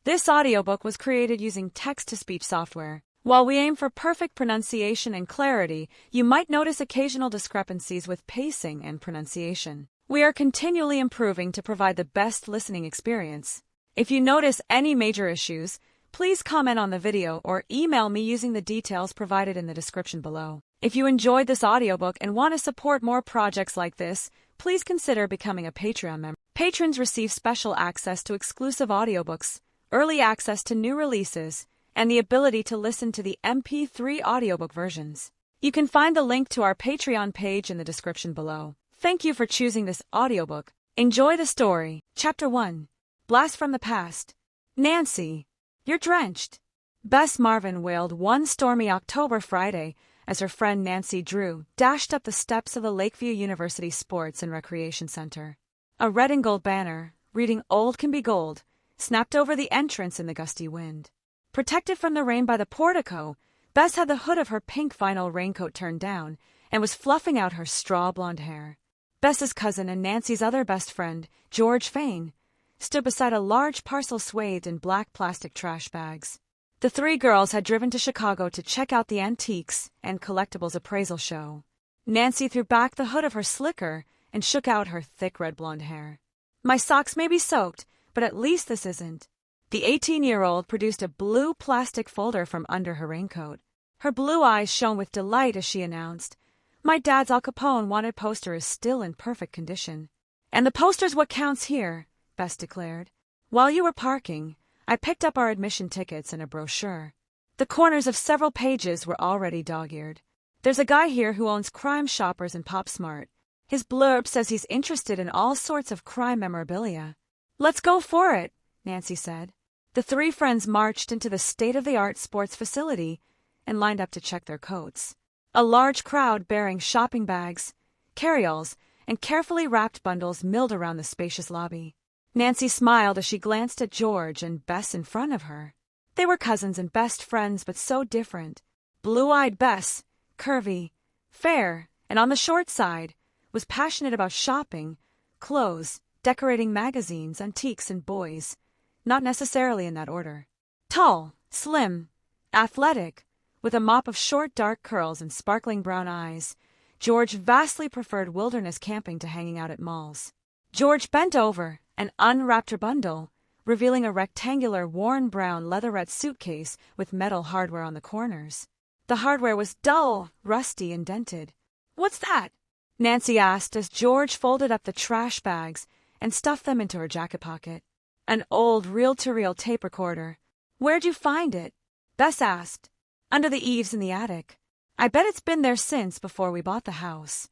This audiobook was created using text-to-speech software. While we aim for perfect pronunciation and clarity, you might notice occasional discrepancies with pacing and pronunciation. We are continually improving to provide the best listening experience. If you notice any major issues, please comment on the video or email me using the details provided in the description below. If you enjoyed this audiobook and want to support more projects like this, please consider becoming a Patreon member. Patrons receive special access to exclusive audiobooks, early access to new releases, and the ability to listen to the MP3 audiobook versions. You can find the link to our Patreon page in the description below. Thank you for choosing this audiobook. Enjoy the story. Chapter 1. Blast from the Past. Nancy, you're drenched. Bess Marvin wailed one stormy October Friday as her friend Nancy Drew dashed up the steps of the Lakeview University Sports and Recreation Center. A red and gold banner, reading "Old Can Be Gold," snapped over the entrance in the gusty wind. Protected from the rain by the portico, Bess had the hood of her pink vinyl raincoat turned down and was fluffing out her straw blonde hair. Bess's cousin and Nancy's other best friend, George Fain, stood beside a large parcel swathed in black plastic trash bags. The three girls had driven to Chicago to check out the Antiques and Collectibles appraisal show. Nancy threw back the hood of her slicker and shook out her thick red blonde hair. "My socks may be soaked, but at least this isn't." The 18-year-old produced a blue plastic folder from under her raincoat. Her blue eyes shone with delight as she announced, "My dad's Al Capone wanted poster is still in perfect condition. And the poster's what counts here," Bess declared. "While you were parking, I picked up our admission tickets and a brochure. The corners of several pages were already dog-eared. There's a guy here who owns Crime Shoppers in PopSmart. His blurb says he's interested in all sorts of crime memorabilia." "Let's go for it," Nancy said. The three friends marched into the state-of-the-art sports facility and lined up to check their coats. A large crowd bearing shopping bags, carryalls, and carefully wrapped bundles milled around the spacious lobby. Nancy smiled as she glanced at George and Bess in front of her. They were cousins and best friends, but so different. Blue-eyed Bess, curvy, fair, and on the short side, was passionate about shopping, clothes, decorating magazines, antiques, and boys, not necessarily in that order. Tall, slim, athletic, with a mop of short dark curls and sparkling brown eyes, George vastly preferred wilderness camping to hanging out at malls. George bent over and unwrapped her bundle, revealing a rectangular worn brown leatherette suitcase with metal hardware on the corners. The hardware was dull, rusty, and dented. "What's that?" Nancy asked as George folded up the trash bags and stuffed them into her jacket pocket. "An old reel-to-reel tape recorder." "Where'd you find it?" Bess asked. "Under the eaves in the attic. I bet it's been there since before we bought the house."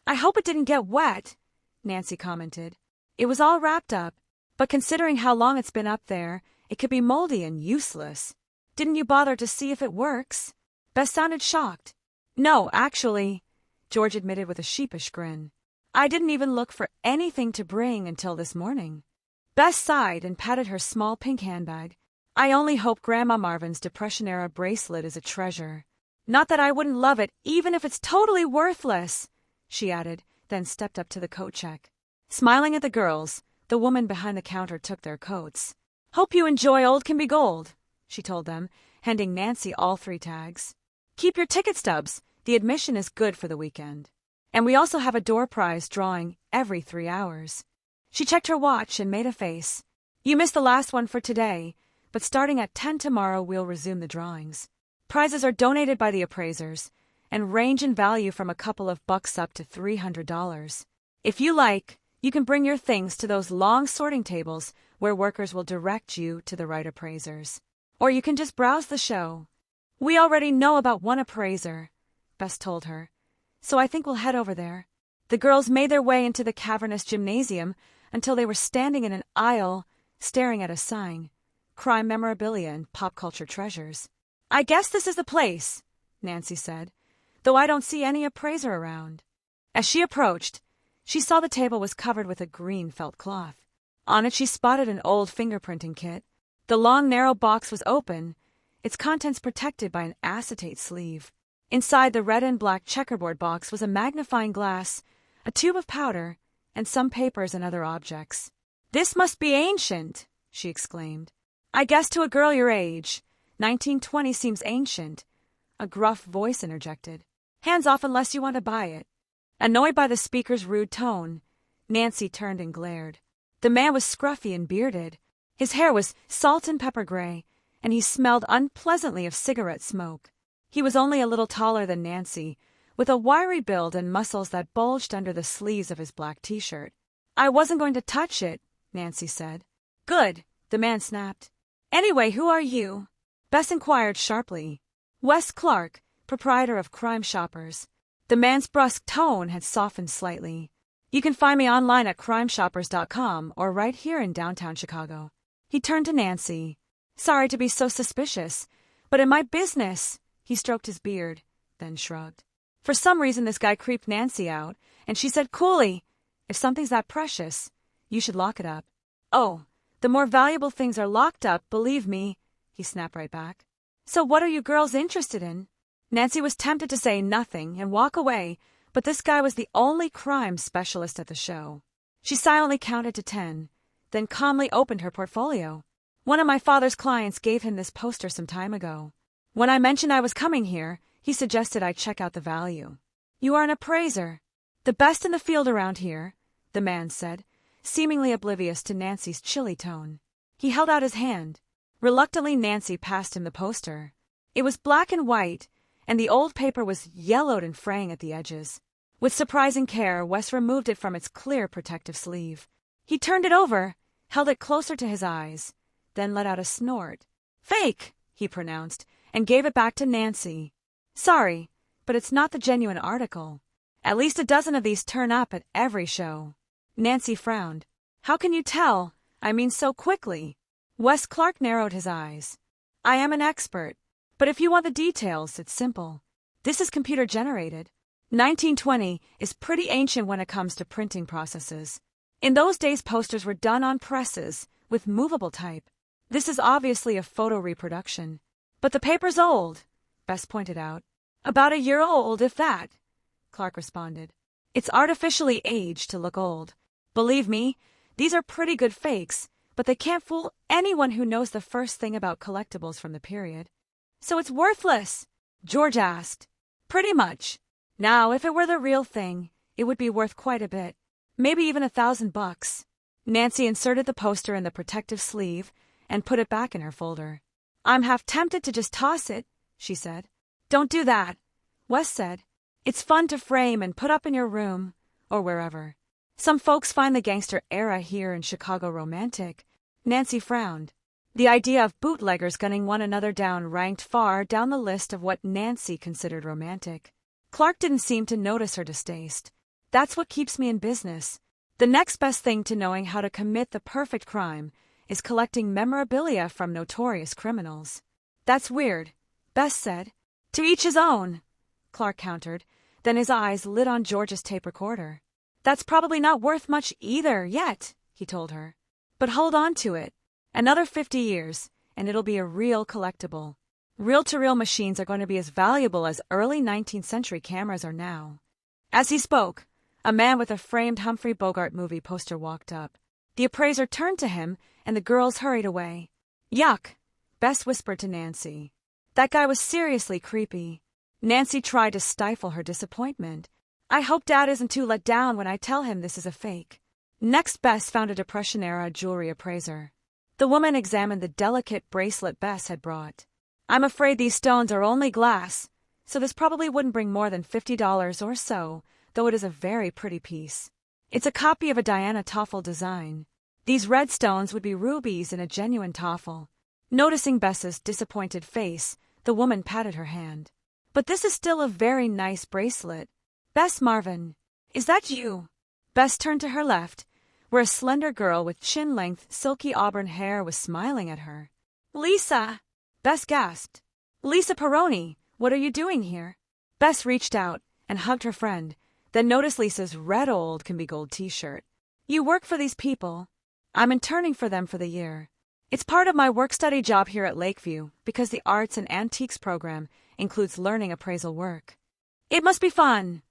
"I hope it didn't get wet," Nancy commented. "It was all wrapped up, but considering how long it's been up there, it could be moldy and useless." "Didn't you bother to see if it works?" Bess sounded shocked. "No, actually," George admitted with a sheepish grin. "I didn't even look for anything to bring until this morning." Bess sighed and patted her small pink handbag. "I only hope Grandma Marvin's Depression-era bracelet is a treasure. Not that I wouldn't love it, even if it's totally worthless," she added, then stepped up to the coat check. Smiling at the girls, the woman behind the counter took their coats. "Hope you enjoy Old Can Be Gold," she told them, handing Nancy all 3 tags. "Keep your ticket stubs. The admission is good for the weekend. And we also have a door prize drawing every 3 hours." She checked her watch and made a face. "You missed the last one for today, but starting at 10 tomorrow we'll resume the drawings. Prizes are donated by the appraisers and range in value from a couple of bucks up to $300. If you like, you can bring your things to those long sorting tables where workers will direct you to the right appraisers. Or you can just browse the show. We already know about one appraiser," Bess told her, "so I think we'll head over there." The girls made their way into the cavernous gymnasium until they were standing in an aisle, staring at a sign, "Crime Memorabilia and Pop Culture Treasures." "I guess this is the place," Nancy said, "though I don't see any appraiser around." As she approached, she saw the table was covered with a green felt cloth. On it she spotted an old fingerprinting kit. The long, narrow box was open, its contents protected by an acetate sleeve. Inside the red and black checkerboard box was a magnifying glass, a tube of powder, and some papers and other objects. "This must be ancient," she exclaimed. I guess to a girl your age, 1920 seems ancient, a gruff voice interjected. Hands off unless you want to buy it. Annoyed by the speaker's rude tone, Nancy turned and glared. The man was scruffy and bearded. His hair was salt and pepper gray, and he smelled unpleasantly of cigarette smoke. He was only a little taller than Nancy, with a wiry build and muscles that bulged under the sleeves of his black t-shirt. I wasn't going to touch it, Nancy said. Good, the man snapped. Anyway, who are you? Bess inquired sharply. Wes Clark, proprietor of Crime Shoppers. The man's brusque tone had softened slightly. You can find me online at crimeshoppers.com or right here in downtown Chicago. He turned to Nancy. Sorry to be so suspicious, but in my business, he stroked his beard, then shrugged. For some reason this guy creeped Nancy out, and she said coolly, if something's that precious, you should lock it up. Oh, the more valuable things are locked up, believe me, he snapped right back. So what are you girls interested in? Nancy was tempted to say nothing and walk away, but this guy was the only crime specialist at the show. She silently counted to 10, then calmly opened her portfolio. One of my father's clients gave him this poster some time ago. When I mentioned I was coming here, he suggested I check out the value. You are an appraiser. The best in the field around here, the man said, seemingly oblivious to Nancy's chilly tone. He held out his hand. Reluctantly, Nancy passed him the poster. It was black and white, and the old paper was yellowed and fraying at the edges. With surprising care, Wes removed it from its clear protective sleeve. He turned it over, held it closer to his eyes, then let out a snort. Fake, he pronounced, and gave it back to Nancy. Sorry, but it's not the genuine article. At least a dozen of these turn up at every show. Nancy frowned. How can you tell? I mean so quickly. Wes Clark narrowed his eyes. I am an expert, but if you want the details, it's simple. This is computer-generated. 1920 is pretty ancient when it comes to printing processes. In those days, posters were done on presses with movable type. This is obviously a photo reproduction. But the paper's old, Bess pointed out. About a year old, if that, Clark responded. It's artificially aged to look old. Believe me, these are pretty good fakes, but they can't fool anyone who knows the first thing about collectibles from the period. So it's worthless? George asked. Pretty much. Now, if it were the real thing, it would be worth quite a bit. Maybe even $1,000. Nancy inserted the poster in the protective sleeve and put it back in her folder. I'm half tempted to just toss it, she said. Don't do that, Wes said. It's fun to frame and put up in your room, or wherever. Some folks find the gangster era here in Chicago romantic. Nancy frowned. The idea of bootleggers gunning one another down ranked far down the list of what Nancy considered romantic. Clark didn't seem to notice her distaste. That's what keeps me in business. The next best thing to knowing how to commit the perfect crime is collecting memorabilia from notorious criminals. That's weird, Bess said. To each his own, Clark countered. Then his eyes lit on George's tape recorder. That's probably not worth much either yet, he told her. But hold on to it. Another 50 years, and it'll be a real collectible. Reel-to-reel machines are going to be as valuable as early 19th century cameras are now. As he spoke, a man with a framed Humphrey Bogart movie poster walked up. The appraiser turned to him, and the girls hurried away. Yuck, Bess whispered to Nancy. That guy was seriously creepy. Nancy tried to stifle her disappointment. I hope Dad isn't too let down when I tell him this is a fake. Next, Bess found a Depression-era jewelry appraiser. The woman examined the delicate bracelet Bess had brought. I'm afraid these stones are only glass, so this probably wouldn't bring more than $50 or so, though it is a very pretty piece. It's a copy of a Diana Toffel design. These red stones would be rubies in a genuine Toffel. Noticing Bess's disappointed face, the woman patted her hand. But this is still a very nice bracelet. Bess Marvin, is that you? Bess turned to her left, where a slender girl with chin-length, silky auburn hair was smiling at her. Lisa! Bess gasped. Lisa Peroni, what are you doing here? Bess reached out and hugged her friend, then noticed Lisa's red old can be gold t-shirt. You work for these people? I'm interning for them for the year. It's part of my work-study job here at Lakeview because the Arts and Antiques program includes learning appraisal work. It must be fun,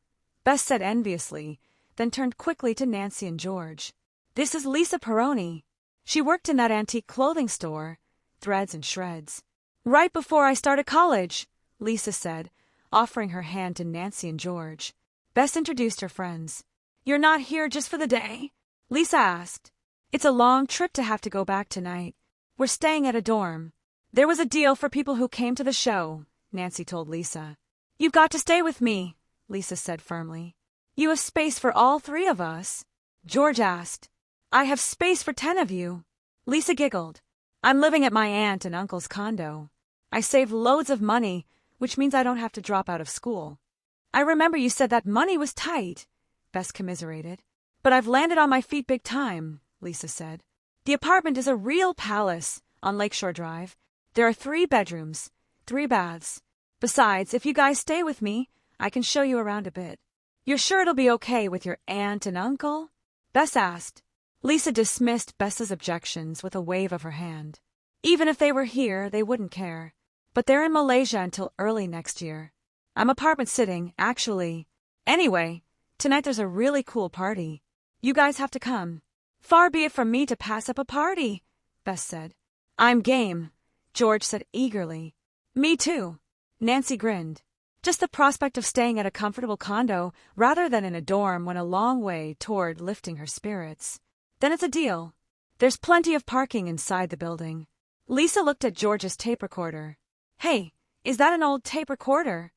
Bess said enviously, then turned quickly to Nancy and George. This is Lisa Peroni. She worked in that antique clothing store, threads and shreds. Right before I started college, Lisa said, offering her hand to Nancy and George. Bess introduced her friends. You're not here just for the day? Lisa asked. It's a long trip to have to go back tonight. We're staying at a dorm. There was a deal for people who came to the show, Nancy told Lisa. You've got to stay with me, Lisa said firmly. You have space for all 3 of us? George asked. I have space for 10 of you. Lisa giggled. I'm living at my aunt and uncle's condo. I saved loads of money, which means I don't have to drop out of school. I remember you said that money was tight, Bess commiserated. But I've landed on my feet big time, Lisa said. The apartment is a real palace on Lakeshore Drive. There are 3 bedrooms, 3 baths. Besides, if you guys stay with me, I can show you around a bit. You're sure it'll be okay with your aunt and uncle? Bess asked. Lisa dismissed Bess's objections with a wave of her hand. Even if they were here, they wouldn't care. But they're in Malaysia until early next year. I'm apartment sitting, actually. Anyway, tonight there's a really cool party. You guys have to come. Far be it from me to pass up a party, Bess said. I'm game, George said eagerly. Me too. Nancy grinned. Just the prospect of staying at a comfortable condo rather than in a dorm went a long way toward lifting her spirits. Then it's a deal. There's plenty of parking inside the building. Lisa looked at George's tape recorder. Hey, is that an old tape recorder?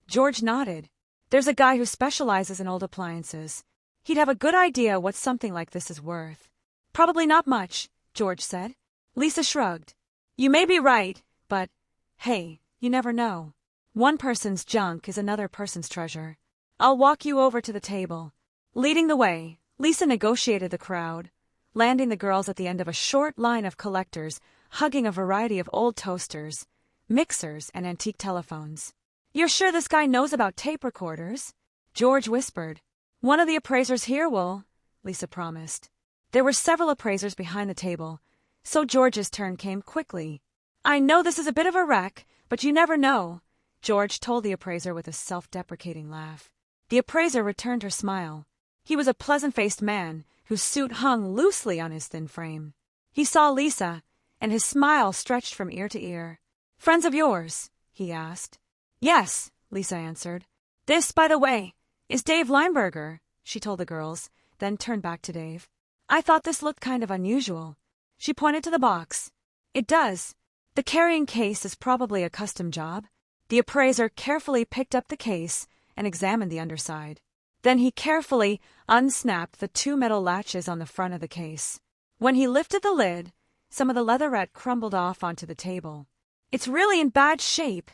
George nodded. There's a guy who specializes in old appliances. He'd have a good idea what something like this is worth. Probably not much, George said. Lisa shrugged. You may be right, but, hey, you never know. One person's junk is another person's treasure. I'll walk you over to the table. Leading the way, Lisa negotiated the crowd, landing the girls at the end of a short line of collectors hugging a variety of old toasters, mixers, and antique telephones. You're sure this guy knows about tape recorders? George whispered. One of the appraisers here will, Lisa promised. There were several appraisers behind the table, so George's turn came quickly. I know this is a bit of a wreck, but you never know, George told the appraiser with a self-deprecating laugh. The appraiser returned her smile. He was a pleasant-faced man whose suit hung loosely on his thin frame. He saw Lisa, and his smile stretched from ear to ear. Friends of yours? He asked. Yes, Lisa answered. This, by the way, is Dave Lineberger, she told the girls, then turned back to Dave. I thought this looked kind of unusual. She pointed to the box. It does. The carrying case is probably a custom job. The appraiser carefully picked up the case and examined the underside. Then he carefully unsnapped the 2 metal latches on the front of the case. When he lifted the lid, some of the leatherette crumbled off onto the table. It's really in bad shape,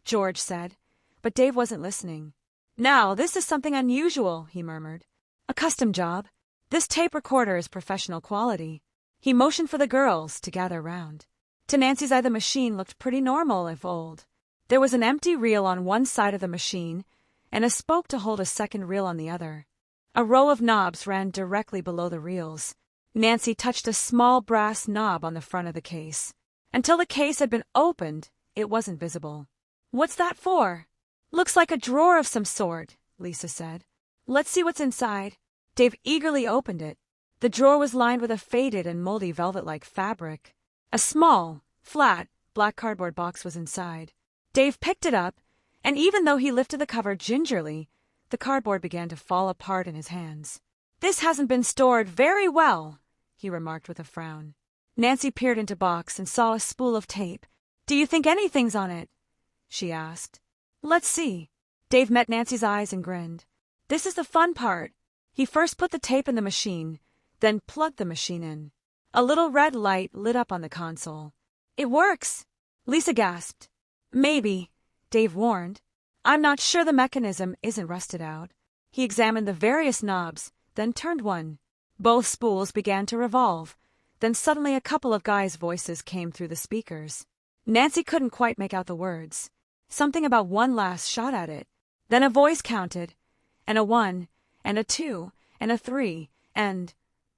George said, but Dave wasn't listening. Now, this is something unusual, he murmured. A custom job. This tape recorder is professional quality. He motioned for the girls to gather round. To Nancy's eye, the machine looked pretty normal, if old. There was an empty reel on one side of the machine, and a spoke to hold a second reel on the other. A row of knobs ran directly below the reels. Nancy touched a small brass knob on the front of the case. Until the case had been opened, it wasn't visible. What's that for? Looks like a drawer of some sort, Lisa said. Let's see what's inside. Dave eagerly opened it. The drawer was lined with a faded and moldy velvet-like fabric. A small, flat, black cardboard box was inside. Dave picked it up, and even though he lifted the cover gingerly, the cardboard began to fall apart in his hands. This hasn't been stored very well, he remarked with a frown. Nancy peered into the box and saw a spool of tape. Do you think anything's on it? She asked. Let's see. Dave met Nancy's eyes and grinned. This is the fun part. He first put the tape in the machine, then plugged the machine in. A little red light lit up on the console. It works, Lisa gasped. Maybe, Dave warned. I'm not sure the mechanism isn't rusted out. He examined the various knobs, then turned one. Both spools began to revolve. Then suddenly a couple of guys' voices came through the speakers. Nancy couldn't quite make out the words. Something about one last shot at it. Then a voice counted, and a 1, and a 2, and a 3, and...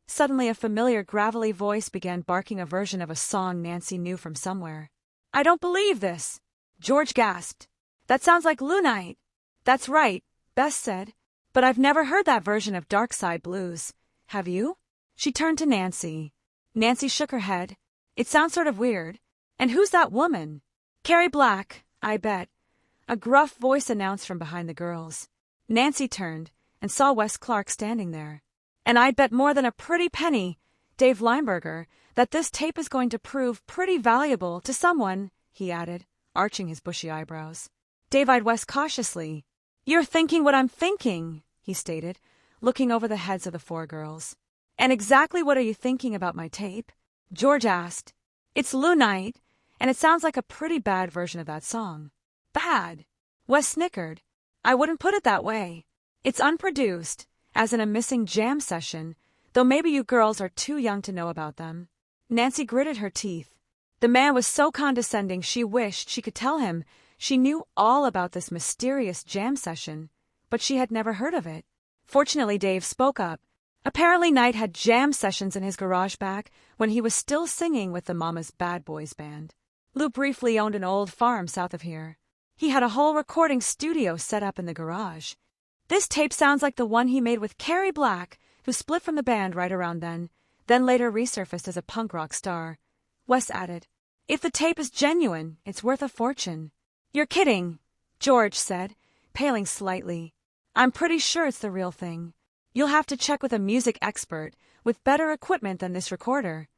Suddenly a familiar gravelly voice began barking a version of a song Nancy knew from somewhere. I don't believe this, George gasped. That sounds like Lunite. That's right, Bess said. But I've never heard that version of Dark Side Blues. Have you? She turned to Nancy. Nancy shook her head. It sounds sort of weird. And who's that woman? Carrie Black, I bet, a gruff voice announced from behind the girls. Nancy turned and saw Wes Clark standing there. And I'd bet more than a pretty penny, Dave Lineberger, that this tape is going to prove pretty valuable to someone, he added, arching his bushy eyebrows. Dave eyed Wes cautiously. You're thinking what I'm thinking, he stated, looking over the heads of the four girls. And exactly what are you thinking about my tape? George asked. It's Lou Night, and it sounds like a pretty bad version of that song. Bad? Wes snickered. I wouldn't put it that way. It's unproduced, as in a missing jam session, though maybe you girls are too young to know about them. Nancy gritted her teeth. The man was so condescending she wished she could tell him she knew all about this mysterious jam session, but she had never heard of it. Fortunately, Dave spoke up. Apparently, Knight had jam sessions in his garage back when he was still singing with the Mama's Bad Boys band. Lou briefly owned an old farm south of here. He had a whole recording studio set up in the garage. This tape sounds like the one he made with Carrie Black, who split from the band right around then later resurfaced as a punk rock star. Wes added, If the tape is genuine, it's worth a fortune. You're kidding, George said, paling slightly. I'm pretty sure it's the real thing. You'll have to check with a music expert with better equipment than this recorder,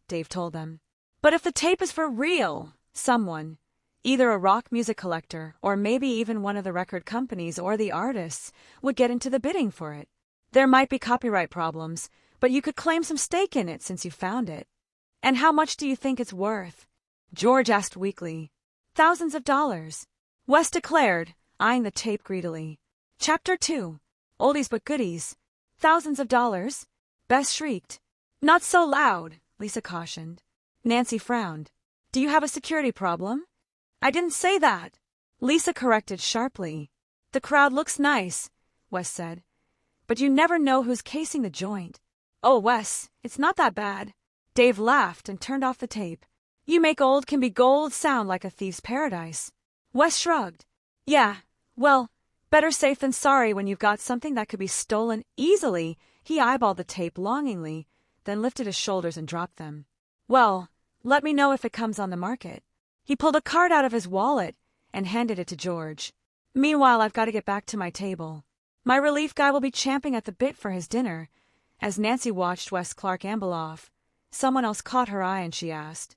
Dave told them. But if the tape is for real, someone, either a rock music collector or maybe even one of the record companies or the artists, would get into the bidding for it. There might be copyright problems, but you could claim some stake in it since you found it. And how much do you think it's worth? George asked weakly. Thousands of dollars, Wes declared, eyeing the tape greedily. Chapter 2. Oldies but goodies. Thousands of dollars? Bess shrieked. Not so loud, Lisa cautioned. Nancy frowned. Do you have a security problem? I didn't say that, Lisa corrected sharply. The crowd looks nice, Wes said. But you never know who's casing the joint. Oh, Wes, it's not that bad. Dave laughed and turned off the tape. You make old can be gold sound like a thief's paradise. Wes shrugged. Yeah, well, better safe than sorry when you've got something that could be stolen easily. He eyeballed the tape longingly, then lifted his shoulders and dropped them. Well, let me know if it comes on the market. He pulled a card out of his wallet and handed it to George. Meanwhile, I've got to get back to my table. My relief guy will be champing at the bit for his dinner. As Nancy watched Wes Clark amble off, someone else caught her eye and she asked,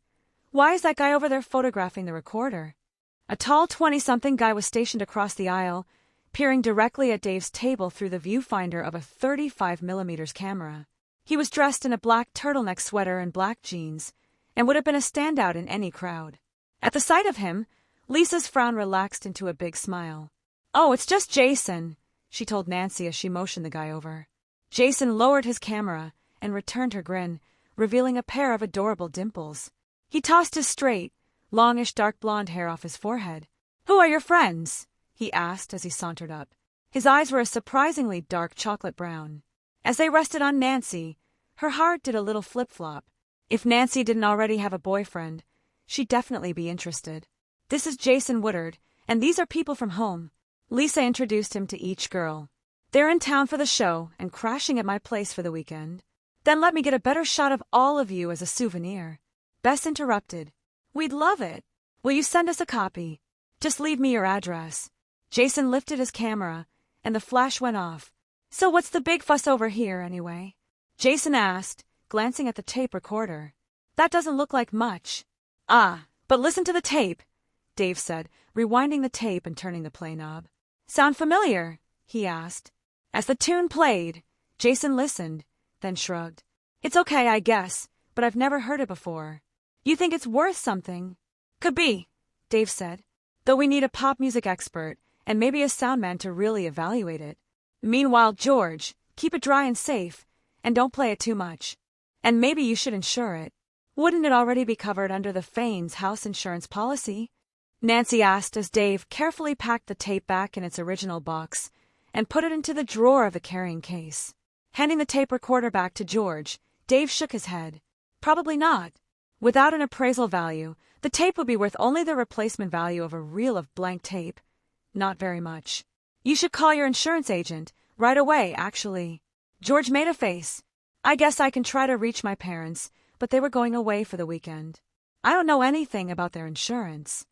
Why is that guy over there photographing the recorder? A tall 20-something guy was stationed across the aisle, peering directly at Dave's table through the viewfinder of a 35mm camera. He was dressed in a black turtleneck sweater and black jeans, and would have been a standout in any crowd. At the sight of him, Lisa's frown relaxed into a big smile. Oh, it's just Jason, she told Nancy as she motioned the guy over. Jason lowered his camera and returned her grin, revealing a pair of adorable dimples. He tossed his straight, longish dark blonde hair off his forehead. Who are your friends? He asked as he sauntered up. His eyes were a surprisingly dark chocolate brown. As they rested on Nancy, her heart did a little flip-flop. If Nancy didn't already have a boyfriend, she'd definitely be interested. This is Jason Woodard, and these are people from home. Lisa introduced him to each girl. They're in town for the show and crashing at my place for the weekend. Then let me get a better shot of all of you as a souvenir. Bess interrupted. We'd love it. Will you send us a copy? Just leave me your address. Jason lifted his camera, and the flash went off. So what's the big fuss over here, anyway? Jason asked, glancing at the tape recorder. That doesn't look like much. Ah, but listen to the tape, Dave said, rewinding the tape and turning the play knob. Sound familiar? He asked. As the tune played, Jason listened, then shrugged. It's okay, I guess, but I've never heard it before. You think it's worth something? Could be, Dave said, though we need a pop music expert and maybe a sound man to really evaluate it. Meanwhile, George, keep it dry and safe, and don't play it too much. And maybe you should insure it. Wouldn't it already be covered under the Fanes house insurance policy? Nancy asked as Dave carefully packed the tape back in its original box and put it into the drawer of the carrying case. Handing the tape recorder back to George, Dave shook his head. Probably not. Without an appraisal value, the tape would be worth only the replacement value of a reel of blank tape. Not very much. You should call your insurance agent, right away, actually. George made a face. I guess I can try to reach my parents, but they were going away for the weekend. I don't know anything about their insurance.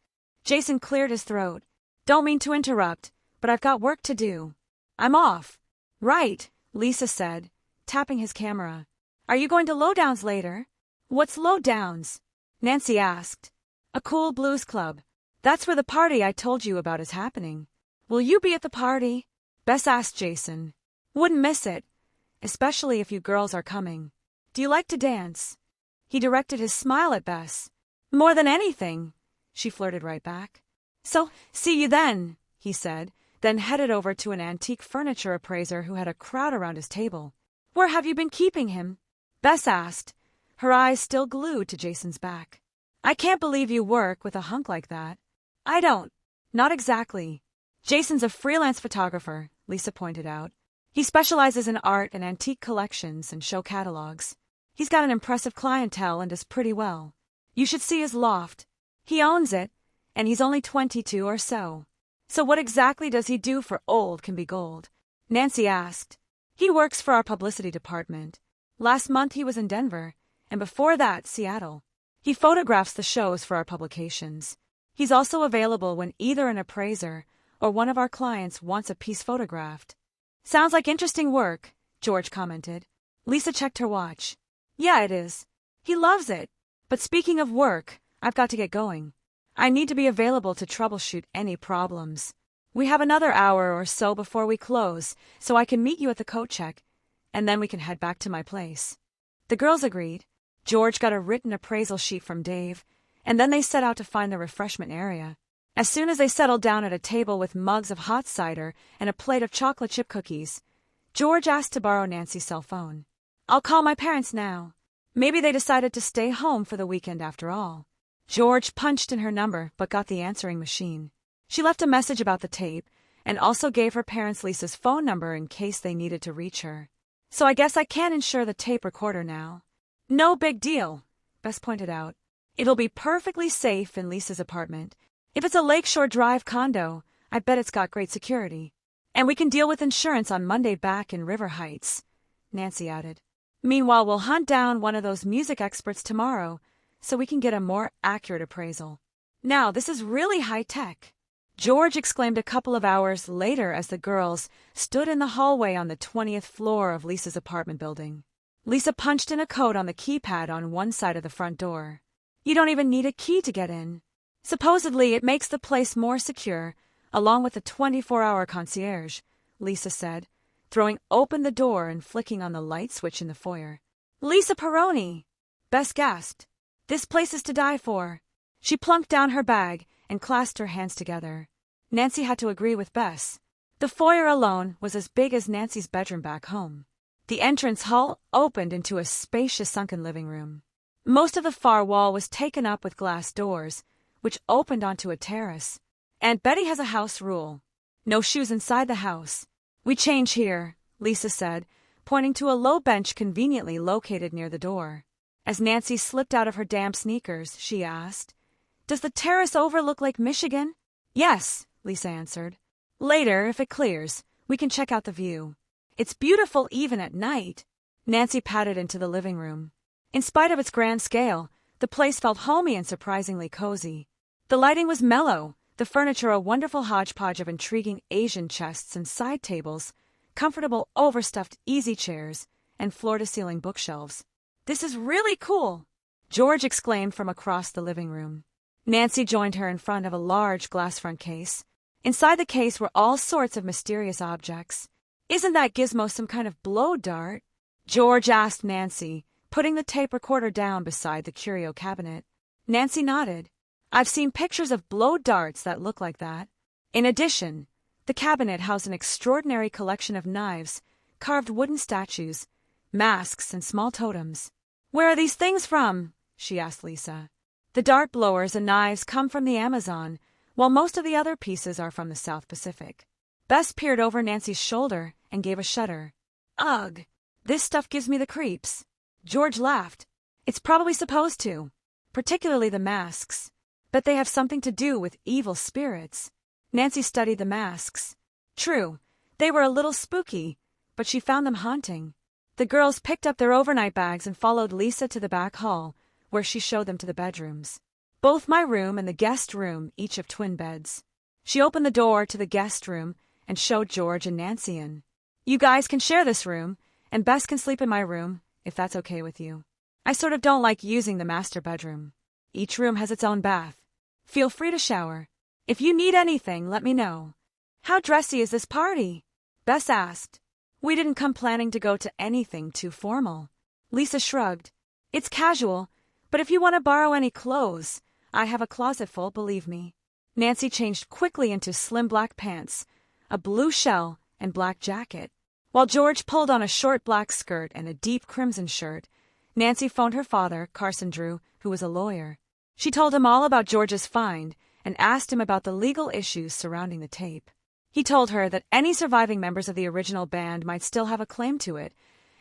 Jason cleared his throat. Don't mean to interrupt, but I've got work to do. I'm off. Right, Lisa said, tapping his camera. Are you going to Lowdowns later? What's Lowdowns? Nancy asked. A cool blues club. That's where the party I told you about is happening. Will you be at the party? Bess asked Jason. Wouldn't miss it, especially if you girls are coming. Do you like to dance? He directed his smile at Bess. More than anything, she flirted right back. So, see you then, he said, then headed over to an antique furniture appraiser who had a crowd around his table. Where have you been keeping him? Bess asked, her eyes still glued to Jason's back. I can't believe you work with a hunk like that. I don't. Not exactly. Jason's a freelance photographer, Lisa pointed out. He specializes in art and antique collections and show catalogs. He's got an impressive clientele and does pretty well. You should see his loft. He owns it, and he's only 22 or so. So what exactly does he do for old can be gold? Nancy asked. He works for our publicity department. Last month he was in Denver, and before that, Seattle. He photographs the shows for our publications. He's also available when either an appraiser or one of our clients wants a piece photographed. Sounds like interesting work, George commented. Lisa checked her watch. Yeah, it is. He loves it. But speaking of work, I've got to get going. I need to be available to troubleshoot any problems. We have another hour or so before we close, so I can meet you at the coat check, and then we can head back to my place. The girls agreed. George got a written appraisal sheet from Dave, and then they set out to find the refreshment area. As soon as they settled down at a table with mugs of hot cider and a plate of chocolate chip cookies, George asked to borrow Nancy's cell phone. I'll call my parents now. Maybe they decided to stay home for the weekend after all. George punched in her number but got the answering machine. She left a message about the tape and also gave her parents Lisa's phone number in case they needed to reach her. So I guess I can't insure the tape recorder now. No big deal, Bess pointed out. It'll be perfectly safe in Lisa's apartment. If it's a Lakeshore Drive condo, I bet it's got great security. And we can deal with insurance on Monday back in River Heights, Nancy added. Meanwhile, we'll hunt down one of those music experts tomorrow so we can get a more accurate appraisal. Now, this is really high-tech, George exclaimed a couple of hours later as the girls stood in the hallway on the 20th floor of Lisa's apartment building. Lisa punched in a code on the keypad on one side of the front door. You don't even need a key to get in. Supposedly, it makes the place more secure, along with the 24-hour concierge, Lisa said, throwing open the door and flicking on the light switch in the foyer. Lisa Peroni! Bess gasped. This place is to die for. She plunked down her bag and clasped her hands together. Nancy had to agree with Bess. The foyer alone was as big as Nancy's bedroom back home. The entrance hall opened into a spacious sunken living room. Most of the far wall was taken up with glass doors, which opened onto a terrace. Aunt Betty has a house rule. No shoes inside the house. We change here, Lisa said, pointing to a low bench conveniently located near the door. As Nancy slipped out of her damp sneakers, she asked, Does the terrace overlook Lake Michigan? Yes, Lisa answered. Later, if it clears, we can check out the view. It's beautiful even at night. Nancy patted into the living room. In spite of its grand scale, the place felt homey and surprisingly cozy. The lighting was mellow, the furniture a wonderful hodgepodge of intriguing Asian chests and side tables, comfortable overstuffed easy chairs, and floor-to-ceiling bookshelves. This is really cool, George exclaimed from across the living room. Nancy joined her in front of a large glass front case. Inside the case were all sorts of mysterious objects. Isn't that gizmo some kind of blow dart? George asked Nancy, putting the tape recorder down beside the curio cabinet. Nancy nodded. I've seen pictures of blow darts that look like that. In addition, the cabinet housed an extraordinary collection of knives, carved wooden statues, masks, and small totems. Where are these things from? She asked Lisa. The dart blowers and knives come from the Amazon, while most of the other pieces are from the South Pacific. Bess peered over Nancy's shoulder and gave a shudder. Ugh, this stuff gives me the creeps. George laughed. It's probably supposed to, particularly the masks. But they have something to do with evil spirits. Nancy studied the masks. True, they were a little spooky, but she found them haunting. The girls picked up their overnight bags and followed Lisa to the back hall, where she showed them to the bedrooms. Both my room and the guest room, each have twin beds. She opened the door to the guest room and showed George and Nancy in. You guys can share this room, and Bess can sleep in my room, if that's okay with you. I sort of don't like using the master bedroom. Each room has its own bath. Feel free to shower. If you need anything, let me know. How dressy is this party? Bess asked. We didn't come planning to go to anything too formal. Lisa shrugged. It's casual, but if you want to borrow any clothes, I have a closet full, believe me. Nancy changed quickly into slim black pants, a blue shell, and black jacket. While George pulled on a short black skirt and a deep crimson shirt, Nancy phoned her father, Carson Drew, who was a lawyer. She told him all about George's find and asked him about the legal issues surrounding the tape. He told her that any surviving members of the original band might still have a claim to it,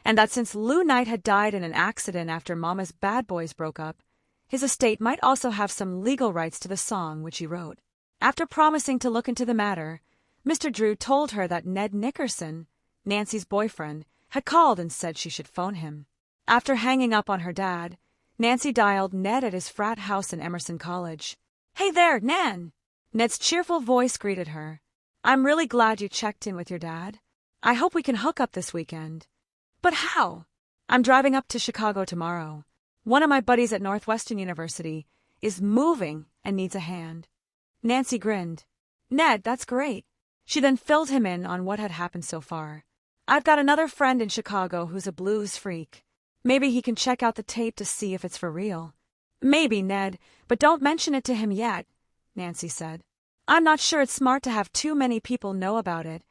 and that since Lou Knight had died in an accident after Mama's Bad Boys broke up, his estate might also have some legal rights to the song which he wrote. After promising to look into the matter, Mr. Drew told her that Ned Nickerson, Nancy's boyfriend, had called and said she should phone him. After hanging up on her dad, Nancy dialed Ned at his frat house in Emerson College. Hey there, Nan! Ned's cheerful voice greeted her. I'm really glad you checked in with your dad. I hope we can hook up this weekend. But how? I'm driving up to Chicago tomorrow. One of my buddies at Northwestern University is moving and needs a hand. Nancy grinned. Ned, that's great. She then filled him in on what had happened so far. I've got another friend in Chicago who's a blues freak. Maybe he can check out the tape to see if it's for real. Maybe, Ned, but don't mention it to him yet, Nancy said. I'm not sure it's smart to have too many people know about it,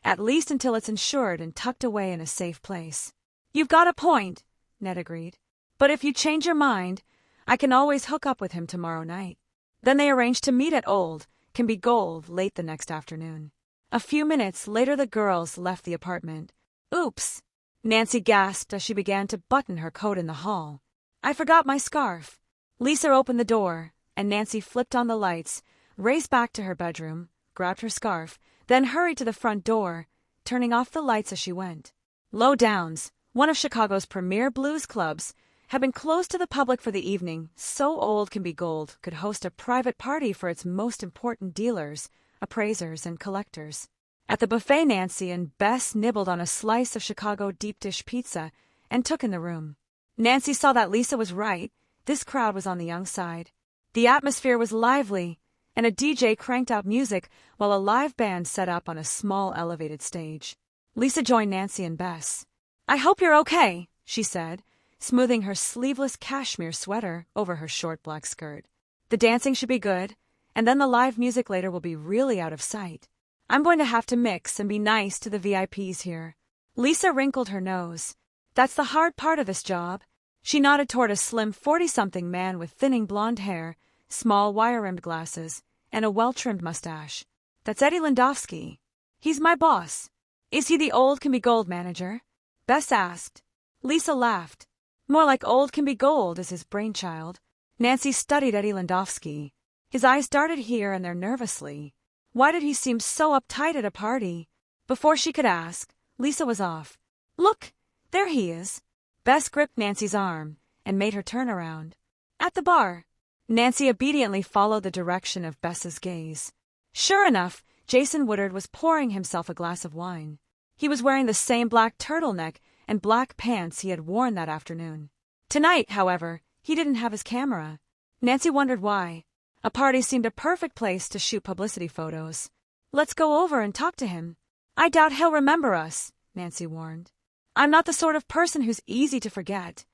at least until it's insured and tucked away in a safe place. You've got a point, Ned agreed. But if you change your mind, I can always hook up with him tomorrow night. Then they arranged to meet at Old Can Be Gold late the next afternoon. A few minutes later the girls left the apartment. Oops! Nancy gasped as she began to button her coat in the hall. I forgot my scarf. Lisa opened the door, and Nancy flipped on the lights, raced back to her bedroom, grabbed her scarf, then hurried to the front door, turning off the lights as she went. Low Downs, one of Chicago's premier blues clubs, had been closed to the public for the evening, so Old Can Be Gold could host a private party for its most important dealers, appraisers, and collectors. At the buffet, Nancy and Bess nibbled on a slice of Chicago deep dish pizza and took in the room. Nancy saw that Lisa was right. This crowd was on the young side. The atmosphere was lively, and a DJ cranked out music while a live band set up on a small elevated stage. Lisa joined Nancy and Bess. I hope you're okay, she said, smoothing her sleeveless cashmere sweater over her short black skirt. The dancing should be good, and then the live music later will be really out of sight. I'm going to have to mix and be nice to the VIPs here. Lisa wrinkled her nose. That's the hard part of this job. She nodded toward a slim 40-something man with thinning blonde hair, small wire-rimmed glasses, and a well-trimmed mustache. That's Eddie Landowski. He's my boss. Is he the Old Can Be Gold manager? Bess asked. Lisa laughed. More like Old Can Be Gold is his brainchild. Nancy studied Eddie Landowski. His eyes darted here and there nervously. Why did he seem so uptight at a party? Before she could ask, Lisa was off. Look, there he is. Bess gripped Nancy's arm and made her turn around. At the bar. Nancy obediently followed the direction of Bess's gaze. Sure enough, Jason Woodard was pouring himself a glass of wine. He was wearing the same black turtleneck and black pants he had worn that afternoon. Tonight, however, he didn't have his camera. Nancy wondered why. A party seemed a perfect place to shoot publicity photos. Let's go over and talk to him. I doubt he'll remember us, Nancy warned. I'm not the sort of person who's easy to forget,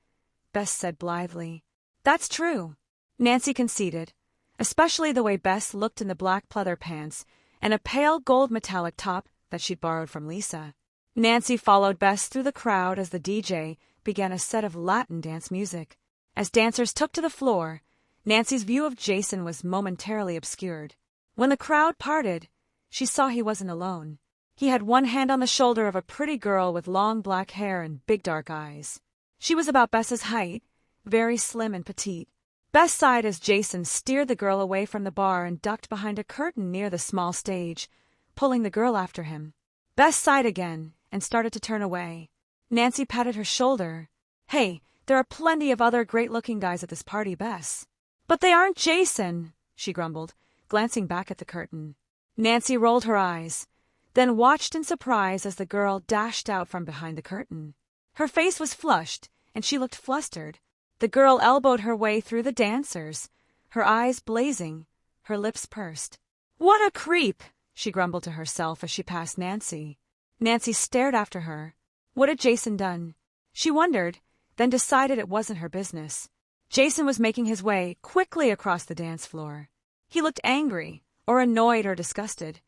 Bess said blithely. That's true, Nancy conceded, especially the way Bess looked in the black pleather pants and a pale gold metallic top that she'd borrowed from Lisa. Nancy followed Bess through the crowd as the DJ began a set of Latin dance music. As dancers took to the floor, Nancy's view of Jason was momentarily obscured. When the crowd parted, she saw he wasn't alone. He had one hand on the shoulder of a pretty girl with long black hair and big dark eyes. She was about Bess's height, very slim and petite. Bess sighed as Jason steered the girl away from the bar and ducked behind a curtain near the small stage, pulling the girl after him. Bess sighed again and started to turn away. Nancy patted her shoulder. Hey, There are plenty of other great-looking guys at this party, Bess. But they aren't Jason, she grumbled, glancing back at the curtain. Nancy rolled her eyes, then watched in surprise as the girl dashed out from behind the curtain. Her face was flushed, and she looked flustered. The girl elbowed her way through the dancers, her eyes blazing, her lips pursed. "What a creep!" she grumbled to herself as she passed Nancy. Nancy stared after her. What had Jason done? She wondered, then decided it wasn't her business. Jason was making his way quickly across the dance floor. He looked angry, or annoyed or disgusted.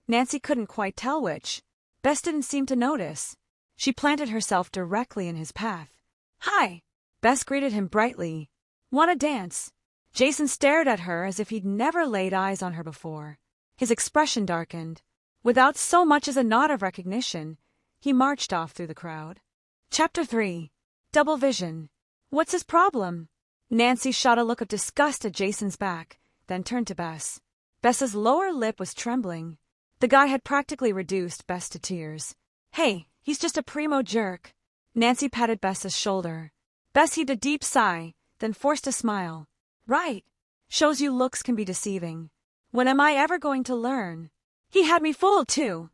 Nancy couldn't quite tell which. Bess didn't seem to notice. She planted herself directly in his path. "Hi!" Bess greeted him brightly. "Want to dance?" Jason stared at her as if he'd never laid eyes on her before. His expression darkened. Without so much as a nod of recognition, he marched off through the crowd. Chapter 3. Double Vision. What's his problem? Nancy shot a look of disgust at Jason's back, then turned to Bess. Bess's lower lip was trembling. The guy had practically reduced Bess to tears. "Hey, he's just a primo jerk." Nancy patted Bess's shoulder. Bess heaved a deep sigh, then forced a smile. "Right. Shows you looks can be deceiving. When am I ever going to learn? He had me fooled, too,"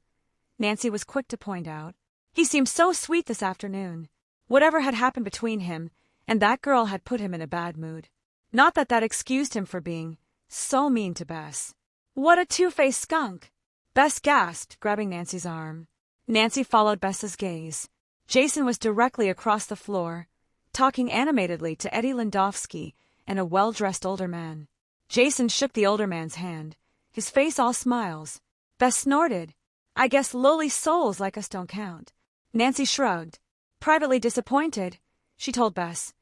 Nancy was quick to point out. "He seemed so sweet this afternoon. Whatever had happened between him and that girl had put him in a bad mood. Not that that excused him for being so mean to Bess." "What a two-faced skunk!" Bess gasped, grabbing Nancy's arm. Nancy followed Bess's gaze. Jason was directly across the floor, talking animatedly to Eddie Landowski and a well-dressed older man. Jason shook the older man's hand, his face all smiles. Bess snorted. "I guess lowly souls like us don't count." Nancy shrugged. Privately disappointed, she told Bess,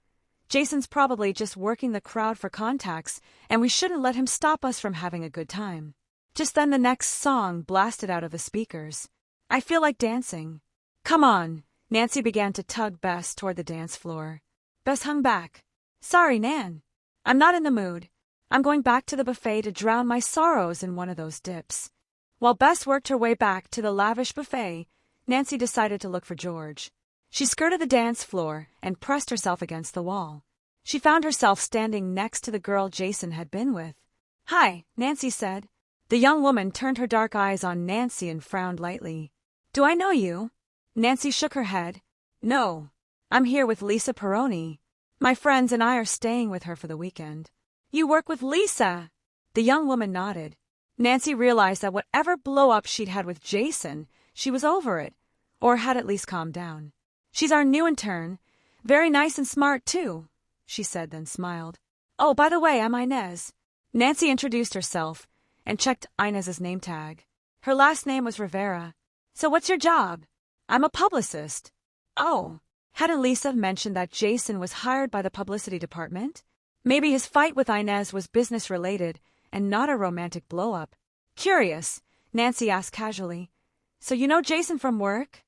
"Jason's probably just working the crowd for contacts, and we shouldn't let him stop us from having a good time." Just then the next song blasted out of the speakers. "I feel like dancing." "Come on." Nancy began to tug Bess toward the dance floor. Bess hung back. "Sorry, Nan. I'm not in the mood. I'm going back to the buffet to drown my sorrows in one of those dips." While Bess worked her way back to the lavish buffet, Nancy decided to look for George. She skirted the dance floor and pressed herself against the wall. She found herself standing next to the girl Jason had been with. "Hi," Nancy said. The young woman turned her dark eyes on Nancy and frowned lightly. "Do I know you?" Nancy shook her head. "No. I'm here with Lisa Peroni. My friends and I are staying with her for the weekend." "You work with Lisa?" The young woman nodded. Nancy realized that whatever blow-up she'd had with Jason, she was over it, or had at least calmed down. "She's our new intern. Very nice and smart, too," she said, then smiled. "Oh, by the way, I'm Inez." Nancy introduced herself and checked Inez's name tag. Her last name was Rivera. "So what's your job?" "I'm a publicist." "Oh." Hadn't Lisa mentioned that Jason was hired by the publicity department? Maybe his fight with Inez was business-related and not a romantic blow-up. Curious, Nancy asked casually. "So you know Jason from work?"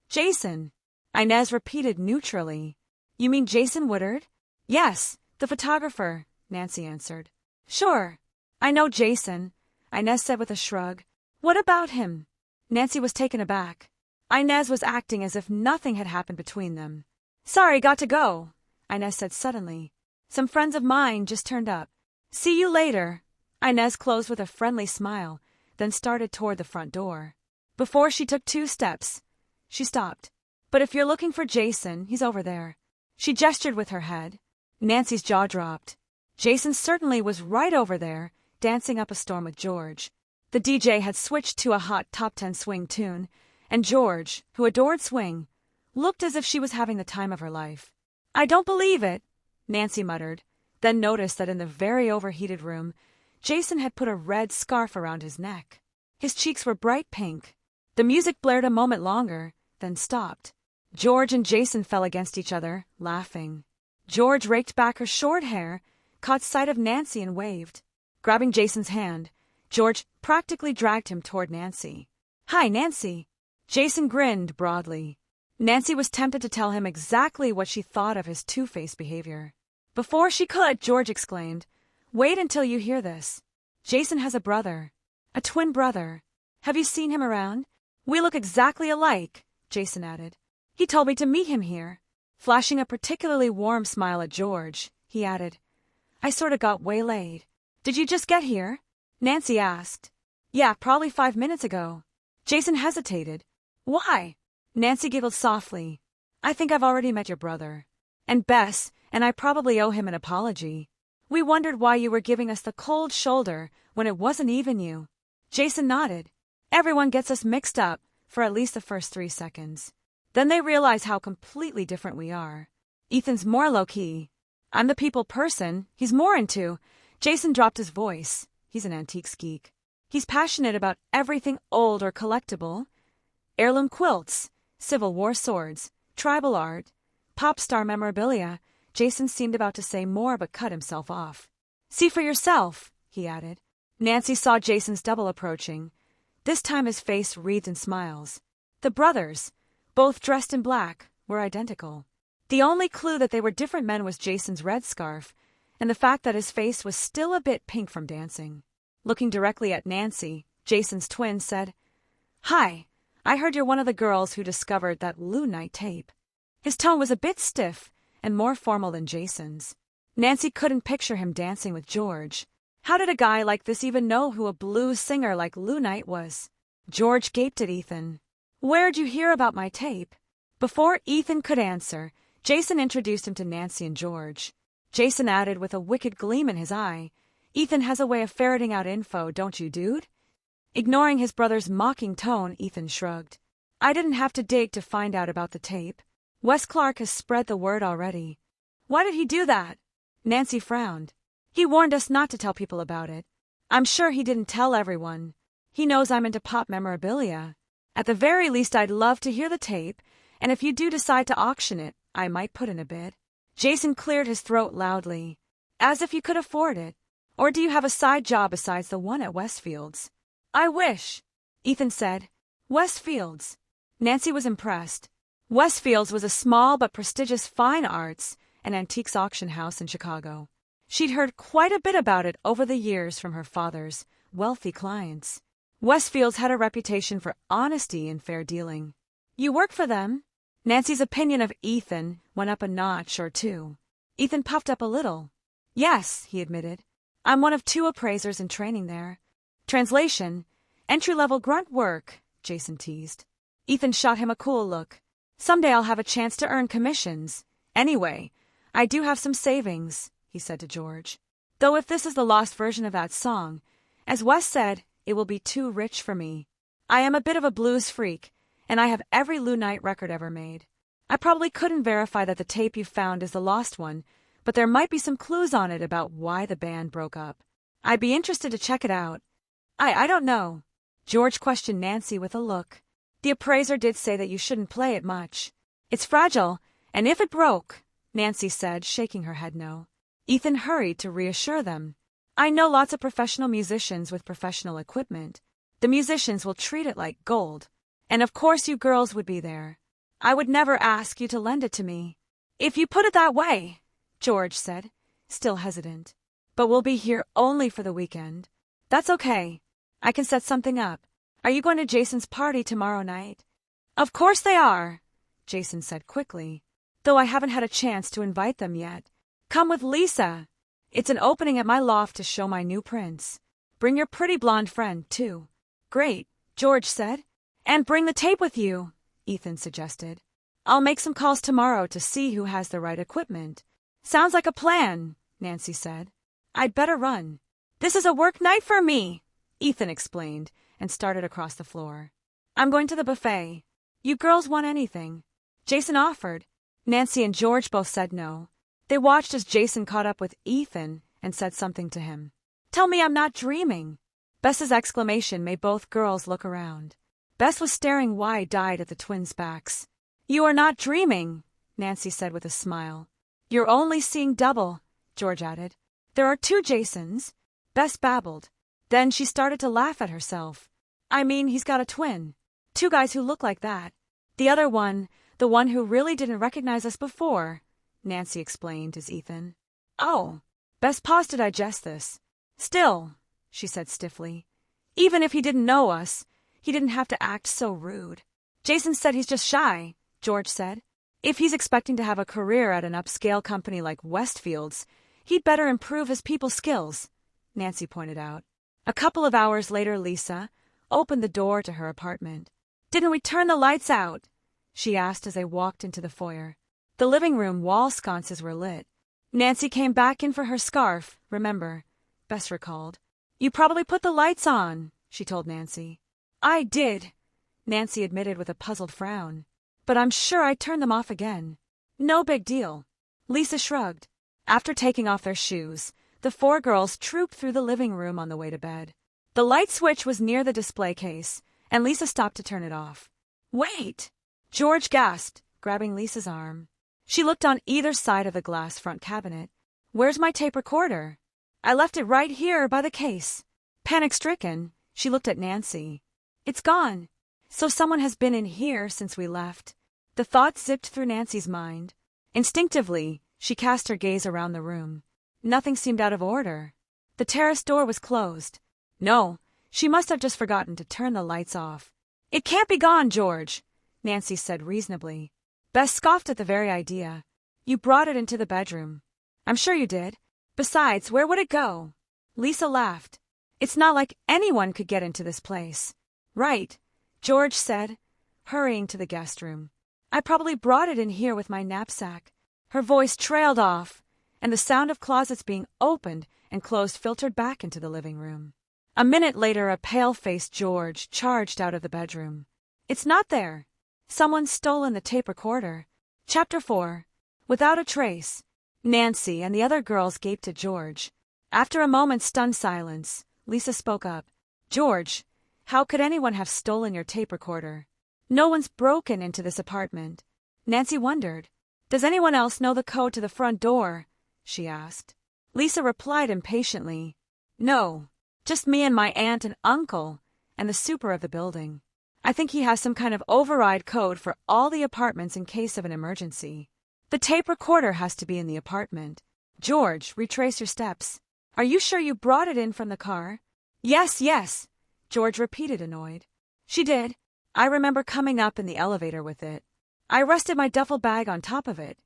"Jason," Inez repeated neutrally. "You mean Jason Woodard?" "Yes, the photographer," Nancy answered. "Sure. I know Jason," Inez said with a shrug. "What about him?" Nancy was taken aback. Inez was acting as if nothing had happened between them. "Sorry, got to go," Inez said suddenly. "Some friends of mine just turned up. See you later." Inez closed with a friendly smile, then started toward the front door. Before she took 2 steps, she stopped. "But if you're looking for Jason, he's over there." She gestured with her head. Nancy's jaw dropped. Jason certainly was right over there, dancing up a storm with George. The DJ had switched to a hot top 10 swing tune, and George, who adored swing, looked as if she was having the time of her life. "I don't believe it," Nancy muttered, then noticed that in the very overheated room, Jason had put a red scarf around his neck. His cheeks were bright pink. The music blared a moment longer, then stopped. George and Jason fell against each other, laughing. George raked back her short hair, caught sight of Nancy and waved. Grabbing Jason's hand, George practically dragged him toward Nancy. "Hi, Nancy." Jason grinned broadly. Nancy was tempted to tell him exactly what she thought of his two-faced behavior. Before she could, George exclaimed, "Wait until you hear this. Jason has a brother. A twin brother. Have you seen him around? We look exactly alike," Jason added. "He told me to meet him here." Flashing a particularly warm smile at George, he added, I sorta got waylaid. Did you just get here? Nancy asked. Yeah, probably 5 minutes ago. Jason hesitated. Why? Nancy giggled softly. I think I've already met your brother. And Bess, and I probably owe him an apology. We wondered why you were giving us the cold shoulder when it wasn't even you. Jason nodded. Everyone gets us mixed up for at least the first 3 seconds. Then they realize how completely different we are. Ethan's more low-key. I'm the people person he's more into. Jason dropped his voice. He's an antiques geek. He's passionate about everything old or collectible. Heirloom quilts, Civil War swords, tribal art, pop star memorabilia. Jason seemed about to say more but cut himself off. See for yourself, he added. Nancy saw Jason's double approaching. This time his face wreathed in smiles. The brothers, both dressed in black, were identical. The only clue that they were different men was Jason's red scarf, and the fact that his face was still a bit pink from dancing. Looking directly at Nancy, Jason's twin said, Hi, I heard you're one of the girls who discovered that Lou Knight tape. His tone was a bit stiff and more formal than Jason's. Nancy couldn't picture him dancing with George. How did a guy like this even know who a blues singer like Lou Knight was? George gaped at Ethan. Where'd you hear about my tape? Before Ethan could answer, Jason introduced him to Nancy and George. Jason added with a wicked gleam in his eye, Ethan has a way of ferreting out info, don't you, dude? Ignoring his brother's mocking tone, Ethan shrugged. I didn't have to dig to find out about the tape. Wes Clark has spread the word already. Why did he do that? Nancy frowned. He warned us not to tell people about it. I'm sure he didn't tell everyone. He knows I'm into pop memorabilia. At the very least, I'd love to hear the tape, and if you do decide to auction it, I might put in a bid. Jason cleared his throat loudly. As if you could afford it. Or do you have a side job besides the one at Westfield's? I wish, Ethan said. Westfield's. Nancy was impressed. Westfield's was a small but prestigious fine arts and antiques auction house in Chicago. She'd heard quite a bit about it over the years from her father's wealthy clients. Westfield's had a reputation for honesty and fair dealing. You work for them? Nancy's opinion of Ethan went up a notch or two. Ethan puffed up a little. Yes, he admitted. I'm one of 2 appraisers in training there. Translation, entry-level grunt work, Jason teased. Ethan shot him a cool look. Someday I'll have a chance to earn commissions. Anyway, I do have some savings, he said to George. Though if this is the lost version of that song, as Wes said, it will be too rich for me. I am a bit of a blues freak, and I have every Lou Knight record ever made. I probably couldn't verify that the tape you found is the lost one, but there might be some clues on it about why the band broke up. I'd be interested to check it out. I don't know. George questioned Nancy with a look. The appraiser did say that you shouldn't play it much. It's fragile, and if it broke, Nancy said, shaking her head no. Ethan hurried to reassure them. I know lots of professional musicians with professional equipment. The musicians will treat it like gold. And of course you girls would be there. I would never ask you to lend it to me. If you put it that way, George said, still hesitant. But we'll be here only for the weekend. That's okay. I can set something up. Are you going to Jason's party tomorrow night? Of course they are, Jason said quickly, though I haven't had a chance to invite them yet. Come with Lisa. It's an opening at my loft to show my new prints. Bring your pretty blonde friend, too. Great, George said. And bring the tape with you, Ethan suggested. I'll make some calls tomorrow to see who has the right equipment. Sounds like a plan, Nancy said. I'd better run. This is a work night for me, Ethan explained, and started across the floor. I'm going to the buffet. You girls want anything? Jason offered. Nancy and George both said no. They watched as Jason caught up with Ethan and said something to him. Tell me I'm not dreaming. Bess's exclamation made both girls look around. Bess was staring wide-eyed at the twins' backs. You are not dreaming, Nancy said with a smile. You're only seeing double, George added. There are 2 Jasons. Bess babbled. Then she started to laugh at herself. I mean, he's got a twin. 2 guys who look like that. The other one, the one who really didn't recognize us before, Nancy explained as Ethan. Oh. Bess paused to digest this. Still, she said stiffly. Even if he didn't know us, he didn't have to act so rude. Jason said he's just shy, George said. If he's expecting to have a career at an upscale company like Westfield's, he'd better improve his people skills, Nancy pointed out. A couple of hours later, Lisa opened the door to her apartment. "Didn't we turn the lights out?" she asked as they walked into the foyer. The living room wall sconces were lit. Nancy came back in for her scarf, remember, Bess recalled. "You probably put the lights on," she told Nancy. "I did," Nancy admitted with a puzzled frown. "But I'm sure I turned them off again." "No big deal." Lisa shrugged. After taking off their shoes, the four girls trooped through the living room on the way to bed. The light switch was near the display case, and Lisa stopped to turn it off. "Wait!" George gasped, grabbing Lisa's arm. She looked on either side of the glass front cabinet. "Where's my tape recorder?" "I left it right here by the case." Panic-stricken, she looked at Nancy. "It's gone. So someone has been in here since we left." The thought zipped through Nancy's mind. Instinctively, she cast her gaze around the room. Nothing seemed out of order. The terrace door was closed. No, she must have just forgotten to turn the lights off. "It can't be gone, George," Nancy said reasonably. Bess scoffed at the very idea. "You brought it into the bedroom." "I'm sure you did. Besides, where would it go?" Lisa laughed. "It's not like anyone could get into this place." "Right," George said, hurrying to the guest room. "I probably brought it in here with my knapsack." Her voice trailed off, and the sound of closets being opened and closed filtered back into the living room. A minute later, a pale-faced George charged out of the bedroom. "It's not there. Someone's stolen the tape recorder." Chapter 4. Without a trace. Nancy and the other girls gaped at George. After a moment's stunned silence, Lisa spoke up. "George, how could anyone have stolen your tape recorder? No one's broken into this apartment." Nancy wondered. "Does anyone else know the code to the front door?" she asked. Lisa replied impatiently. "No, just me and my aunt and uncle, and the super of the building. I think he has some kind of override code for all the apartments in case of an emergency. The tape recorder has to be in the apartment. George, retrace your steps. Are you sure you brought it in from the car?" Yes, George repeated, annoyed. "She did. I remember coming up in the elevator with it. I rested my duffel bag on top of it,"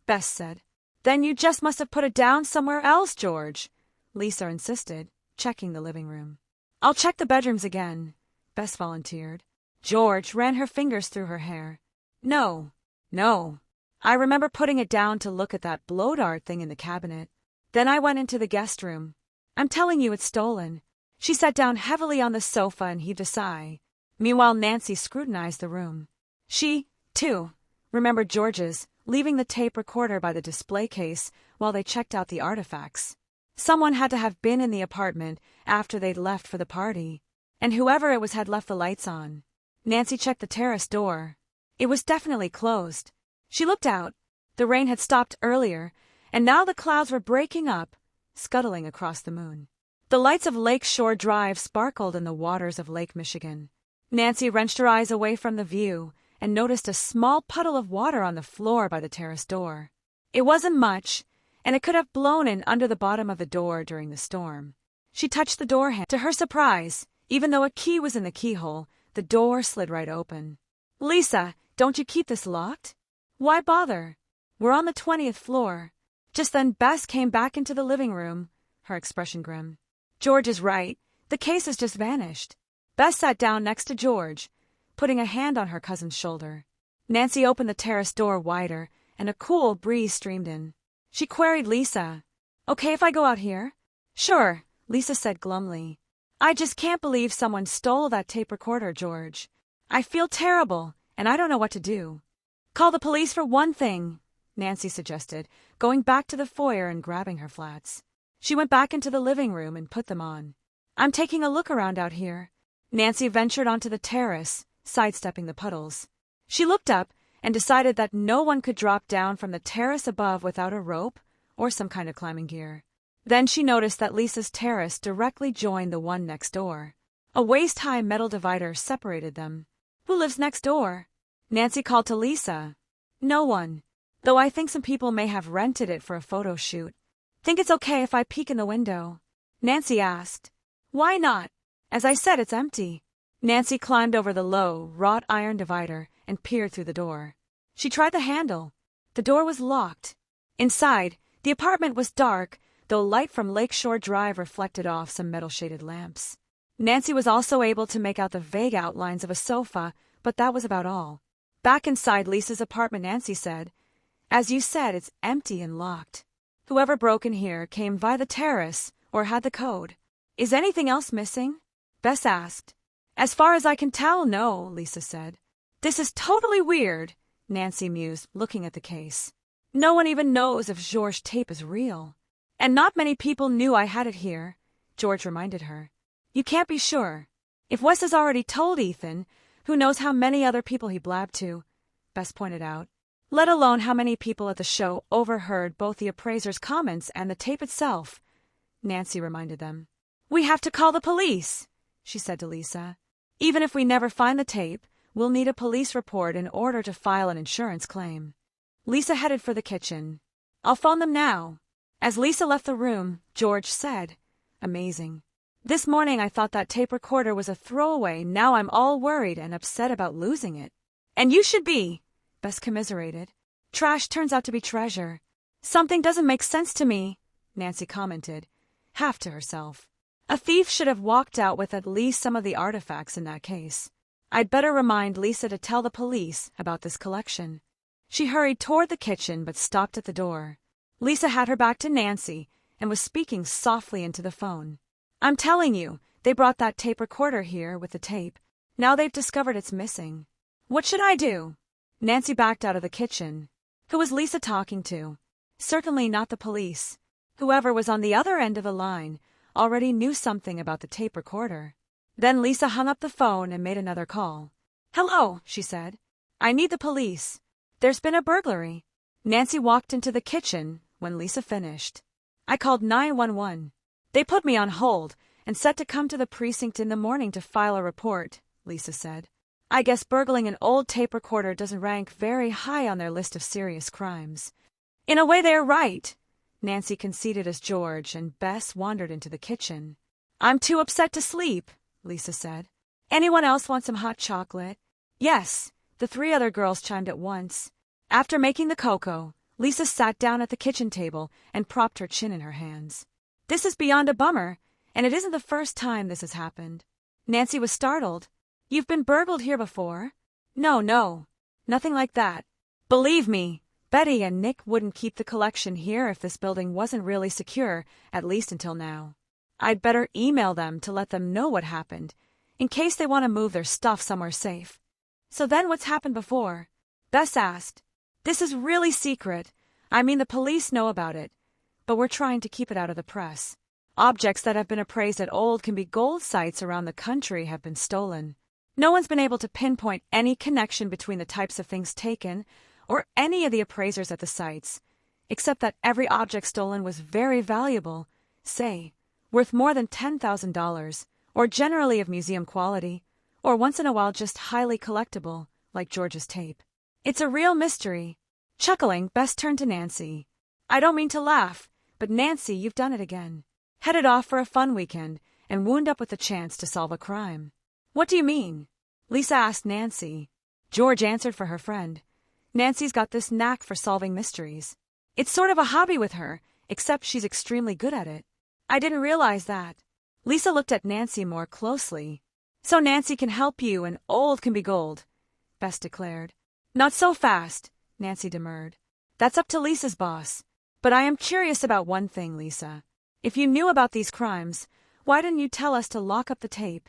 Bess said. "Then you just must have put it down somewhere else, George," Lisa insisted, checking the living room. "I'll check the bedrooms again," Bess volunteered. George ran her fingers through her hair. No. I remember putting it down to look at that blow dart thing in the cabinet. Then I went into the guest room. I'm telling you it's stolen." She sat down heavily on the sofa and heaved a sigh. Meanwhile, Nancy scrutinized the room. She, too, remembered George's leaving the tape recorder by the display case while they checked out the artifacts. Someone had to have been in the apartment after they'd left for the party, and whoever it was had left the lights on. Nancy checked the terrace door. It was definitely closed. She looked out. The rain had stopped earlier, and now the clouds were breaking up, scuttling across the moon. The lights of Lake Shore Drive sparkled in the waters of Lake Michigan. Nancy wrenched her eyes away from the view and noticed a small puddle of water on the floor by the terrace door. It wasn't much, and it could have blown in under the bottom of the door during the storm. She touched the door handle. To her surprise, even though a key was in the keyhole, the door slid right open. "Lisa, don't you keep this locked?" "Why bother? We're on the 20th floor." Just then Bess came back into the living room, her expression grim. "George is right. The case has just vanished." Bess sat down next to George, putting a hand on her cousin's shoulder. Nancy opened the terrace door wider, and a cool breeze streamed in. She queried Lisa. "Okay if I go out here?" "Sure," Lisa said glumly. "I just can't believe someone stole that tape recorder, George. I feel terrible, and I don't know what to do." "Call the police for one thing," Nancy suggested, going back to the foyer and grabbing her flats. She went back into the living room and put them on. "I'm taking a look around out here." Nancy ventured onto the terrace, sidestepping the puddles. She looked up and decided that no one could drop down from the terrace above without a rope or some kind of climbing gear. Then she noticed that Lisa's terrace directly joined the one next door. A waist-high metal divider separated them. "Who lives next door?" Nancy called to Lisa. "No one, though I think some people may have rented it for a photo shoot." "Think it's okay if I peek in the window?" Nancy asked. "Why not? As I said, it's empty." Nancy climbed over the low, wrought iron divider and peered through the door. She tried the handle. The door was locked. Inside, the apartment was dark, though light from Lakeshore Drive reflected off some metal-shaded lamps. Nancy was also able to make out the vague outlines of a sofa, but that was about all. Back inside Lisa's apartment, Nancy said, "As you said, it's empty and locked. Whoever broke in here came via the terrace or had the code. Is anything else missing?" Bess asked. "As far as I can tell, no," Lisa said. "This is totally weird," Nancy mused, looking at the case. "No one even knows if George's tape is real. And not many people knew I had it here," George reminded her. "You can't be sure. If Wes has already told Ethan, who knows how many other people he blabbed to," Bess pointed out. "Let alone how many people at the show overheard both the appraiser's comments and the tape itself," Nancy reminded them. "We have to call the police," she said to Lisa. "Even if we never find the tape, we'll need a police report in order to file an insurance claim." Lisa headed for the kitchen. "I'll phone them now." As Lisa left the room, George said, "Amazing. This morning I thought that tape recorder was a throwaway. Now I'm all worried and upset about losing it." "And you should be," Bess commiserated. "Trash turns out to be treasure." "Something doesn't make sense to me," Nancy commented, half to herself. "A thief should have walked out with at least some of the artifacts in that case. I'd better remind Lisa to tell the police about this collection." She hurried toward the kitchen but stopped at the door. Lisa had her back to Nancy and was speaking softly into the phone. "I'm telling you, they brought that tape recorder here with the tape. Now they've discovered it's missing. What should I do?" Nancy backed out of the kitchen. Who was Lisa talking to? Certainly not the police. Whoever was on the other end of the line already knew something about the tape recorder. Then Lisa hung up the phone and made another call. "Hello," she said. "I need the police. There's been a burglary." Nancy walked into the kitchen when Lisa finished. "I called 911. They put me on hold and said to come to the precinct in the morning to file a report," Lisa said. "I guess burgling an old tape recorder doesn't rank very high on their list of serious crimes." "In a way they're right," Nancy conceded as George and Bess wandered into the kitchen. "I'm too upset to sleep," Lisa said. "Anyone else want some hot chocolate?" "Yes," the three other girls chimed at once. After making the cocoa, Lisa sat down at the kitchen table and propped her chin in her hands. "This is beyond a bummer, and it isn't the first time this has happened." Nancy was startled. "You've been burgled here before?" No, nothing like that. Believe me, Betty and Nick wouldn't keep the collection here if this building wasn't really secure, at least until now. I'd better email them to let them know what happened, in case they want to move their stuff somewhere safe." "So then what's happened before?" Bess asked. "This is really secret. I mean, the police know about it, but we're trying to keep it out of the press. Objects that have been appraised at old can be gold sites around the country have been stolen. No one's been able to pinpoint any connection between the types of things taken or any of the appraisers at the sites, except that every object stolen was very valuable, say, worth more than $10,000, or generally of museum quality, or once in a while just highly collectible, like George's tape. It's a real mystery." Chuckling, Bess turned to Nancy. "I don't mean to laugh, but Nancy, you've done it again. Headed off for a fun weekend and wound up with the chance to solve a crime." "What do you mean?" Lisa asked Nancy. George answered for her friend. "Nancy's got this knack for solving mysteries. It's sort of a hobby with her, except she's extremely good at it." "I didn't realize that." Lisa looked at Nancy more closely. "So Nancy can help you and old can be gold," Bess declared. "Not so fast," Nancy demurred. "That's up to Lisa's boss. But I am curious about one thing, Lisa. If you knew about these crimes, why didn't you tell us to lock up the tape?"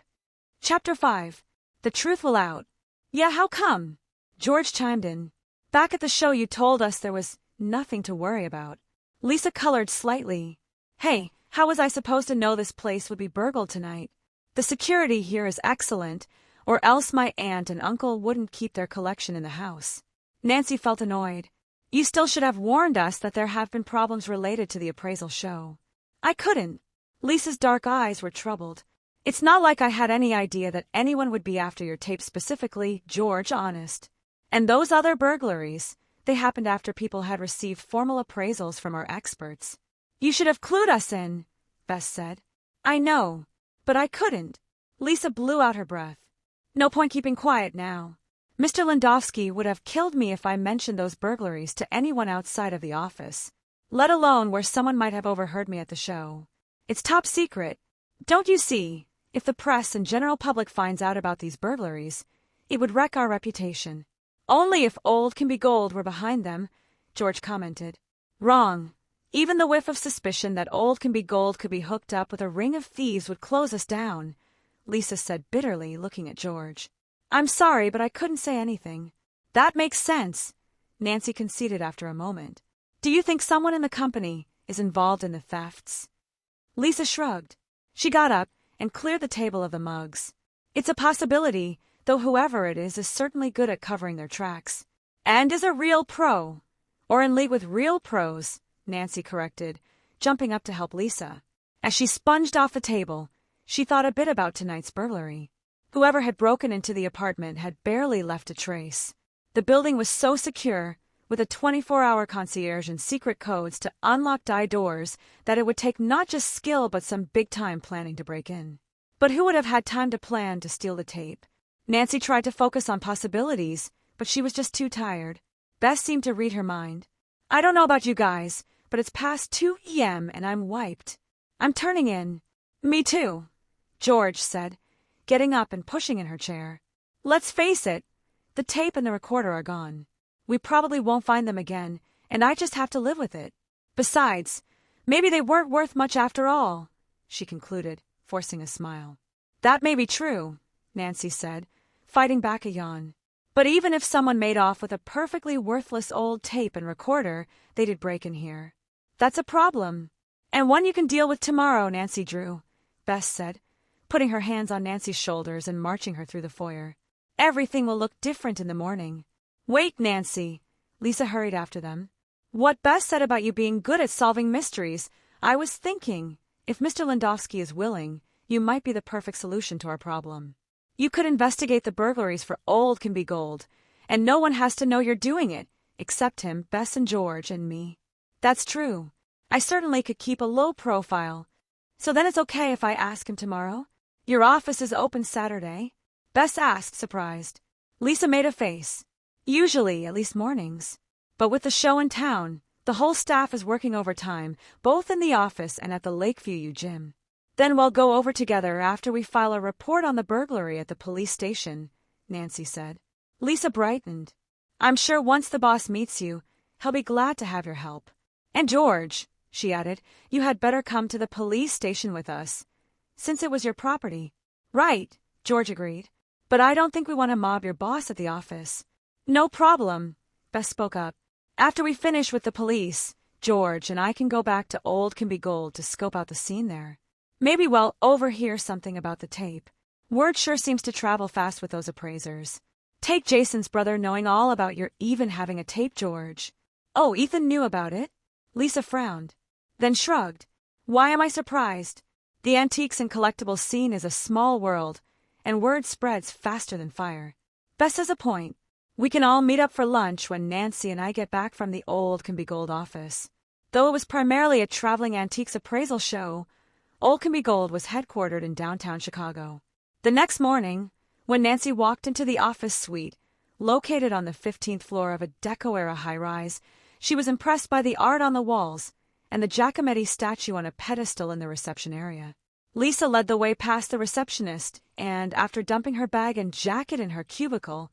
Chapter 5. The Truth Will Out. "Yeah, how come?" George chimed in. "Back at the show you told us there was nothing to worry about." Lisa colored slightly. "Hey, how was I supposed to know this place would be burgled tonight? The security here is excellent, or else my aunt and uncle wouldn't keep their collection in the house." Nancy felt annoyed. "You still should have warned us that there have been problems related to the appraisal show." "I couldn't." Lisa's dark eyes were troubled. "It's not like I had any idea that anyone would be after your tape specifically, George, honest. And those other burglaries, they happened after people had received formal appraisals from our experts." "You should have clued us in," Bess said. "I know, but I couldn't." Lisa blew out her breath. "No point keeping quiet now. Mr. Lindowski would have killed me if I mentioned those burglaries to anyone outside of the office, let alone where someone might have overheard me at the show. It's top secret. Don't you see? If the press and general public finds out about these burglaries, it would wreck our reputation. Only if Old Can Be Gold were behind them, George commented. Wrong. Even the whiff of suspicion that Old Can Be Gold could be hooked up with a ring of thieves would close us down, Lisa said bitterly, looking at George. I'm sorry, but I couldn't say anything. That makes sense, Nancy conceded after a moment. Do you think someone in the company is involved in the thefts? Lisa shrugged. She got up and cleared the table of the mugs. It's a possibility, though whoever it is certainly good at covering their tracks. And is a real pro. Or in league with real pros, Nancy corrected, jumping up to help Lisa. As she sponged off the table, she thought a bit about tonight's burglary. Whoever had broken into the apartment had barely left a trace. The building was so secure, with a 24-hour concierge and secret codes to unlock die doors, that it would take not just skill but some big-time planning to break in. But who would have had time to plan to steal the tape? Nancy tried to focus on possibilities, but she was just too tired. Bess seemed to read her mind. I don't know about you guys, but it's past 2 a.m. and I'm wiped. I'm turning in. Me too, George said, getting up and pushing in her chair. Let's face it, the tape and the recorder are gone. We probably won't find them again, and I just have to live with it. Besides, maybe they weren't worth much after all, she concluded, forcing a smile. That may be true, Nancy said, fighting back a yawn. But even if someone made off with a perfectly worthless old tape and recorder, they did break in here. That's a problem. And one you can deal with tomorrow, Nancy Drew, Bess said, putting her hands on Nancy's shoulders and marching her through the foyer. Everything will look different in the morning. Wait, Nancy, Lisa hurried after them. What Bess said about you being good at solving mysteries, I was thinking, if Mr. Lindowski is willing, you might be the perfect solution to our problem. You could investigate the burglaries for Old Can Be Gold, and no one has to know you're doing it, except him, Bess and George, and me. That's true. I certainly could keep a low profile. So then it's okay if I ask him tomorrow? Your office is open Saturday? Bess asked, surprised. Lisa made a face. Usually, at least mornings. But with the show in town, the whole staff is working overtime, both in the office and at the Lakeview U gym. Then we'll go over together after we file a report on the burglary at the police station, Nancy said. Lisa brightened. I'm sure once the boss meets you, he'll be glad to have your help. And George, she added, you had better come to the police station with us, since it was your property. Right, George agreed. But I don't think we want to mob your boss at the office. No problem, Bess spoke up. After we finish with the police, George and I can go back to Old Can Be Gold to scope out the scene there. Maybe we'll overhear something about the tape. Word sure seems to travel fast with those appraisers. Take Jason's brother knowing all about your even having a tape, George. Oh, Ethan knew about it? Lisa frowned, then shrugged. Why am I surprised? The antiques and collectibles scene is a small world, and word spreads faster than fire. Bess has a point. We can all meet up for lunch when Nancy and I get back from the Old Can Be Gold office. Though it was primarily a traveling antiques appraisal show, Old Can Be Gold was headquartered in downtown Chicago. The next morning, when Nancy walked into the office suite, located on the 15th floor of a Deco-era high-rise, she was impressed by the art on the walls and the Giacometti statue on a pedestal in the reception area. Lisa led the way past the receptionist and, after dumping her bag and jacket in her cubicle,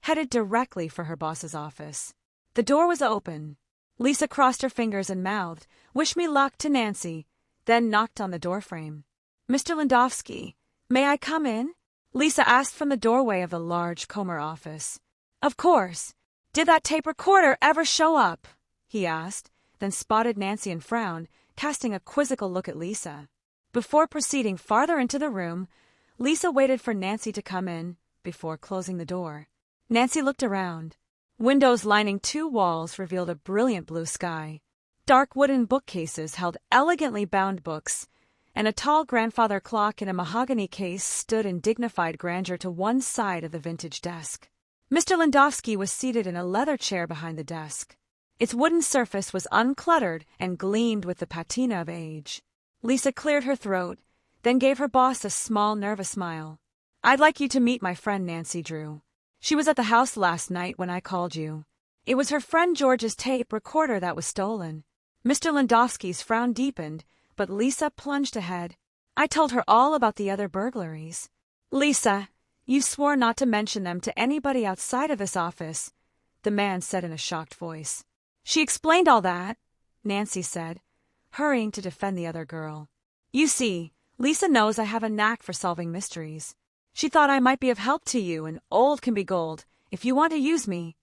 headed directly for her boss's office. The door was open. Lisa crossed her fingers and mouthed, "Wish me luck," to Nancy, then knocked on the doorframe. "Mr. Lindowski, may I come in?" Lisa asked from the doorway of the large Comer office. "Of course. Did that tape recorder ever show up?" he asked, then spotted Nancy and frowned, casting a quizzical look at Lisa. Before proceeding farther into the room, Lisa waited for Nancy to come in before closing the door. Nancy looked around. Windows lining 2 walls revealed a brilliant blue sky. Dark wooden bookcases held elegantly bound books, and a tall grandfather clock in a mahogany case stood in dignified grandeur to one side of the vintage desk. Mr. Lindowski was seated in a leather chair behind the desk. Its wooden surface was uncluttered and gleamed with the patina of age. Lisa cleared her throat, then gave her boss a small, nervous smile. "I'd like you to meet my friend Nancy Drew. She was at the house last night when I called you. It was her friend George's tape recorder that was stolen. Mr. Landowski's frown deepened, but Lisa plunged ahead. I told her all about the other burglaries. Lisa, you swore not to mention them to anybody outside of this office, the man said in a shocked voice. She explained all that, Nancy said, hurrying to defend the other girl. You see, Lisa knows I have a knack for solving mysteries. She thought I might be of help to you, and old can be gold, if you want to use me.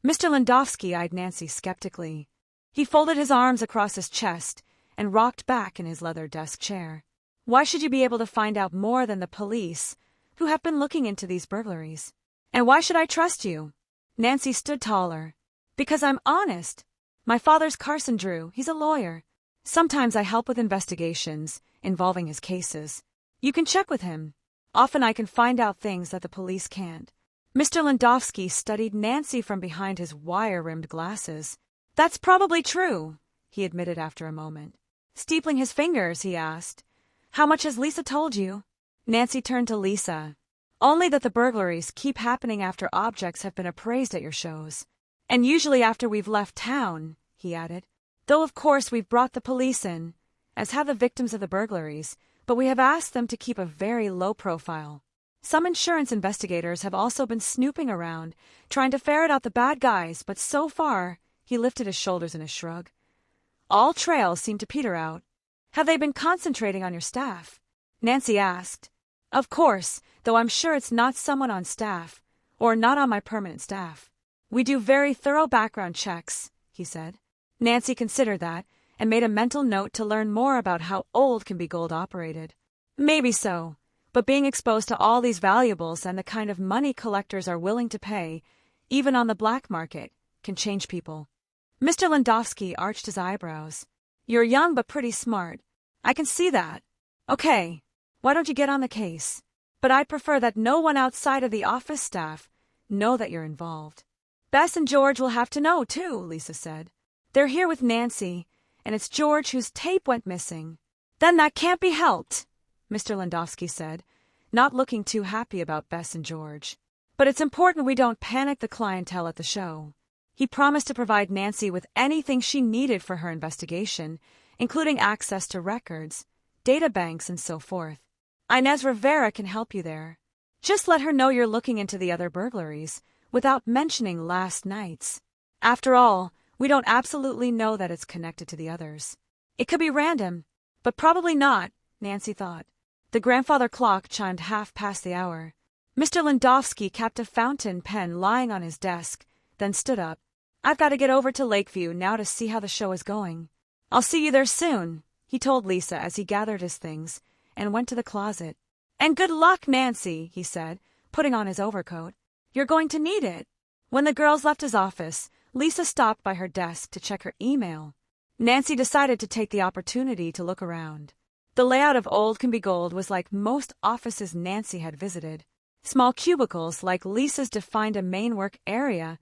Mr. Landowski eyed Nancy skeptically. He folded his arms across his chest and rocked back in his leather desk chair. Why should you be able to find out more than the police, who have been looking into these burglaries? And why should I trust you? Nancy stood taller. Because I'm honest. My father's Carson Drew. He's a lawyer. Sometimes I help with investigations involving his cases. You can check with him. Often I can find out things that the police can't. Mr. Landowski studied Nancy from behind his wire-rimmed glasses. That's probably true, he admitted after a moment. Steepling his fingers, he asked, How much has Lisa told you? Nancy turned to Lisa. Only that the burglaries keep happening after objects have been appraised at your shows. And usually after we've left town, he added. Though of course we've brought the police in, as have the victims of the burglaries, but we have asked them to keep a very low profile. Some insurance investigators have also been snooping around, trying to ferret out the bad guys, but so far, he lifted his shoulders in a shrug, all trails seem to peter out. Have they been concentrating on your staff? Nancy asked. Of course, though I'm sure it's not someone on staff, or not on my permanent staff. We do very thorough background checks, he said. Nancy considered that, and made a mental note to learn more about how Old Can Be Gold operated. Maybe so, but being exposed to all these valuables and the kind of money collectors are willing to pay, even on the black market, can change people. Mr. Landowski arched his eyebrows. You're young but pretty smart. I can see that. Okay, why don't you get on the case? But I'd prefer that no one outside of the office staff know that you're involved. Bess and George will have to know, too, Lisa said. They're here with Nancy, and it's George whose tape went missing. Then that can't be helped, Mr. Landowski said, not looking too happy about Bess and George. But it's important we don't panic the clientele at the show. He promised to provide Nancy with anything she needed for her investigation, including access to records, data banks, and so forth. Inez Rivera can help you there. Just let her know you're looking into the other burglaries, without mentioning last night's. After all, we don't absolutely know that it's connected to the others. It could be random, but probably not, Nancy thought. The grandfather clock chimed past the hour. Mr. Landowski kept a fountain pen lying on his desk, then stood up. I've got to get over to Lakeview now to see how the show is going. I'll see you there soon, he told Lisa as he gathered his things and went to the closet. And good luck, Nancy, he said, putting on his overcoat. You're going to need it. When the girls left his office, Lisa stopped by her desk to check her email. Nancy decided to take the opportunity to look around. The layout of Old Can Be Gold was like most offices Nancy had visited. Small cubicles like Lisa's defined a main work area,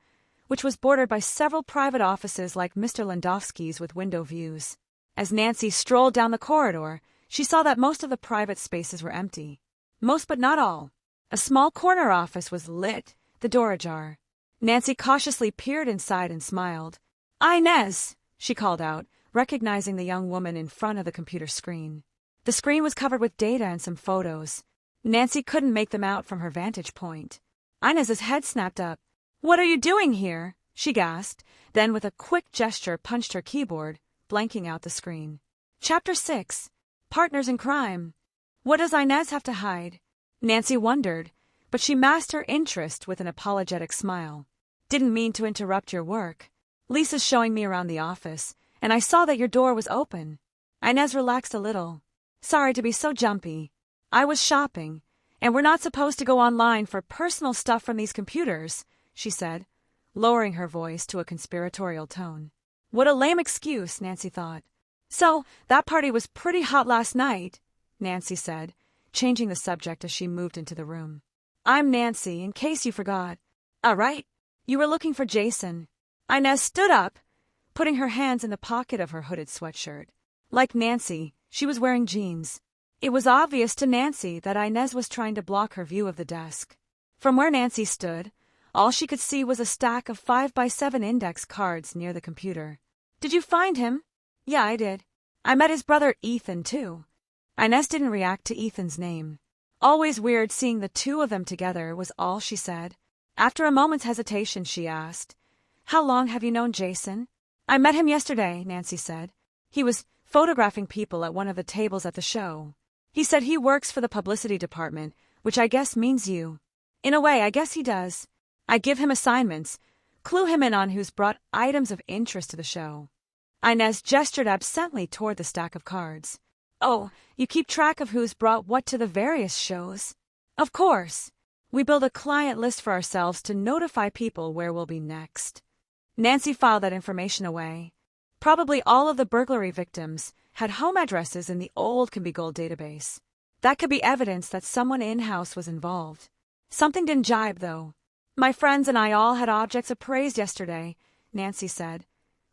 which was bordered by several private offices like Mr. Landowski's with window views. As Nancy strolled down the corridor, she saw that most of the private spaces were empty. Most but not all. A small corner office was lit, the door ajar. Nancy cautiously peered inside and smiled. Inez, she called out, recognizing the young woman in front of the computer screen. The screen was covered with data and some photos. Nancy couldn't make them out from her vantage point. Inez's head snapped up. What are you doing here? She gasped, then with a quick gesture punched her keyboard, blanking out the screen. Chapter 6. Partners in Crime. What does Inez have to hide? Nancy wondered, but she masked her interest with an apologetic smile. Didn't mean to interrupt your work. Lisa's showing me around the office, and I saw that your door was open. Inez relaxed a little. Sorry to be so jumpy. I was shopping, and we're not supposed to go online for personal stuff from these computers, she said, lowering her voice to a conspiratorial tone. What a lame excuse, Nancy thought. So, that party was pretty hot last night, Nancy said, changing the subject as she moved into the room. I'm Nancy, in case you forgot. Right. You were looking for Jason. Inez stood up, putting her hands in the pocket of her hooded sweatshirt. Like Nancy, she was wearing jeans. It was obvious to Nancy that Inez was trying to block her view of the desk. From where Nancy stood, All she could see was a stack of 5x7 index cards near the computer. "Did you find him?" "Yeah, I did. I met his brother Ethan, too." Inez didn't react to Ethan's name. "Always weird seeing the two of them together," was all she said. After a moment's hesitation, she asked, "How long have you known Jason?" "I met him yesterday," Nancy said. "He was photographing people at one of the tables at the show. He said he works for the publicity department, which I guess means you." "In a way, I guess he does. I give him assignments, clue him in on who's brought items of interest to the show." Inez gestured absently toward the stack of cards. "Oh, you keep track of who's brought what to the various shows?" "Of course. We build a client list for ourselves to notify people where we'll be next." Nancy filed that information away. Probably all of the burglary victims had home addresses in the old Can Be Gold database. That could be evidence that someone in-house was involved. Something didn't jibe, though. "My friends and I all had objects appraised yesterday," Nancy said.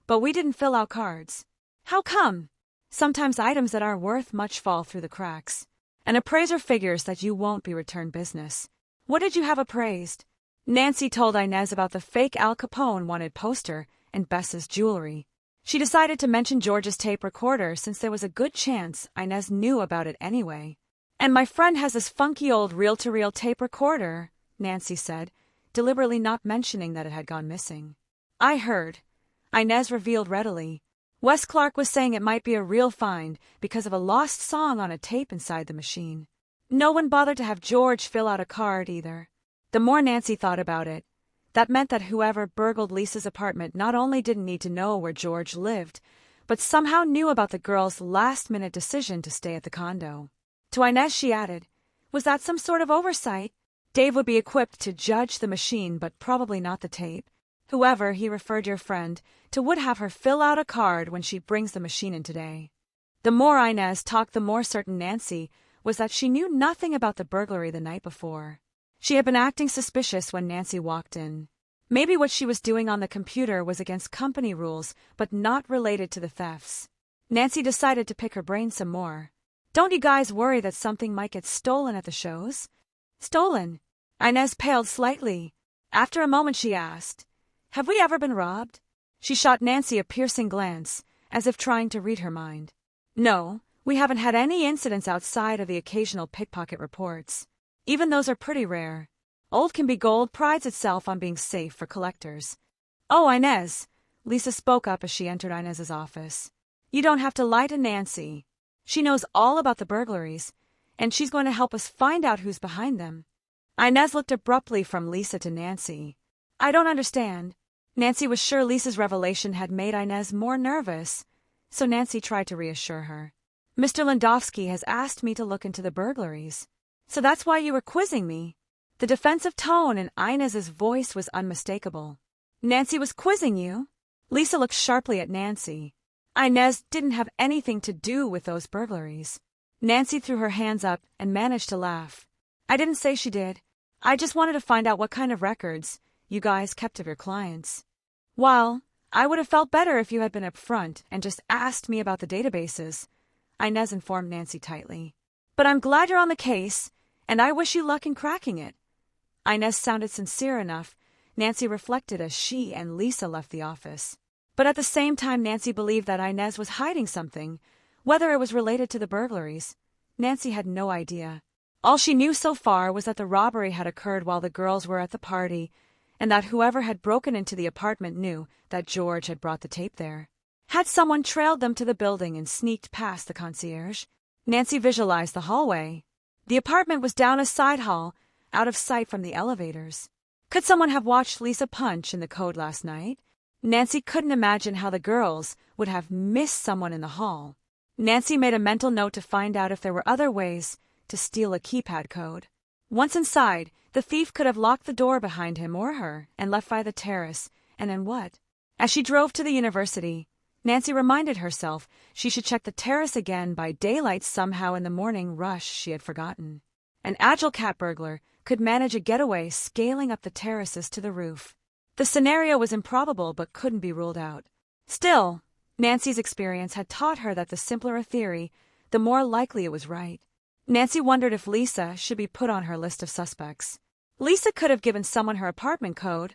"But we didn't fill out cards." "How come?" "Sometimes items that aren't worth much fall through the cracks. An appraiser figures that you won't be return business." "What did you have appraised?" Nancy told Inez about the fake Al Capone wanted poster and Bess's jewelry. She decided to mention George's tape recorder since there was a good chance Inez knew about it anyway. "And my friend has this funky old reel-to-reel tape recorder," Nancy said, deliberately not mentioning that it had gone missing. "I heard," Inez revealed readily. "Wes Clark was saying it might be a real find because of a lost song on a tape inside the machine." No one bothered to have George fill out a card either. The more Nancy thought about it, that meant that whoever burgled Lisa's apartment not only didn't need to know where George lived, but somehow knew about the girl's last-minute decision to stay at the condo. To Inez she added, "Was that some sort of oversight? Dave would be equipped to judge the machine, but probably not the tape. Whoever he referred your friend to would have her fill out a card when she brings the machine in today." The more Inez talked, the more certain Nancy was that she knew nothing about the burglary the night before. She had been acting suspicious when Nancy walked in. Maybe what she was doing on the computer was against company rules, but not related to the thefts. Nancy decided to pick her brain some more. "Don't you guys worry that something might get stolen at the shows?" "Stolen?" Inez paled slightly. After a moment she asked, "Have we ever been robbed?" She shot Nancy a piercing glance, as if trying to read her mind. "No, we haven't had any incidents outside of the occasional pickpocket reports. Even those are pretty rare. Old Can Be Gold prides itself on being safe for collectors." "Oh, Inez," Lisa spoke up as she entered Inez's office. "You don't have to lie to Nancy. She knows all about the burglaries, and she's going to help us find out who's behind them." Inez looked abruptly from Lisa to Nancy. "I don't understand." Nancy was sure Lisa's revelation had made Inez more nervous, so Nancy tried to reassure her. "Mr. Landowski has asked me to look into the burglaries. So that's why you were quizzing me?" The defensive tone in Inez's voice was unmistakable. "Nancy was quizzing you?" Lisa looked sharply at Nancy. "Inez didn't have anything to do with those burglaries." Nancy threw her hands up and managed to laugh. "I didn't say she did. I just wanted to find out what kind of records you guys kept of your clients." "Well, I would have felt better if you had been upfront and just asked me about the databases," Inez informed Nancy tightly. "But I'm glad you're on the case, and I wish you luck in cracking it." Inez sounded sincere enough, Nancy reflected as she and Lisa left the office. But at the same time, Nancy believed that Inez was hiding something, whether it was related to the burglaries. Nancy had no idea. All she knew so far was that the robbery had occurred while the girls were at the party, and that whoever had broken into the apartment knew that George had brought the tape there. Had someone trailed them to the building and sneaked past the concierge? Nancy visualized the hallway. The apartment was down a side hall, out of sight from the elevators. Could someone have watched Lisa punch in the code last night? Nancy couldn't imagine how the girls would have missed someone in the hall. Nancy made a mental note to find out if there were other ways to steal a keypad code. Once inside, the thief could have locked the door behind him or her and left by the terrace, and then what? As she drove to the university, Nancy reminded herself she should check the terrace again by daylight somehow in the morning rush she had forgotten. An agile cat burglar could manage a getaway scaling up the terraces to the roof. The scenario was improbable but couldn't be ruled out. Still, Nancy's experience had taught her that the simpler a theory, the more likely it was right. Nancy wondered if Lisa should be put on her list of suspects. Lisa could have given someone her apartment code,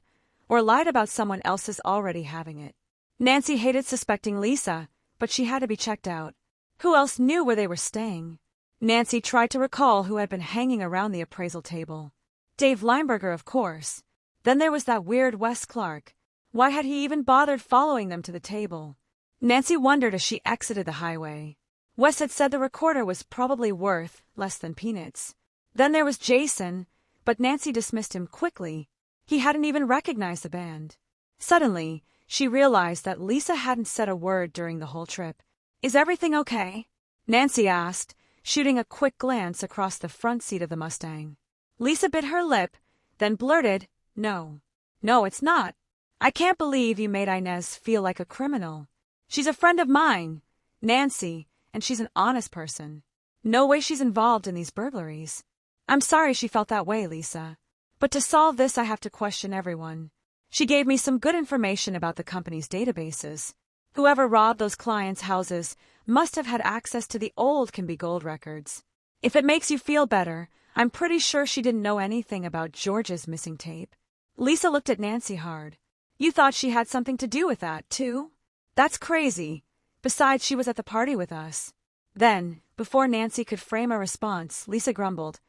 or lied about someone else's already having it. Nancy hated suspecting Lisa, but she had to be checked out. Who else knew where they were staying? Nancy tried to recall who had been hanging around the appraisal table. Dave Lineberger, of course. Then there was that weird Wes Clark. Why had he even bothered following them to the table? Nancy wondered as she exited the highway. Wes had said the recorder was probably worth less than peanuts. Then there was Jason, but Nancy dismissed him quickly. He hadn't even recognized the band. Suddenly, she realized that Lisa hadn't said a word during the whole trip. "Is everything okay?" Nancy asked, shooting a quick glance across the front seat of the Mustang. Lisa bit her lip, then blurted, "No. No, it's not. I can't believe you made Inez feel like a criminal. She's a friend of mine, Nancy, and she's an honest person. No way she's involved in these burglaries. I'm sorry she felt that way, Lisa. But to solve this, I have to question everyone. She gave me some good information about the company's databases. Whoever robbed those clients' houses must have had access to the old Can Be Gold records. If it makes you feel better, I'm pretty sure she didn't know anything about George's missing tape." Lisa looked at Nancy hard. "You thought she had something to do with that, too? That's crazy. Besides, she was at the party with us." Then, before Nancy could frame a response, Lisa grumbled,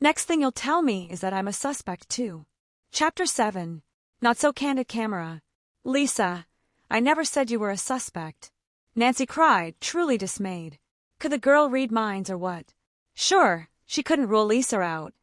"Next thing you'll tell me is that I'm a suspect, too." Chapter 7. Not So Candid Camera. "Lisa, I never said you were a suspect." Nancy cried, truly dismayed. Could the girl read minds or what? Sure, she couldn't rule Lisa out,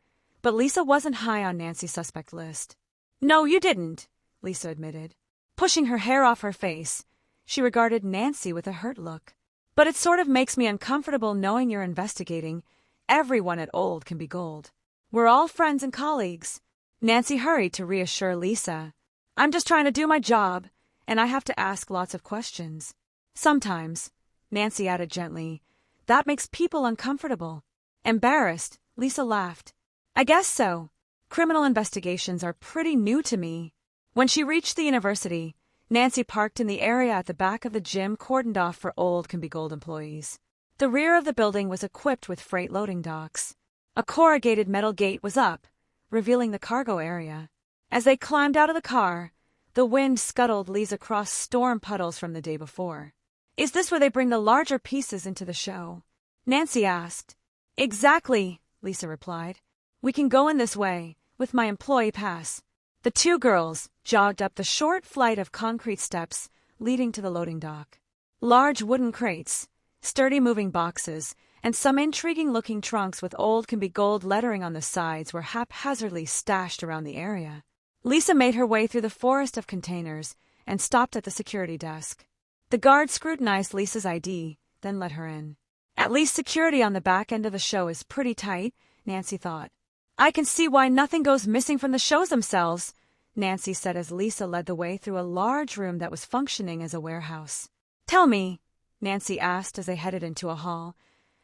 but Lisa wasn't high on Nancy's suspect list. "No, you didn't," Lisa admitted. Pushing her hair off her face, she regarded Nancy with a hurt look. "But it sort of makes me uncomfortable knowing you're investigating. Everyone at Old Can Be Gold. We're all friends and colleagues." Nancy hurried to reassure Lisa. "I'm just trying to do my job, and I have to ask lots of questions. Sometimes," Nancy added gently, "that makes people uncomfortable." Embarrassed, Lisa laughed. "I guess so. Criminal investigations are pretty new to me." When she reached the university, Nancy parked in the area at the back of the gym cordoned off for Old Can Be Gold employees. The rear of the building was equipped with freight loading docks. A corrugated metal gate was up, revealing the cargo area. As they climbed out of the car, the wind scuttled leaves across storm puddles from the day before. "Is this where they bring the larger pieces into the show?" Nancy asked. "Exactly," Lisa replied. "We can go in this way, with my employee pass." The two girls jogged up the short flight of concrete steps leading to the loading dock. Large wooden crates, sturdy moving boxes, and some intriguing-looking trunks with Old Can Be Gold lettering on the sides were haphazardly stashed around the area. Lisa made her way through the forest of containers and stopped at the security desk. The guard scrutinized Lisa's ID, then let her in. "At least security on the back end of the show is pretty tight," Nancy thought. "I can see why nothing goes missing from the shows themselves," Nancy said as Lisa led the way through a large room that was functioning as a warehouse. "Tell me," Nancy asked as they headed into a hall,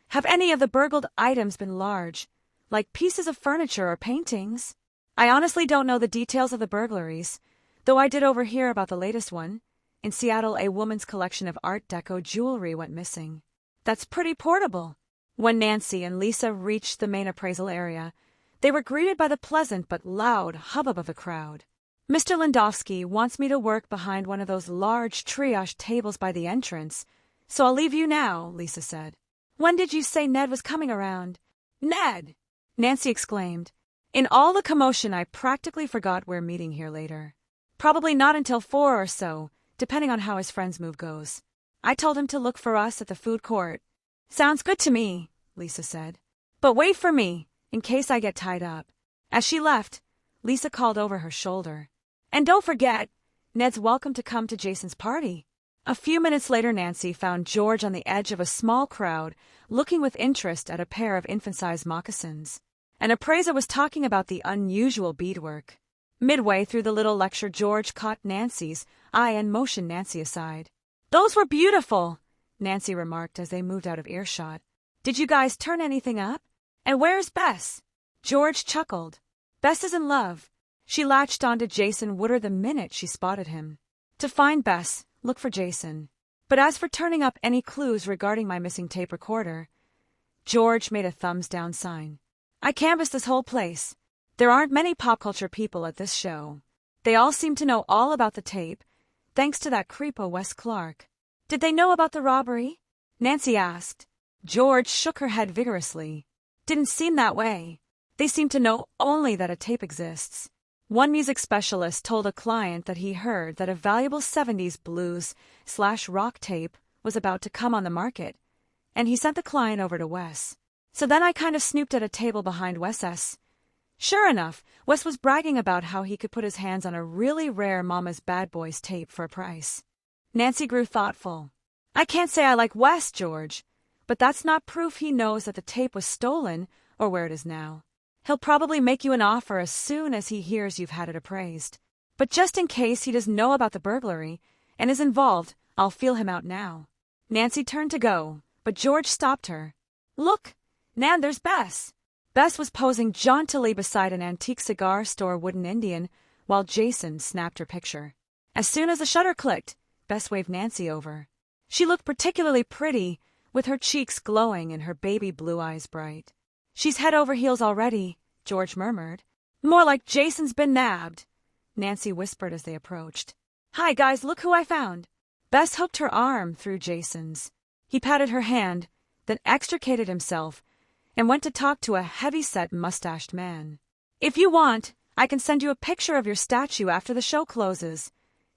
"have any of the burgled items been large, like pieces of furniture or paintings?" "I honestly don't know the details of the burglaries, though I did overhear about the latest one. In Seattle, a woman's collection of Art Deco jewelry went missing. That's pretty portable." When Nancy and Lisa reached the main appraisal area, they were greeted by the pleasant but loud hubbub of the crowd. "Mr. Lindowski wants me to work behind one of those large triage tables by the entrance, so I'll leave you now," Lisa said. "When did you say Ned was coming around?" "Ned!" Nancy exclaimed. "In all the commotion, I practically forgot we're meeting here later. Probably not until 4 or so, depending on how his friend's move goes. I told him to look for us at the food court." "Sounds good to me," Lisa said. "But wait for me, in case I get tied up." As she left, Lisa called over her shoulder. "And don't forget, Ned's welcome to come to Jason's party." A few minutes later, Nancy found George on the edge of a small crowd, looking with interest at a pair of infant-sized moccasins. An appraiser was talking about the unusual beadwork. Midway through the little lecture, George caught Nancy's eye and motioned Nancy aside. "Those were beautiful," Nancy remarked as they moved out of earshot. "Did you guys turn anything up? And where's Bess?" George chuckled. "Bess is in love. She latched onto Jason Wooder the minute she spotted him. To find Bess, look for Jason. But as for turning up any clues regarding my missing tape recorder," George made a thumbs-down sign. "I canvassed this whole place. There aren't many pop culture people at this show. They all seem to know all about the tape, thanks to that creepo Wes Clark. Did they know about the robbery? Nancy asked. George shook her head vigorously. Didn't seem that way. They seem to know only that a tape exists. One music specialist told a client that he heard that a valuable 70s blues/rock tape was about to come on the market, and he sent the client over to Wes. So then I kind of snooped at a table behind Wes's. Sure enough, Wes was bragging about how he could put his hands on a really rare Mama's Bad Boys tape for a price. Nancy grew thoughtful. I can't say I like Wes, George, but that's not proof he knows that the tape was stolen or where it is now. He'll probably make you an offer as soon as he hears you've had it appraised. But just in case he doesn't know about the burglary and is involved, I'll feel him out now. Nancy turned to go, but George stopped her. Look, Nan, there's Bess. Bess was posing jauntily beside an antique cigar store wooden Indian while Jason snapped her picture. As soon as the shutter clicked, Bess waved Nancy over. She looked particularly pretty, with her cheeks glowing and her baby blue eyes bright. She's head over heels already, George murmured. More like Jason's been nabbed, Nancy whispered as they approached. Hi, guys, look who I found. Bess hooked her arm through Jason's. He patted her hand, then extricated himself and went to talk to a heavy-set mustached man. If you want, I can send you a picture of your statue after the show closes,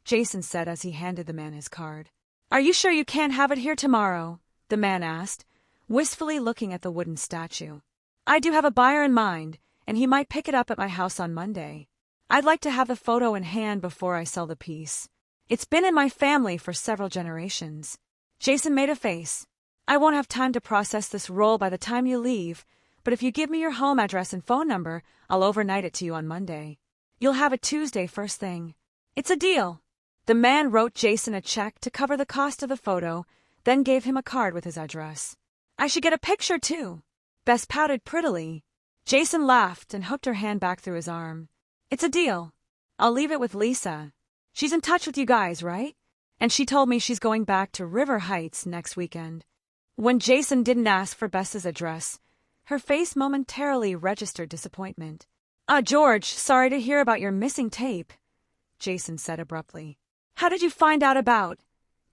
Jason said as he handed the man his card. Are you sure you can't have it here tomorrow? The man asked, wistfully looking at the wooden statue. I do have a buyer in mind, and he might pick it up at my house on Monday. I'd like to have the photo in hand before I sell the piece. It's been in my family for several generations. Jason made a face. I won't have time to process this roll by the time you leave, but if you give me your home address and phone number, I'll overnight it to you on Monday. You'll have it Tuesday first thing. It's a deal. The man wrote Jason a check to cover the cost of the photo, then gave him a card with his address. I should get a picture, too. Bess pouted prettily. Jason laughed and hooked her hand back through his arm. It's a deal. I'll leave it with Lisa. She's in touch with you guys, right? And she told me she's going back to River Heights next weekend. When Jason didn't ask for Bess's address, her face momentarily registered disappointment. George, sorry to hear about your missing tape, Jason said abruptly. How did you find out about?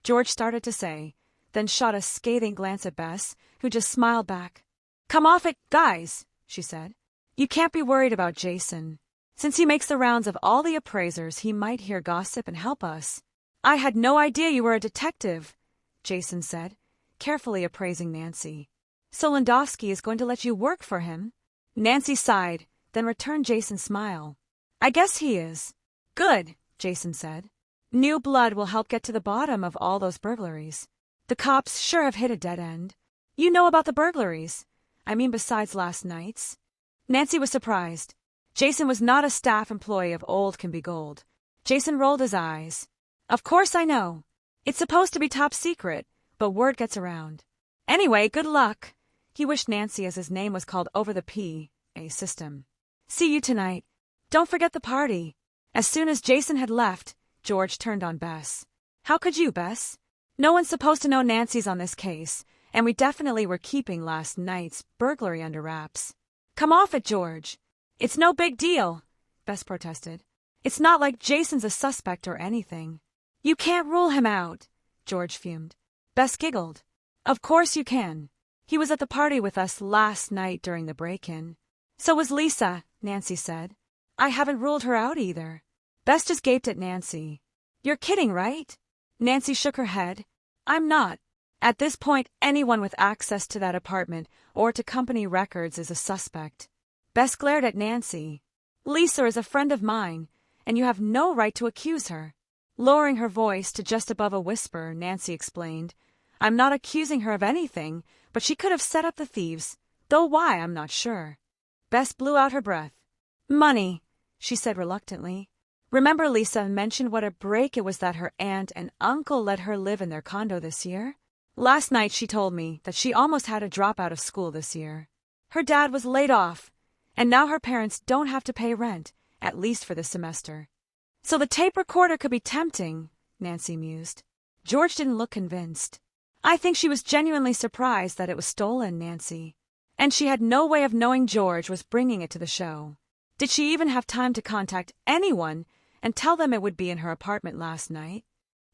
George started to say, then shot a scathing glance at Bess, who just smiled back. Come off it, guys, she said. You can't be worried about Jason. Since he makes the rounds of all the appraisers, he might hear gossip and help us. I had no idea you were a detective, Jason said, carefully appraising Nancy. So Landowski is going to let you work for him? Nancy sighed, then returned Jason's smile. I guess he is. Good, Jason said. New blood will help get to the bottom of all those burglaries. The cops sure have hit a dead end. You know about the burglaries. I mean, besides last night's. Nancy was surprised. Jason was not a staff employee of Old Can Be Gold. Jason rolled his eyes. Of course I know. It's supposed to be top secret, but word gets around. Anyway, good luck. He wished Nancy as his name was called over the PA system. See you tonight. Don't forget the party. As soon as Jason had left, George turned on Bess. How could you, Bess? No one's supposed to know Nancy's on this case, and we definitely were keeping last night's burglary under wraps. Come off it, George. It's no big deal, Bess protested. It's not like Jason's a suspect or anything. You can't rule him out, George fumed. Bess giggled. Of course you can. He was at the party with us last night during the break-in. So was Lisa, Nancy said. I haven't ruled her out either. Bess just gaped at Nancy. You're kidding, right? Nancy shook her head. I'm not. At this point, anyone with access to that apartment or to company records is a suspect. Bess glared at Nancy. Lisa is a friend of mine, and you have no right to accuse her. Lowering her voice to just above a whisper, Nancy explained, I'm not accusing her of anything, but she could have set up the thieves, though why I'm not sure. Bess blew out her breath. Money, she said reluctantly. Remember Lisa mentioned what a break it was that her aunt and uncle let her live in their condo this year? Last night she told me that she almost had to drop out of school this year. Her dad was laid off, and now her parents don't have to pay rent, at least for this semester. So the tape recorder could be tempting, Nancy mused. George didn't look convinced. I think she was genuinely surprised that it was stolen, Nancy. And she had no way of knowing George was bringing it to the show. Did she even have time to contact anyone and tell them it would be in her apartment last night?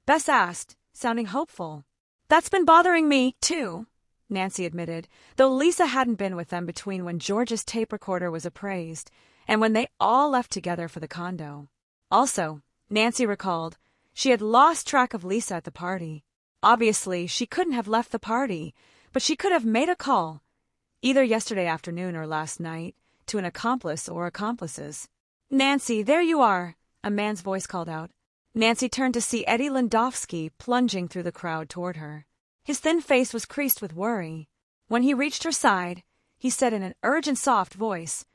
Bess asked, sounding hopeful. That's been bothering me, too, Nancy admitted, though Lisa hadn't been with them between when George's tape recorder was appraised and when they all left together for the condo. Also, Nancy recalled, she had lost track of Lisa at the party. Obviously, she couldn't have left the party, but she could have made a call, either yesterday afternoon or last night, to an accomplice or accomplices. Nancy, there you are, a man's voice called out. Nancy turned to see Eddie Landowski plunging through the crowd toward her. His thin face was creased with worry. When he reached her side, he said in an urgent, soft voice,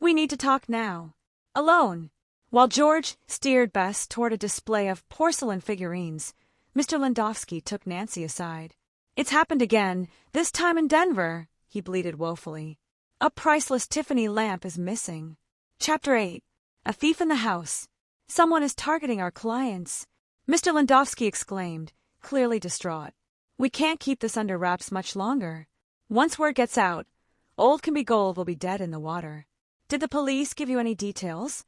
"We need to talk now. Alone." While George steered Bess toward a display of porcelain figurines, Mr. Landowski took Nancy aside. "It's happened again, this time in Denver," he bleated woefully. "A priceless Tiffany lamp is missing." Chapter 8. A Thief in the House. "Someone is targeting our clients," Mr. Landowski exclaimed, clearly distraught. "We can't keep this under wraps much longer. Once word gets out, Old Can Be Gold will be dead in the water." "Did the police give you any details?"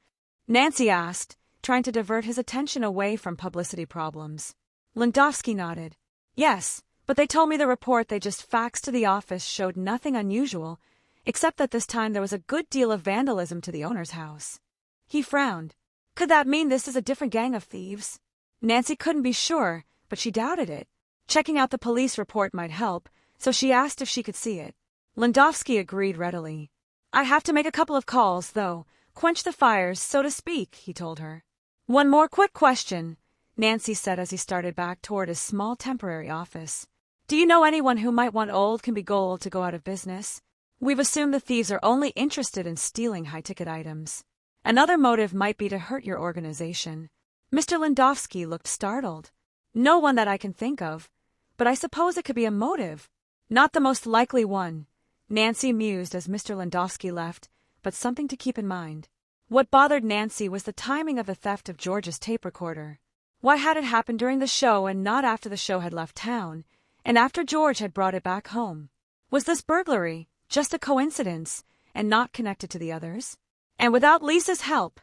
Nancy asked, trying to divert his attention away from publicity problems. Landowski nodded. "Yes, but they told me the report they just faxed to the office showed nothing unusual, except that this time there was a good deal of vandalism to the owner's house." He frowned. "Could that mean this is a different gang of thieves?" Nancy couldn't be sure, but she doubted it. Checking out the police report might help, so she asked if she could see it. Landowski agreed readily. "I have to make a couple of calls, though, quench the fires, so to speak," he told her. "One more quick question," Nancy said as he started back toward his small temporary office. "Do you know anyone who might want Old Can Be Gold to go out of business? We've assumed the thieves are only interested in stealing high-ticket items. Another motive might be to hurt your organization." Mr. Landowski looked startled. "No one that I can think of, but I suppose it could be a motive." "Not the most likely one," Nancy mused as Mr. Landowski left, but something to keep in mind. What bothered Nancy was the timing of the theft of George's tape recorder. Why had it happened during the show and not after the show had left town, and after George had brought it back home? Was this burglary just a coincidence and not connected to the others? And without Lisa's help,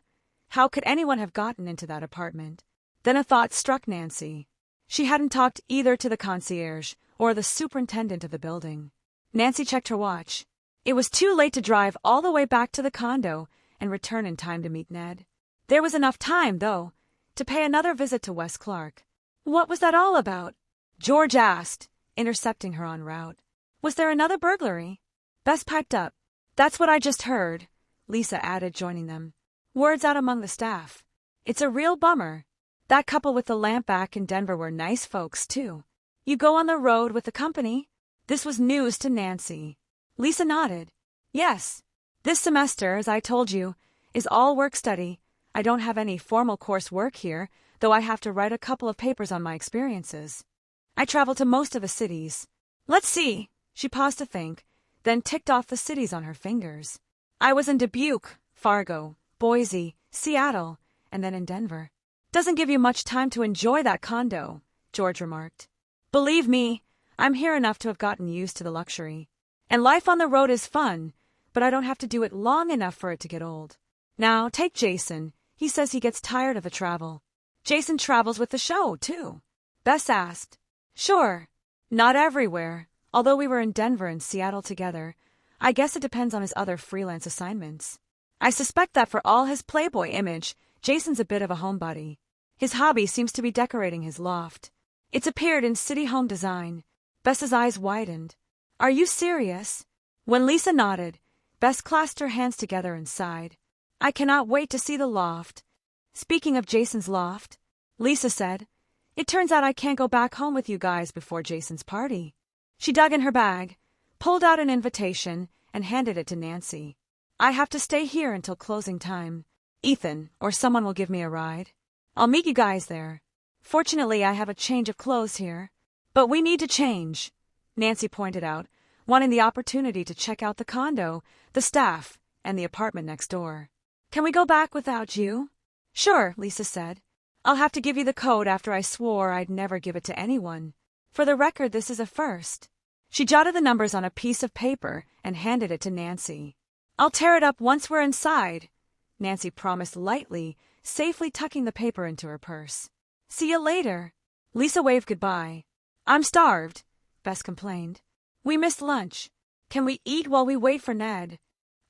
how could anyone have gotten into that apartment? Then a thought struck Nancy. She hadn't talked either to the concierge or the superintendent of the building. Nancy checked her watch. It was too late to drive all the way back to the condo and return in time to meet Ned. There was enough time, though, to pay another visit to Wes Clark. "What was that all about?" George asked, intercepting her en route. "Was there another burglary?" Bess piped up. "That's what I just heard," Lisa added, joining them. "Word's out among the staff. It's a real bummer. That couple with the lamp back in Denver were nice folks, too. You go on the road with the company?" This was news to Nancy. Lisa nodded. "Yes. This semester, as I told you, is all work-study. I don't have any formal coursework here, though I have to write a couple of papers on my experiences. I travel to most of the cities. Let's see." She paused to think, then ticked off the cities on her fingers. "I was in Dubuque, Fargo, Boise, Seattle, and then in Denver." "Doesn't give you much time to enjoy that condo," George remarked. "Believe me, I'm here enough to have gotten used to the luxury. And life on the road is fun, but I don't have to do it long enough for it to get old. Now, take Jason. He says he gets tired of the travel." "Jason travels with the show, too?" Bess asked. "Sure. Not everywhere. Although we were in Denver and Seattle together, I guess it depends on his other freelance assignments. I suspect that for all his Playboy image, Jason's a bit of a homebody. His hobby seems to be decorating his loft. It's appeared in City Home Design." Bess's eyes widened. "Are you serious?" When Lisa nodded, Bess clasped her hands together and sighed. "I cannot wait to see the loft." "Speaking of Jason's loft," Lisa said, "it turns out I can't go back home with you guys before Jason's party." She dug in her bag, pulled out an invitation, and handed it to Nancy. "I have to stay here until closing time. Ethan or someone will give me a ride. I'll meet you guys there. Fortunately, I have a change of clothes here." "But we need to change," Nancy pointed out, wanting the opportunity to check out the condo, the staff, and the apartment next door. "Can we go back without you?" "Sure," Lisa said. "I'll have to give you the code after I swore I'd never give it to anyone. For the record, this is a first." She jotted the numbers on a piece of paper and handed it to Nancy. "I'll tear it up once we're inside," Nancy promised lightly, safely tucking the paper into her purse. See you later. Lisa waved goodbye. I'm starved, Bess complained. We missed lunch. Can we eat while we wait for Ned?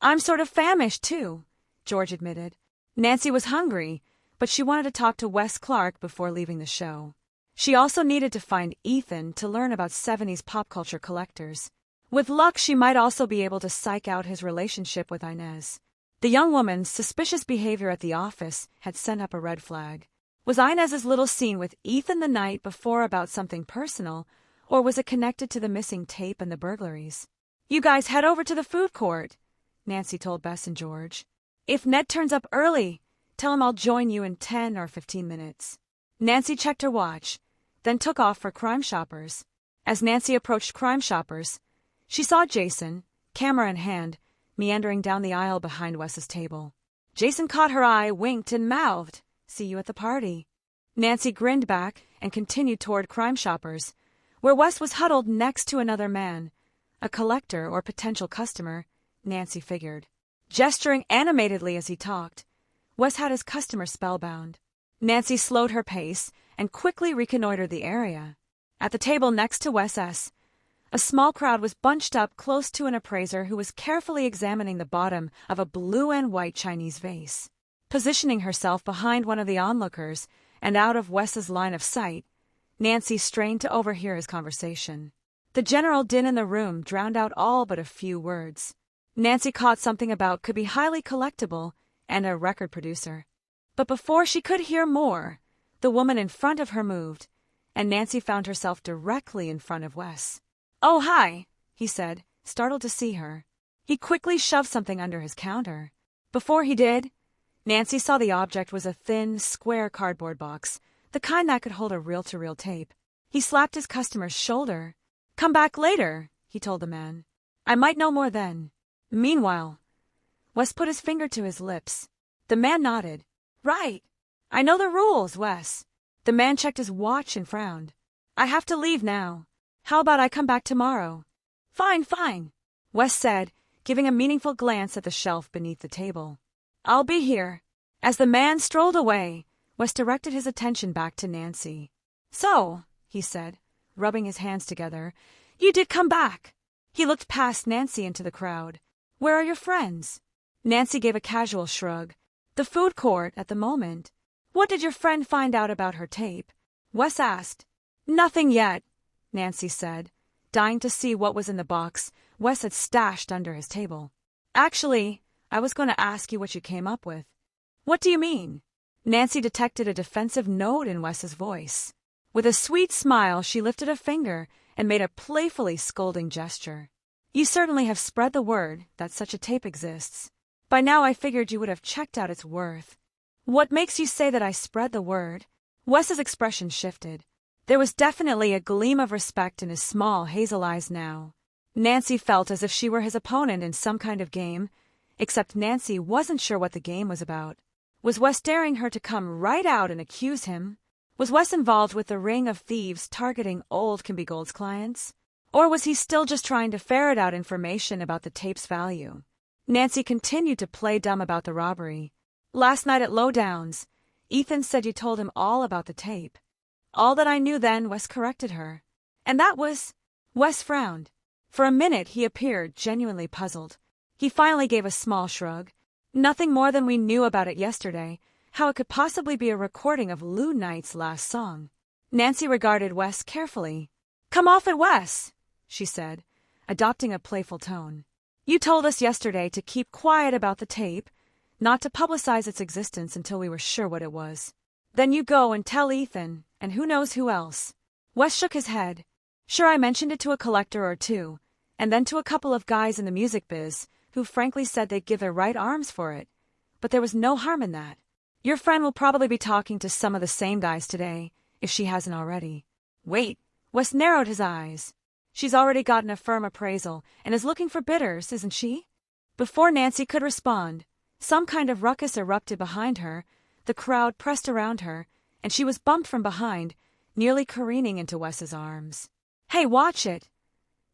I'm sort of famished, too, George admitted. Nancy was hungry, but she wanted to talk to Wes Clark before leaving the show. She also needed to find Ethan to learn about 70s pop culture collectors. With luck, she might also be able to psych out his relationship with Inez. The young woman's suspicious behavior at the office had sent up a red flag. Was Inez's little scene with Ethan the night before about something personal, or was it connected to the missing tape and the burglaries? You guys head over to the food court, Nancy told Bess and George. If Ned turns up early, tell him I'll join you in 10 or 15 minutes. Nancy checked her watch, then took off for Crime Shoppers. As Nancy approached Crime Shoppers, she saw Jason, camera in hand, meandering down the aisle behind Wes's table. Jason caught her eye, winked, and mouthed, "See you at the party." Nancy grinned back and continued toward Crime Shoppers, where Wes was huddled next to another man, a collector or potential customer, Nancy figured. Gesturing animatedly as he talked, Wes had his customer spellbound. Nancy slowed her pace and quickly reconnoitered the area. At the table next to Wes S., a small crowd was bunched up close to an appraiser who was carefully examining the bottom of a blue and white Chinese vase. Positioning herself behind one of the onlookers and out of Wes's line of sight, Nancy strained to overhear his conversation. The general din in the room drowned out all but a few words. Nancy caught something about could be highly collectible and a record producer. But before she could hear more, the woman in front of her moved, and Nancy found herself directly in front of Wes. "Oh, hi," he said, startled to see her. He quickly shoved something under his counter. Before he did, Nancy saw the object was a thin, square cardboard box, the kind that could hold a reel-to-reel tape. He slapped his customer's shoulder. "Come back later," he told the man. "I might know more then." Meanwhile, Wes put his finger to his lips. The man nodded. "Right. I know the rules, Wes." The man checked his watch and frowned. "I have to leave now. How about I come back tomorrow?" Fine, Wes said, giving a meaningful glance at the shelf beneath the table. "I'll be here." As the man strolled away, Wes directed his attention back to Nancy. "So," he said, rubbing his hands together, "you did come back." He looked past Nancy into the crowd. "Where are your friends?" Nancy gave a casual shrug. "The food court at the moment." "What did your friend find out about her tape?" Wes asked. "Nothing yet," Nancy said, dying to see what was in the box Wes had stashed under his table. "Actually, I was going to ask you what you came up with." "What do you mean?" Nancy detected a defensive note in Wes's voice. With a sweet smile, she lifted a finger and made a playfully scolding gesture. "You certainly have spread the word that such a tape exists. By now I figured you would have checked out its worth." "What makes you say that I spread the word?" Wes's expression shifted. There was definitely a gleam of respect in his small hazel eyes now. Nancy felt as if she were his opponent in some kind of game, except Nancy wasn't sure what the game was about. Was Wes daring her to come right out and accuse him? Was Wes involved with the ring of thieves targeting old Can Be Gold's clients? Or was he still just trying to ferret out information about the tape's value? Nancy continued to play dumb about the robbery. "Last night at Lowdown's, Ethan said you told him all about the tape." "All that I knew then," Wes corrected her. "And that was—" Wes frowned. For a minute he appeared genuinely puzzled. He finally gave a small shrug. "Nothing more than we knew about it yesterday, how it could possibly be a recording of Lou Knight's last song." Nancy regarded Wes carefully. "Come off it, Wes," she said, adopting a playful tone. "You told us yesterday to keep quiet about the tape, not to publicize its existence until we were sure what it was. Then you go and tell Ethan, and who knows who else." Wes shook his head. "Sure, I mentioned it to a collector or two, and then to a couple of guys in the music biz, who frankly said they'd give their right arms for it. But there was no harm in that. Your friend will probably be talking to some of the same guys today, if she hasn't already." "Wait." Wes narrowed his eyes. "She's already gotten a firm appraisal and is looking for bidders, isn't she?" Before Nancy could respond, some kind of ruckus erupted behind her, the crowd pressed around her, and she was bumped from behind, nearly careening into Wes's arms. "Hey, watch it!"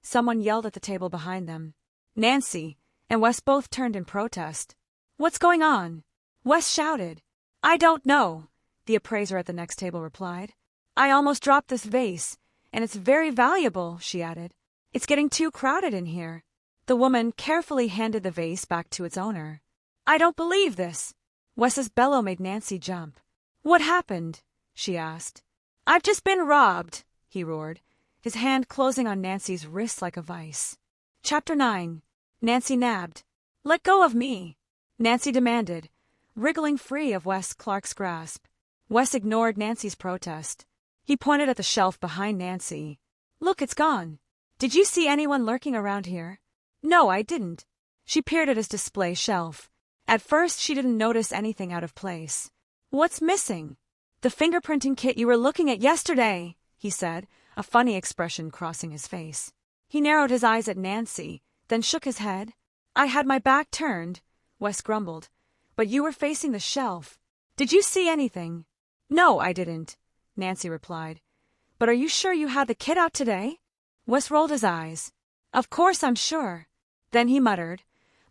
Someone yelled at the table behind them. Nancy and Wes both turned in protest. "What's going on?" Wes shouted. I don't know, the appraiser at the next table replied. I almost dropped this vase, and it's very valuable, she added. It's getting too crowded in here. The woman carefully handed the vase back to its owner. I don't believe this. Wes's bellow made Nancy jump. What happened? She asked. I've just been robbed, he roared, his hand closing on Nancy's wrist like a vice. Chapter 9. Nancy nabbed. Let go of me, Nancy demanded, wriggling free of Wes Clark's grasp. Wes ignored Nancy's protest. He pointed at the shelf behind Nancy. Look, it's gone. Did you see anyone lurking around here? No, I didn't. She peered at his display shelf. At first, she didn't notice anything out of place. What's missing? The fingerprinting kit you were looking at yesterday, he said, a funny expression crossing his face. He narrowed his eyes at Nancy, then shook his head. I had my back turned, Wes grumbled. But you were facing the shelf. Did you see anything? No, I didn't, Nancy replied. But are you sure you had the kit out today? Wes rolled his eyes. Of course I'm sure. Then he muttered.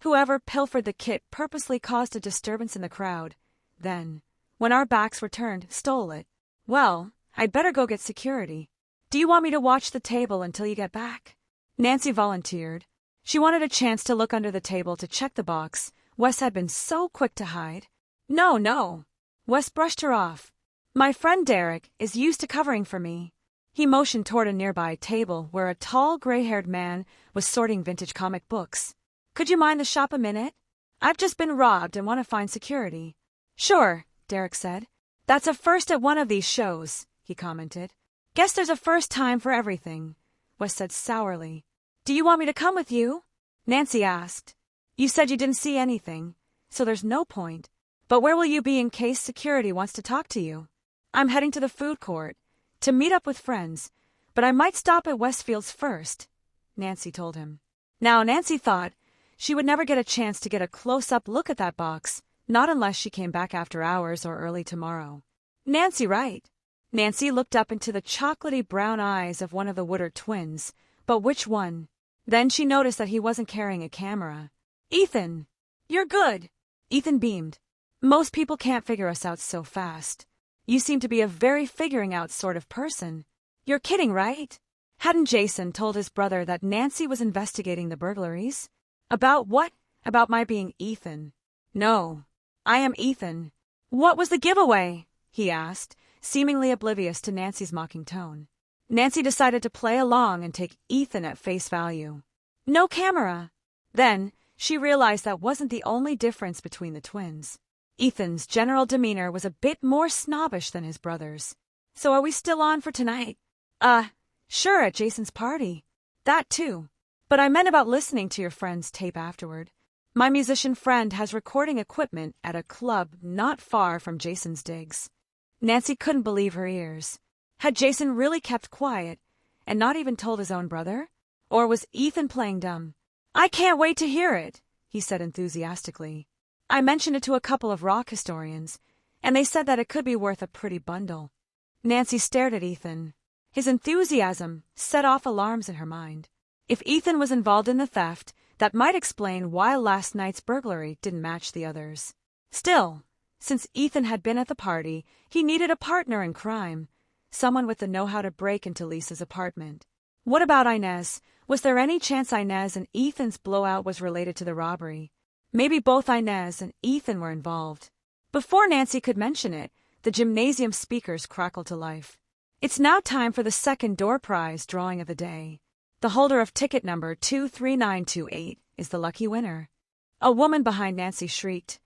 Whoever pilfered the kit purposely caused a disturbance in the crowd. Then, when our backs were turned, stole it. Well, I'd better go get security. Do you want me to watch the table until you get back? Nancy volunteered. She wanted a chance to look under the table to check the box. Wes had been so quick to hide. No. Wes brushed her off. My friend Derek is used to covering for me. He motioned toward a nearby table where a tall, gray-haired man was sorting vintage comic books. Could you mind the shop a minute? I've just been robbed and want to find security. Sure, Derek said. That's a first at one of these shows, he commented. Guess there's a first time for everything, Wes said sourly. Do you want me to come with you? Nancy asked. You said you didn't see anything, so there's no point. But where will you be in case security wants to talk to you? I'm heading to the food court to meet up with friends, but I might stop at Westfield's first, Nancy told him. Now, Nancy thought she would never get a chance to get a close-up look at that box, not unless she came back after hours or early tomorrow. Nancy, right? Nancy looked up into the chocolatey brown eyes of one of the Woodard twins, but which one? Then she noticed that he wasn't carrying a camera. Ethan! You're good! Ethan beamed. Most people can't figure us out so fast. You seem to be a very figuring-out sort of person. You're kidding, right? Hadn't Jason told his brother that Nancy was investigating the burglaries? About what? About my being Ethan. No, I am Ethan. What was the giveaway? He asked, seemingly oblivious to Nancy's mocking tone. Nancy decided to play along and take Ethan at face value. No camera. Then, she realized that wasn't the only difference between the twins. Ethan's general demeanor was a bit more snobbish than his brother's. So are we still on for tonight? Sure, at Jason's party. That too. But I meant about listening to your friend's tape afterward. My musician friend has recording equipment at a club not far from Jason's digs. Nancy couldn't believe her ears. Had Jason really kept quiet and not even told his own brother? Or was Ethan playing dumb? I can't wait to hear it, he said enthusiastically. I mentioned it to a couple of rock historians, and they said that it could be worth a pretty bundle. Nancy stared at Ethan. His enthusiasm set off alarms in her mind. If Ethan was involved in the theft, that might explain why last night's burglary didn't match the others. Still, since Ethan had been at the party, he needed a partner in crime, someone with the know-how to break into Lisa's apartment. What about Inez? Was there any chance Inez and Ethan's blowout was related to the robbery? Maybe both Inez and Ethan were involved. Before Nancy could mention it, the gymnasium speakers crackled to life. It's now time for the second door prize drawing of the day. The holder of ticket number 23928 is the lucky winner. A woman behind Nancy shrieked,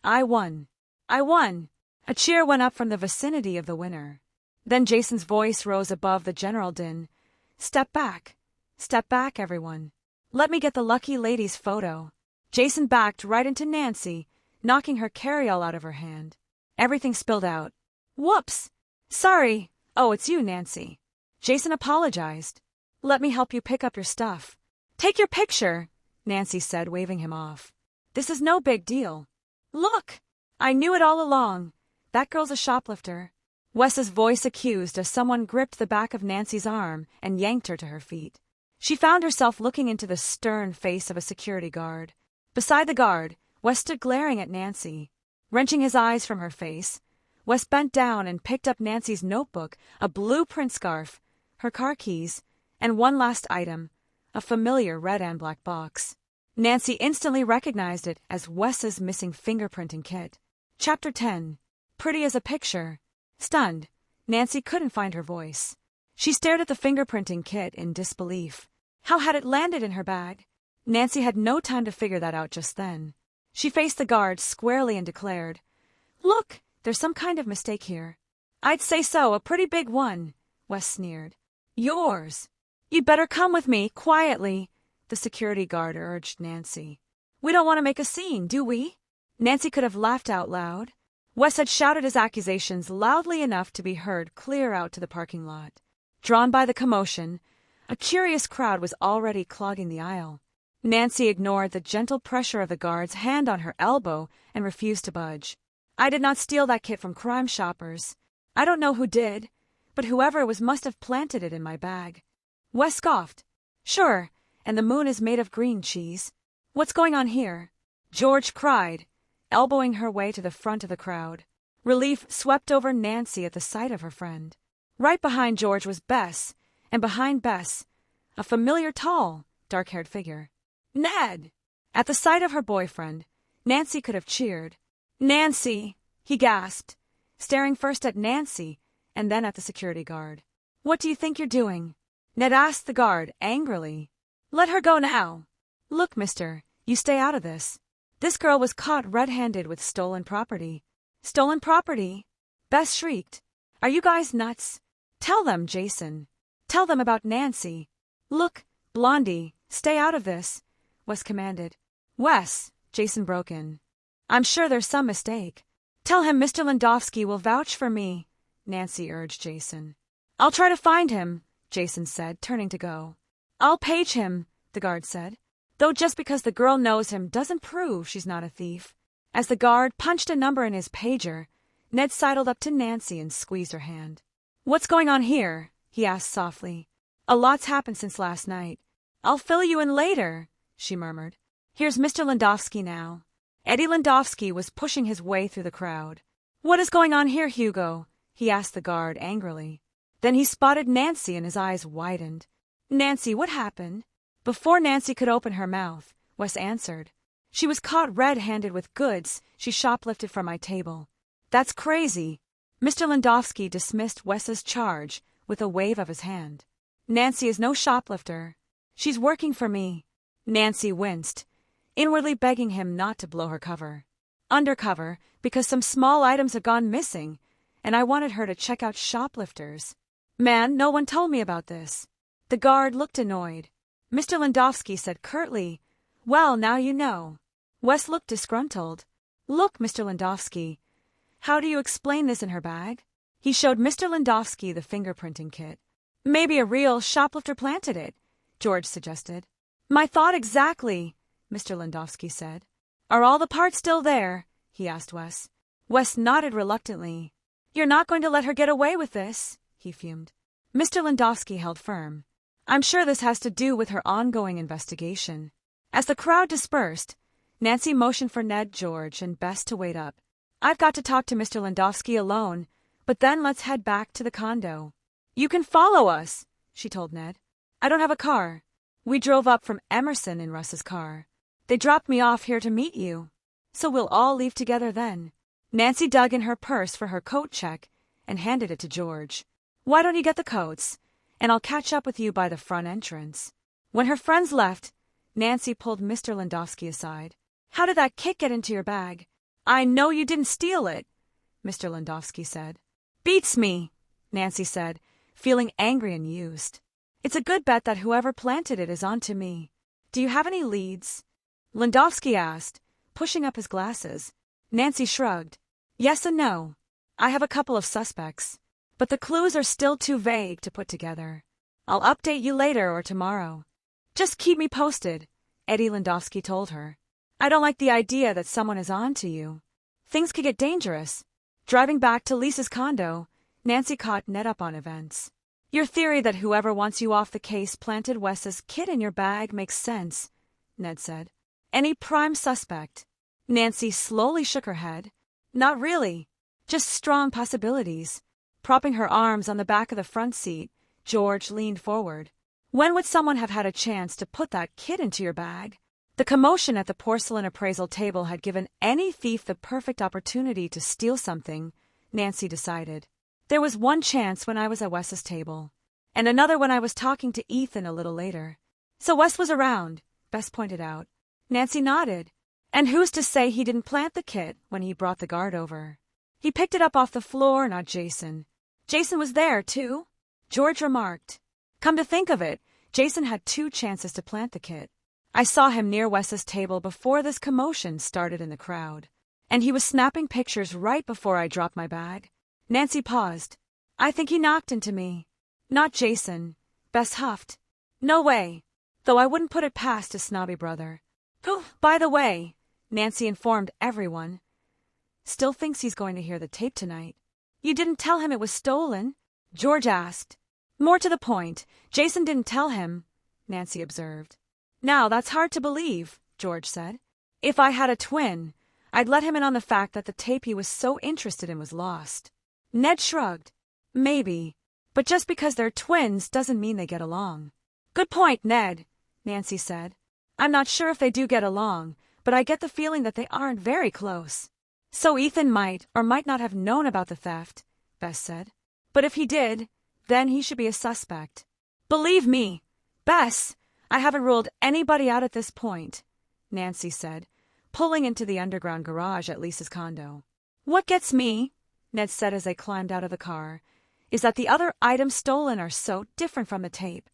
I won! I won! A cheer went up from the vicinity of the winner. Then Jason's voice rose above the general din. Step back, everyone. Let me get the lucky lady's photo. Jason backed right into Nancy, knocking her carryall out of her hand. Everything spilled out. Whoops! Sorry. Oh, it's you, Nancy. Jason apologized. Let me help you pick up your stuff. Take your picture, Nancy said, waving him off. This is no big deal. Look! I knew it all along. That girl's a shoplifter. Wes's voice accused as someone gripped the back of Nancy's arm and yanked her to her feet. She found herself looking into the stern face of a security guard. Beside the guard, Wes stood glaring at Nancy. Wrenching his eyes from her face, Wes bent down and picked up Nancy's notebook, a blueprint scarf, her car keys, and one last item, a familiar red and black box. Nancy instantly recognized it as Wes's missing fingerprinting kit. Chapter 10. Pretty as a picture. Stunned, Nancy couldn't find her voice. She stared at the fingerprinting kit in disbelief. How had it landed in her bag? Nancy had no time to figure that out just then. She faced the guard squarely and declared, "Look, there's some kind of mistake here." "I'd say so, a pretty big one," Wes sneered. "Yours." "You'd better come with me, quietly," the security guard urged Nancy. "We don't want to make a scene, do we?" Nancy could have laughed out loud. Wes had shouted his accusations loudly enough to be heard clear out to the parking lot. Drawn by the commotion, a curious crowd was already clogging the aisle. Nancy ignored the gentle pressure of the guard's hand on her elbow and refused to budge. "I did not steal that kit from crime shoppers. I don't know who did, but whoever it was must have planted it in my bag." Wes scoffed. "Sure, and the moon is made of green cheese. What's going on here?" George cried, elbowing her way to the front of the crowd. Relief swept over Nancy at the sight of her friend. Right behind George was Bess, and behind Bess, a familiar tall, dark-haired figure. "Ned!" At the sight of her boyfriend, Nancy could have cheered. "Nancy!" he gasped, staring first at Nancy and then at the security guard. "What do you think you're doing?" Ned asked the guard angrily. "Let her go now." "Look, mister, you stay out of this. This girl was caught red-handed with stolen property." "Stolen property?" Bess shrieked. "Are you guys nuts? Tell them, Jason. Tell them about Nancy." "Look, Blondie, stay out of this," Wes commanded. "Wes," Jason broke in. "I'm sure there's some mistake." "Tell him Mr. Landowski will vouch for me," Nancy urged Jason. "I'll try to find him," Jason said, turning to go. "I'll page him," the guard said. "Though just because the girl knows him doesn't prove she's not a thief." As the guard punched a number in his pager, Ned sidled up to Nancy and squeezed her hand. "What's going on here?" he asked softly. "A lot's happened since last night." "I'll fill you in later," she murmured. "Here's Mr. Landowski now." Eddie Landowski was pushing his way through the crowd. "What is going on here, Hugo?" he asked the guard angrily. Then he spotted Nancy and his eyes widened. "Nancy, what happened?" Before Nancy could open her mouth, Wes answered. "She was caught red-handed with goods she shoplifted from my table." "That's crazy." Mr. Landowski dismissed Wes's charge with a wave of his hand. "Nancy is no shoplifter. She's working for me." Nancy winced, inwardly begging him not to blow her cover. "Undercover, because some small items have gone missing, and I wanted her to check out shoplifters." "Man, no one told me about this." The guard looked annoyed. Mr. Landowski said curtly, "Well, now you know." Wes looked disgruntled. "Look, Mr. Landowski, how do you explain this in her bag?" He showed Mr. Landowski the fingerprinting kit. "Maybe a real shoplifter planted it," George suggested. "My thought exactly," Mr. Landowski said. "Are all the parts still there?" he asked Wes. Wes nodded reluctantly. "You're not going to let her get away with this," he fumed. Mr. Landowski held firm. "I'm sure this has to do with her ongoing investigation." As the crowd dispersed, Nancy motioned for Ned, George, and Bess to wait up. "I've got to talk to Mr. Landowski alone, but then let's head back to the condo." "You can follow us," she told Ned. "I don't have a car." "We drove up from Emerson in Russ's car. They dropped me off here to meet you. So we'll all leave together then." Nancy dug in her purse for her coat check and handed it to George. "Why don't you get the coats, and I'll catch up with you by the front entrance." When her friends left, Nancy pulled Mr. Landowski aside. "How did that kit get into your bag?" "I know you didn't steal it," Mr. Landowski said. "Beats me," Nancy said, feeling angry and used. "It's a good bet that whoever planted it is on to me." "Do you have any leads?" Landowski asked, pushing up his glasses. Nancy shrugged. "Yes and no. I have a couple of suspects, but the clues are still too vague to put together. I'll update you later or tomorrow." "Just keep me posted," Eddie Landowski told her. "I don't like the idea that someone is on to you. Things could get dangerous." Driving back to Lisa's condo, Nancy caught Ned up on events. "Your theory that whoever wants you off the case planted Wes's kit in your bag makes sense," Ned said. "Any prime suspect?" Nancy slowly shook her head. Not really. Just strong possibilities. Propping her arms on the back of the front seat, George leaned forward. When would someone have had a chance to put that kid into your bag? The commotion at the porcelain appraisal table had given any thief the perfect opportunity to steal something, Nancy decided. There was one chance when I was at Wes's table, and another when I was talking to Ethan a little later. So Wes was around, Bess pointed out. Nancy nodded. And who's to say he didn't plant the kit when he brought the guard over? He picked it up off the floor, not Jason. Jason was there, too, George remarked. Come to think of it, Jason had 2 chances to plant the kit. I saw him near Wes's table before this commotion started in the crowd. And he was snapping pictures right before I dropped my bag. Nancy paused. I think he knocked into me. Not Jason, Bess huffed. No way, though I wouldn't put it past his snobby brother. Who, by the way, Nancy informed everyone, still thinks he's going to hear the tape tonight. You didn't tell him it was stolen? George asked. More to the point, Jason didn't tell him, Nancy observed. Now that's hard to believe, George said. If I had a twin, I'd let him in on the fact that the tape he was so interested in was lost. Ned shrugged. Maybe, but just because they're twins doesn't mean they get along. Good point, Ned, Nancy said. I'm not sure if they do get along, but I get the feeling that they aren't very close. So Ethan might or might not have known about the theft, Bess said. But if he did, then he should be a suspect. Believe me, Bess, I haven't ruled anybody out at this point, Nancy said, pulling into the underground garage at Lisa's condo. What gets me, Ned said as they climbed out of the car, is that the other items stolen are so different from the tape.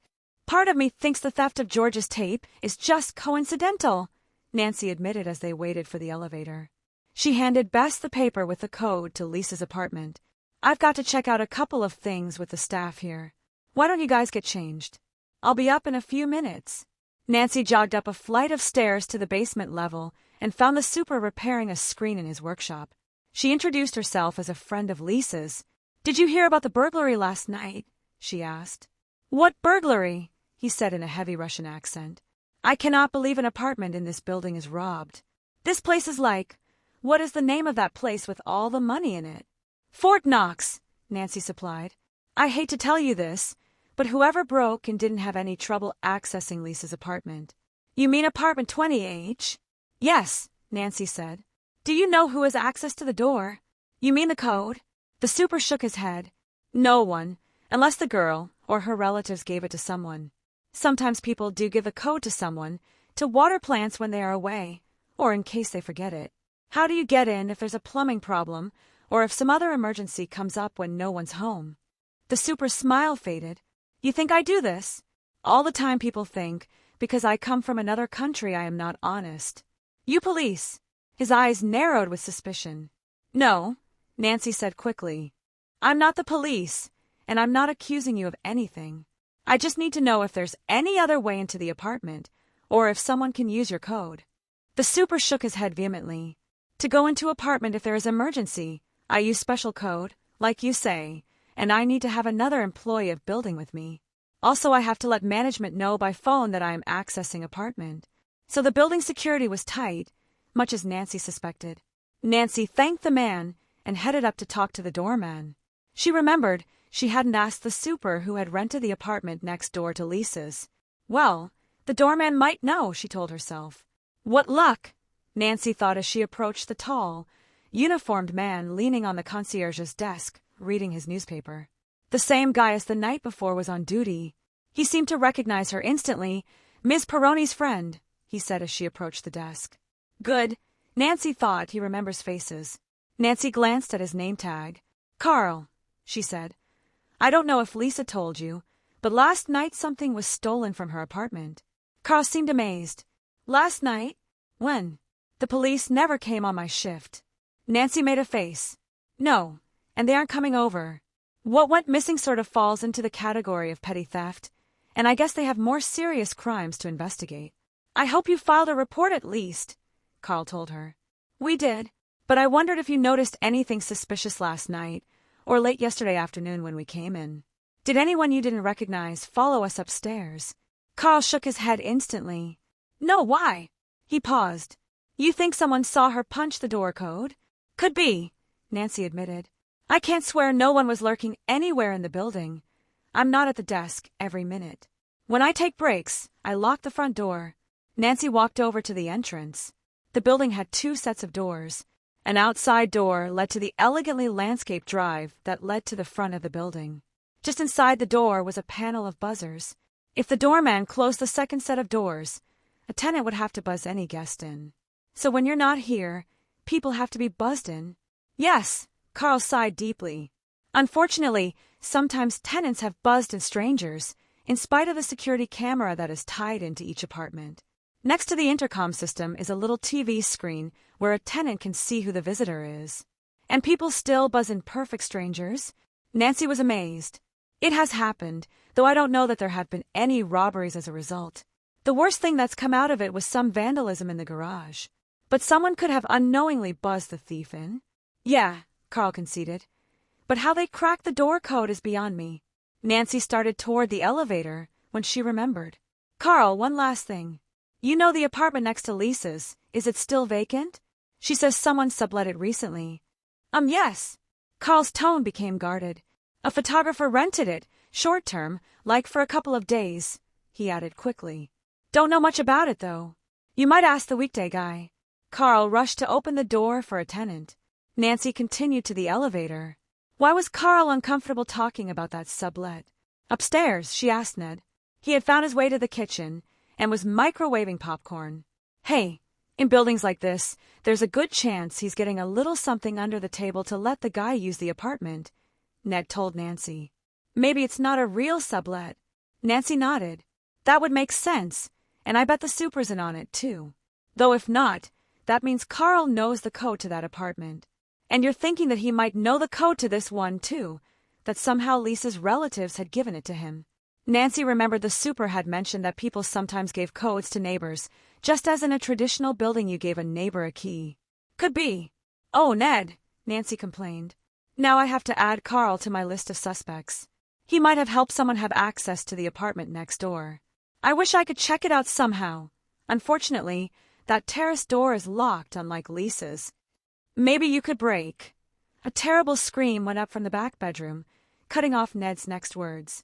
Part of me thinks the theft of George's tape is just coincidental, Nancy admitted as they waited for the elevator. She handed Bess the paper with the code to Lisa's apartment. I've got to check out a couple of things with the staff here. Why don't you guys get changed? I'll be up in a few minutes. Nancy jogged up a flight of stairs to the basement level and found the super repairing a screen in his workshop. She introduced herself as a friend of Lisa's. Did you hear about the burglary last night? She asked. What burglary? He said in a heavy Russian accent. I cannot believe an apartment in this building is robbed. This place is like, what is the name of that place with all the money in it? Fort Knox, Nancy supplied. I hate to tell you this, but whoever broke and didn't have any trouble accessing Lisa's apartment. You mean apartment 20H? Yes, Nancy said. Do you know who has access to the door? You mean the code? The super shook his head. No one, unless the girl or her relatives gave it to someone. Sometimes people do give a code to someone, to water plants when they are away, or in case they forget it. How do you get in if there's a plumbing problem, or if some other emergency comes up when no one's home? The super's smile faded. You think I do this? All the time people think, because I come from another country I am not honest. You police. His eyes narrowed with suspicion. No, Nancy said quickly. I'm not the police, and I'm not accusing you of anything. I just need to know if there's any other way into the apartment, or if someone can use your code. The super shook his head vehemently. To go into apartment if there is emergency, I use special code, like you say, and I need to have another employee of building with me. Also, I have to let management know by phone that I am accessing apartment. So the building security was tight, much as Nancy suspected. Nancy thanked the man and headed up to talk to the doorman. She remembered she hadn't asked the super who had rented the apartment next door to Lisa's. Well, the doorman might know, she told herself. What luck, Nancy thought as she approached the tall, uniformed man leaning on the concierge's desk, reading his newspaper. The same guy as the night before was on duty. He seemed to recognize her instantly. Ms. Peroni's friend, he said as she approached the desk. Good, Nancy thought he remembers faces. Nancy glanced at his name tag. Carl, she said. I don't know if Lisa told you, but last night something was stolen from her apartment. Carl seemed amazed. Last night? When? The police never came on my shift. Nancy made a face. No, and they aren't coming over. What went missing sort of falls into the category of petty theft, and I guess they have more serious crimes to investigate. I hope you filed a report at least, Carl told her. We did, but I wondered if you noticed anything suspicious last night, or late yesterday afternoon when we came in. Did anyone you didn't recognize follow us upstairs? Carl shook his head instantly. No, why? He paused. You think someone saw her punch the door code? Could be, Nancy admitted. I can't swear no one was lurking anywhere in the building. I'm not at the desk every minute. When I take breaks, I lock the front door. Nancy walked over to the entrance. The building had 2 sets of doors. An outside door led to the elegantly landscaped drive that led to the front of the building. Just inside the door was a panel of buzzers. If the doorman closed the second set of doors, a tenant would have to buzz any guest in. So when you're not here, people have to be buzzed in. Yes, Carl sighed deeply. Unfortunately, sometimes tenants have buzzed in strangers, in spite of the security camera that is tied into each apartment. Next to the intercom system is a little TV screen where a tenant can see who the visitor is. And people still buzz in perfect strangers? Nancy was amazed. It has happened, though I don't know that there have been any robberies as a result. The worst thing that's come out of it was some vandalism in the garage. But someone could have unknowingly buzzed the thief in. Yeah, Carl conceded. But how they cracked the door code is beyond me. Nancy started toward the elevator when she remembered. Carl, one last thing. You know the apartment next to Lisa's, is it still vacant? She says someone sublet it recently. Yes. Carl's tone became guarded. A photographer rented it, short-term, like for a couple of days, he added quickly. Don't know much about it, though. You might ask the weekday guy. Carl rushed to open the door for a tenant. Nancy continued to the elevator. Why was Carl uncomfortable talking about that sublet? Upstairs, she asked Ned. He had found his way to the kitchen and was microwaving popcorn. Hey, in buildings like this, there's a good chance he's getting a little something under the table to let the guy use the apartment, Ned told Nancy. Maybe it's not a real sublet. Nancy nodded. That would make sense, and I bet the super's in on it, too. Though if not, that means Carl knows the code to that apartment. And you're thinking that he might know the code to this one, too, that somehow Lisa's relatives had given it to him. Nancy remembered the super had mentioned that people sometimes gave codes to neighbors, just as in a traditional building you gave a neighbor a key. Could be. Oh, Ned, Nancy complained. Now I have to add Carl to my list of suspects. He might have helped someone have access to the apartment next door. I wish I could check it out somehow. Unfortunately, that terrace door is locked, unlike Lisa's. Maybe you could break. A terrible scream went up from the back bedroom, cutting off Ned's next words.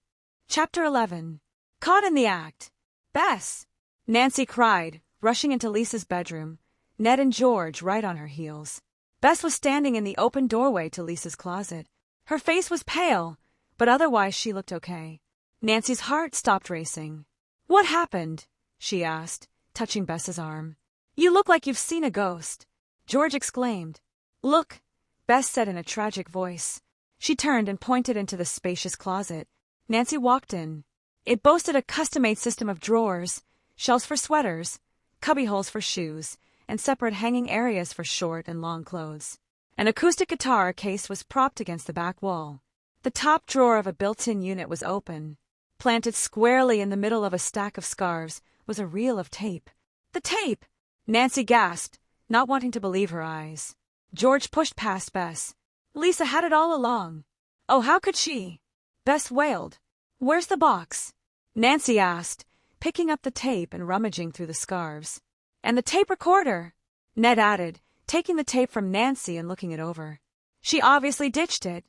Chapter 11. Caught in the act. Bess! Nancy cried, rushing into Lisa's bedroom, Ned and George right on her heels. Bess was standing in the open doorway to Lisa's closet. Her face was pale, but otherwise she looked okay. Nancy's heart stopped racing. What happened? She asked, touching Bess's arm. You look like you've seen a ghost. George exclaimed. Look, Bess said in a tragic voice. She turned and pointed into the spacious closet. Nancy walked in. It boasted a custom-made system of drawers, shelves for sweaters, cubbyholes for shoes, and separate hanging areas for short and long clothes. An acoustic guitar case was propped against the back wall. The top drawer of a built-in unit was open. Planted squarely in the middle of a stack of scarves was a reel of tape. The tape! Nancy gasped, not wanting to believe her eyes. George pushed past Bess. Lisa had it all along. Oh, how could she? Bess wailed. Where's the box? Nancy asked, picking up the tape and rummaging through the scarves. And the tape recorder, Ned added, taking the tape from Nancy and looking it over. She obviously ditched it.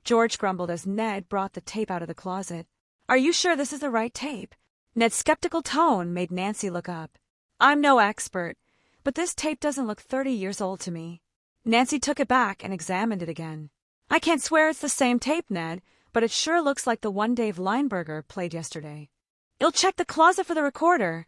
George grumbled as Ned brought the tape out of the closet. Are you sure this is the right tape? Ned's skeptical tone made Nancy look up. I'm no expert, but this tape doesn't look 30 years old to me. Nancy took it back and examined it again. I can't swear it's the same tape, Ned, but it sure looks like the one Dave Lineberger played yesterday. You'll check the closet for the recorder,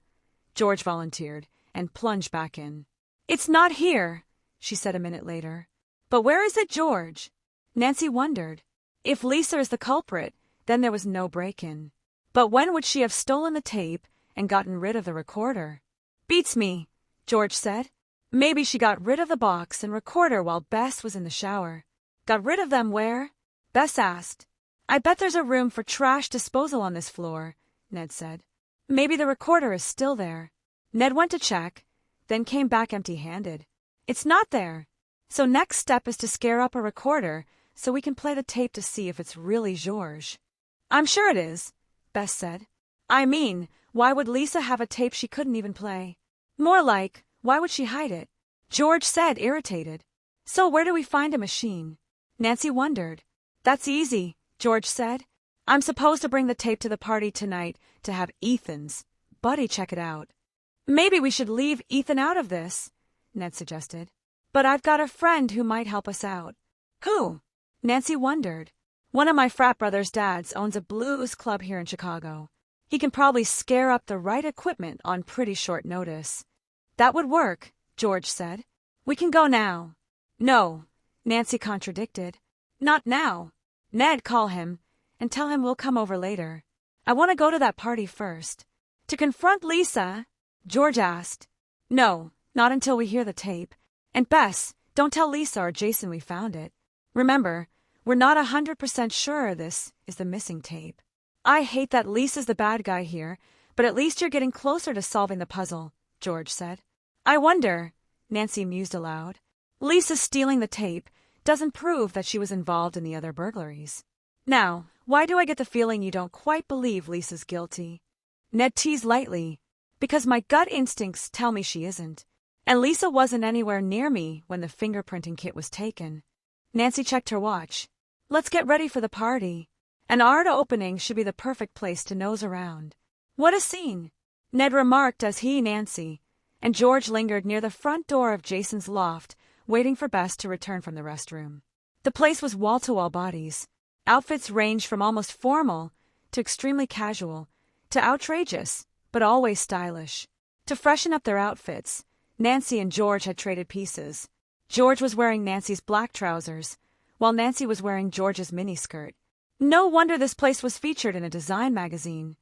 George volunteered, and plunged back in. It's not here, she said a minute later. But where is it, George? Nancy wondered. If Lisa is the culprit, then there was no break-in. But when would she have stolen the tape and gotten rid of the recorder? Beats me, George said. Maybe she got rid of the box and recorder while Bess was in the shower. Got rid of them where? Bess asked. I bet there's a room for trash disposal on this floor, Ned said. Maybe the recorder is still there. Ned went to check, then came back empty-handed. It's not there. So next step is to scare up a recorder so we can play the tape to see if it's really George. I'm sure it is, Bess said. I mean, why would Lisa have a tape she couldn't even play? More like, why would she hide it? George said, irritated. So where do we find a machine? Nancy wondered. That's easy, George said. I'm supposed to bring the tape to the party tonight to have Ethan's buddy check it out. Maybe we should leave Ethan out of this, Ned suggested. But I've got a friend who might help us out. Who? Nancy wondered. One of my frat brother's dads owns a blues club here in Chicago. He can probably scare up the right equipment on pretty short notice. That would work, George said. We can go now. No, Nancy contradicted. Not now. Ned, call him and tell him we'll come over later. I want to go to that party first. To confront Lisa? George asked. No, not until we hear the tape. And Bess, don't tell Lisa or Jason we found it. Remember, we're not 100% sure this is the missing tape. I hate that Lisa's the bad guy here, but at least you're getting closer to solving the puzzle, George said. I wonder, Nancy mused aloud. Lisa stealing the tape doesn't prove that she was involved in the other burglaries. Now, why do I get the feeling you don't quite believe Lisa's guilty? Ned teased lightly. Because my gut instincts tell me she isn't. And Lisa wasn't anywhere near me when the fingerprinting kit was taken. Nancy checked her watch. Let's get ready for the party. An art opening should be the perfect place to nose around. What a scene, Ned remarked as he, Nancy, and George lingered near the front door of Jason's loft, waiting for Bess to return from the restroom. The place was wall-to-wall bodies. Outfits ranged from almost formal to extremely casual to outrageous, but always stylish. To freshen up their outfits, Nancy and George had traded pieces. George was wearing Nancy's black trousers, while Nancy was wearing George's miniskirt. No wonder this place was featured in a design magazine,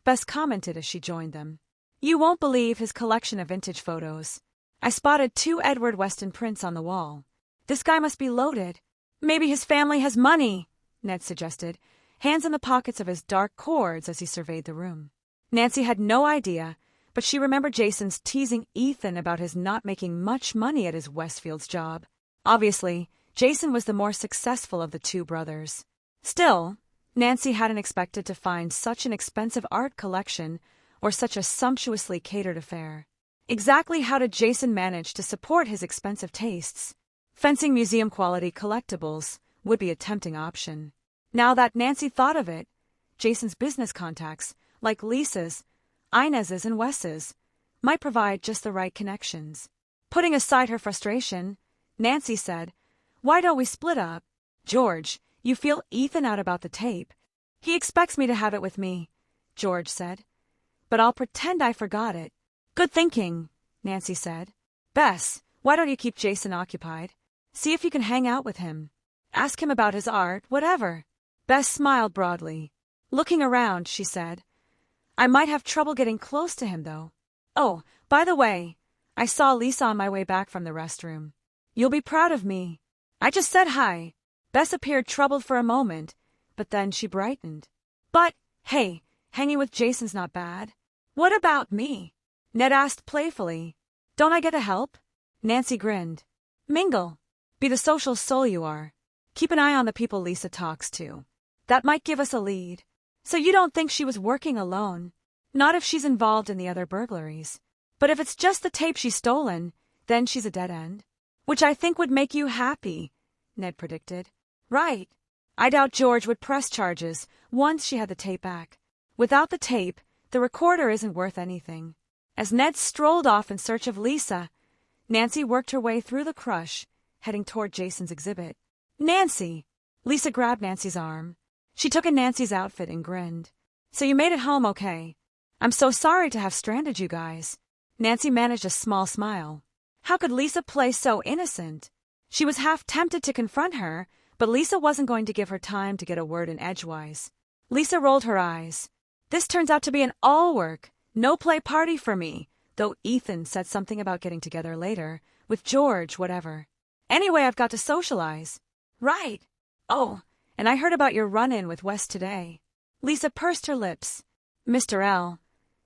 Bess commented as she joined them. You won't believe his collection of vintage photos. I spotted 2 Edward Weston prints on the wall. This guy must be loaded. Maybe his family has money, Ned suggested, hands in the pockets of his dark cords as he surveyed the room. Nancy had no idea, but she remembered Jason's teasing Ethan about his not making much money at his Westfield's job. Obviously, Jason was the more successful of the 2 brothers. Still, Nancy hadn't expected to find such an expensive art collection or such a sumptuously catered affair. Exactly how did Jason manage to support his expensive tastes? Fencing museum-quality collectibles would be a tempting option. Now that Nancy thought of it, Jason's business contacts, like Lisa's, Inez's, and Wes's, might provide just the right connections. Putting aside her frustration, Nancy said, Why don't we split up? George, you feel Ethan out about the tape. He expects me to have it with me, George said. But I'll pretend I forgot it. Good thinking, Nancy said. Bess, why don't you keep Jason occupied? See if you can hang out with him. Ask him about his art, whatever. Bess smiled broadly. Looking around, she said, I might have trouble getting close to him, though. Oh, by the way, I saw Lisa on my way back from the restroom. You'll be proud of me. I just said hi. Bess appeared troubled for a moment, but then she brightened. But, hey, hanging with Jason's not bad. What about me? Ned asked playfully. Don't I get to help? Nancy grinned. Mingle. Be the social soul you are. Keep an eye on the people Lisa talks to. That might give us a lead. So you don't think she was working alone? Not if she's involved in the other burglaries. But if it's just the tape she's stolen, then she's a dead end. Which I think would make you happy, Ned predicted. Right. I doubt George would press charges once she had the tape back. Without the tape, the recorder isn't worth anything. As Ned strolled off in search of Lisa, Nancy worked her way through the crush, heading toward Jason's exhibit. Nancy! Lisa grabbed Nancy's arm. She took in Nancy's outfit and grinned. So you made it home okay. I'm so sorry to have stranded you guys. Nancy managed a small smile. How could Lisa play so innocent? She was half tempted to confront her, but Lisa wasn't going to give her time to get a word in edgewise. Lisa rolled her eyes. This turns out to be an all-work, no-play party for me, though Ethan said something about getting together later, with George, whatever. Anyway, I've got to socialize. Right. Oh, and I heard about your run-in with Wes today. Lisa pursed her lips. Mr. L.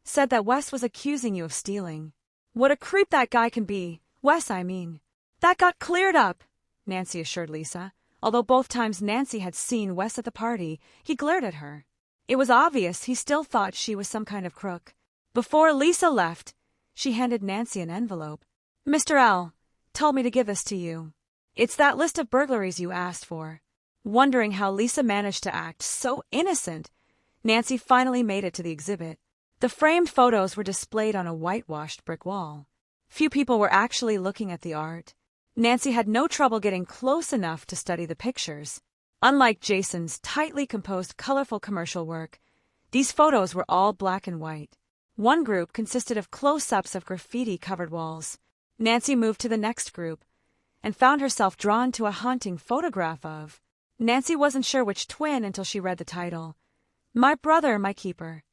said that Wes was accusing you of stealing. What a creep that guy can be. Wes, I mean. That got cleared up, Nancy assured Lisa. Although both times Nancy had seen Wes at the party, he glared at her. It was obvious he still thought she was some kind of crook. Before Lisa left, she handed Nancy an envelope. Mr. L. told me to give this to you. It's that list of burglaries you asked for. Wondering how Lisa managed to act so innocent, Nancy finally made it to the exhibit. The framed photos were displayed on a whitewashed brick wall. Few people were actually looking at the art. Nancy had no trouble getting close enough to study the pictures. Unlike Jason's tightly composed, colorful commercial work, these photos were all black and white. One group consisted of close-ups of graffiti-covered walls. Nancy moved to the next group and found herself drawn to a haunting photograph of. Nancy wasn't sure which twin until she read the title. My brother, my keeper.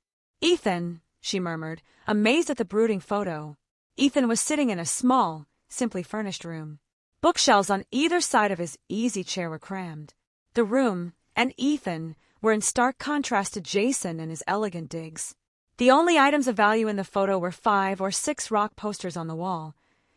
Ethan, she murmured, amazed at the brooding photo. Ethan was sitting in a small, simply furnished room. Bookshelves on either side of his easy chair were crammed. The room and Ethan were in stark contrast to Jason and his elegant digs. The only items of value in the photo were 5 or 6 rock posters on the wall.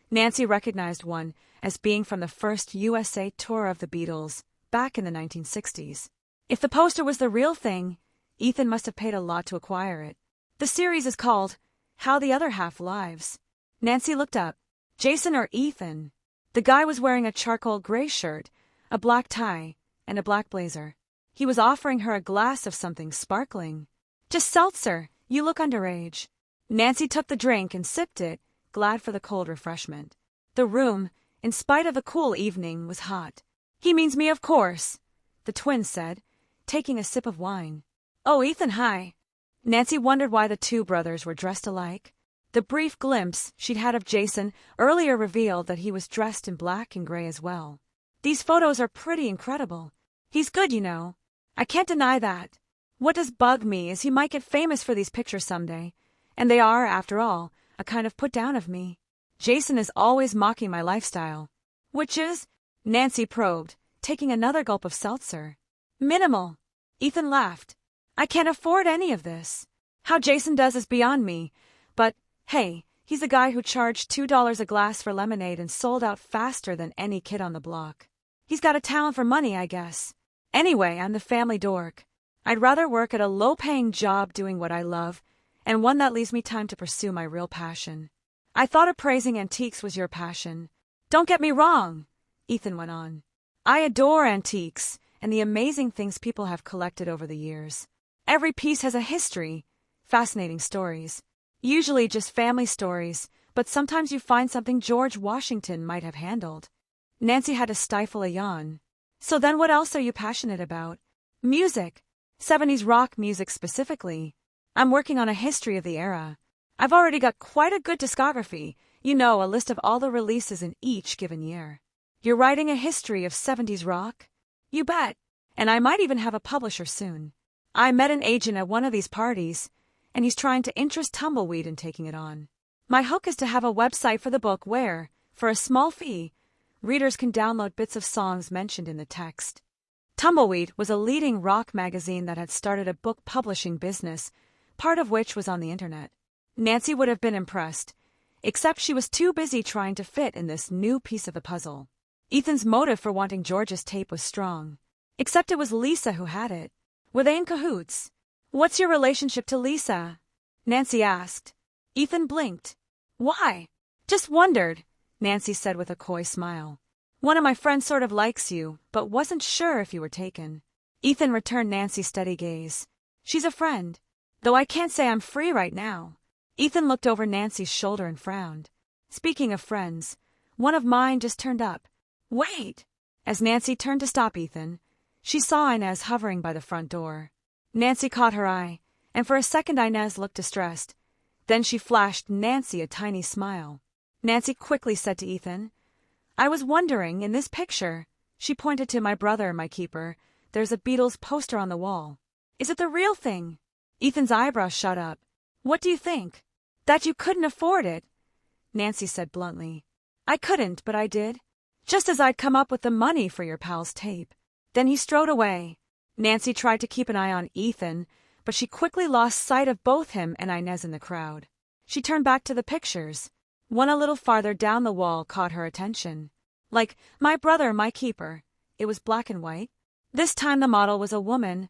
Nancy recognized one as being from the first USA tour of the Beatles, back in the 1960s. If the poster was the real thing, Ethan must have paid a lot to acquire it. The series is called How the Other Half Lives. Nancy looked up. Jason or Ethan? The guy was wearing a charcoal gray shirt, a black tie, and a black blazer. He was offering her a glass of something sparkling. Just seltzer. You look underage. Nancy took the drink and sipped it, glad for the cold refreshment. The room, in spite of the cool evening, was hot. He means me, of course, the twins said, taking a sip of wine. Oh, Ethan, hi. Nancy wondered why the two brothers were dressed alike. The brief glimpse she'd had of Jason earlier revealed that he was dressed in black and gray as well. These photos are pretty incredible. He's good, you know. I can't deny that. What does bug me is he might get famous for these pictures someday, and they are, after all, a kind of put-down of me. Jason is always mocking my lifestyle. Which is? Nancy probed, taking another gulp of seltzer. Minimal. Ethan laughed. I can't afford any of this. How Jason does is beyond me, but, hey, he's the guy who charged $2 a glass for lemonade and sold out faster than any kid on the block. He's got a talent for money, I guess. Anyway, I'm the family dork. I'd rather work at a low-paying job doing what I love, and one that leaves me time to pursue my real passion. I thought appraising antiques was your passion. Don't get me wrong, Ethan went on. I adore antiques and the amazing things people have collected over the years. Every piece has a history, fascinating stories. Usually just family stories, but sometimes you find something George Washington might have handled. Nancy had to stifle a yawn. So then what else are you passionate about? Music. 70s rock music specifically. I'm working on a history of the era. I've already got quite a good discography, you know, a list of all the releases in each given year. You're writing a history of 70s rock? You bet. And I might even have a publisher soon. I met an agent at one of these parties, and he's trying to interest Tumbleweed in taking it on. My hook is to have a website for the book where, for a small fee, readers can download bits of songs mentioned in the text. Tumbleweed was a leading rock magazine that had started a book publishing business, part of which was on the internet. Nancy would have been impressed, except she was too busy trying to fit in this new piece of the puzzle. Ethan's motive for wanting George's tape was strong, except it was Lisa who had it. Were they in cahoots? What's your relationship to Lisa? Nancy asked. Ethan blinked. Why? Just wondered, Nancy said with a coy smile. One of my friends sort of likes you, but wasn't sure if you were taken. Ethan returned Nancy's steady gaze. She's a friend, though I can't say I'm free right now. Ethan looked over Nancy's shoulder and frowned. Speaking of friends, one of mine just turned up. Wait! As Nancy turned to stop Ethan, she saw Inez hovering by the front door. Nancy caught her eye, and for a second Inez looked distressed. Then she flashed Nancy a tiny smile. Nancy quickly said to Ethan, I was wondering, in this picture, she pointed to my brother, my keeper, there's a Beatles poster on the wall. Is it the real thing? Ethan's eyebrows shot up. What do you think? That you couldn't afford it, Nancy said bluntly. I couldn't, but I did. Just as I'd come up with the money for your pal's tape. Then he strode away. Nancy tried to keep an eye on Ethan, but she quickly lost sight of both him and Inez in the crowd. She turned back to the pictures. One a little farther down the wall caught her attention. Like, my brother, my keeper. It was black and white. This time the model was a woman,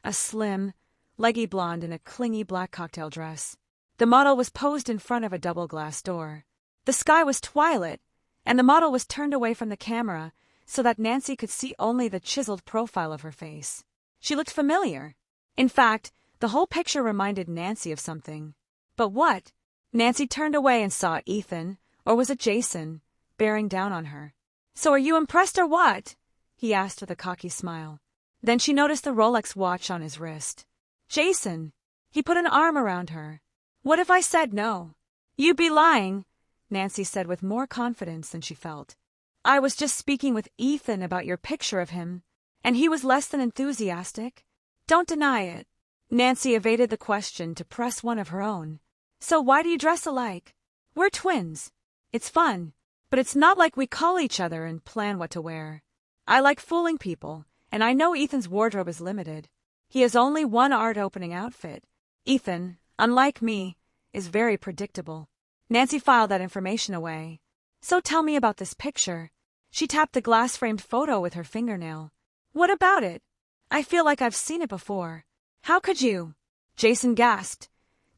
a slim, leggy blonde in a clingy black cocktail dress. The model was posed in front of a double glass door. The sky was twilight, and the model was turned away from the camera, so that Nancy could see only the chiseled profile of her face. She looked familiar. In fact, the whole picture reminded Nancy of something. But what? Nancy turned away and saw Ethan, or was it Jason, bearing down on her. "So are you impressed or what?" he asked with a cocky smile. Then she noticed the Rolex watch on his wrist. "Jason!" He put an arm around her. "What if I said no?" "You'd be lying," Nancy said with more confidence than she felt. "I was just speaking with Ethan about your picture of him, and he was less than enthusiastic. Don't deny it." Nancy evaded the question to press one of her own. "So why do you dress alike?" "We're twins. It's fun, but it's not like we call each other and plan what to wear. I like fooling people, and I know Ethan's wardrobe is limited. He has only one art-opening outfit. Ethan, unlike me, is very predictable." Nancy filed that information away. "So tell me about this picture." She tapped the glass-framed photo with her fingernail. "What about it? I feel like I've seen it before." "How could you?" Jason gasped,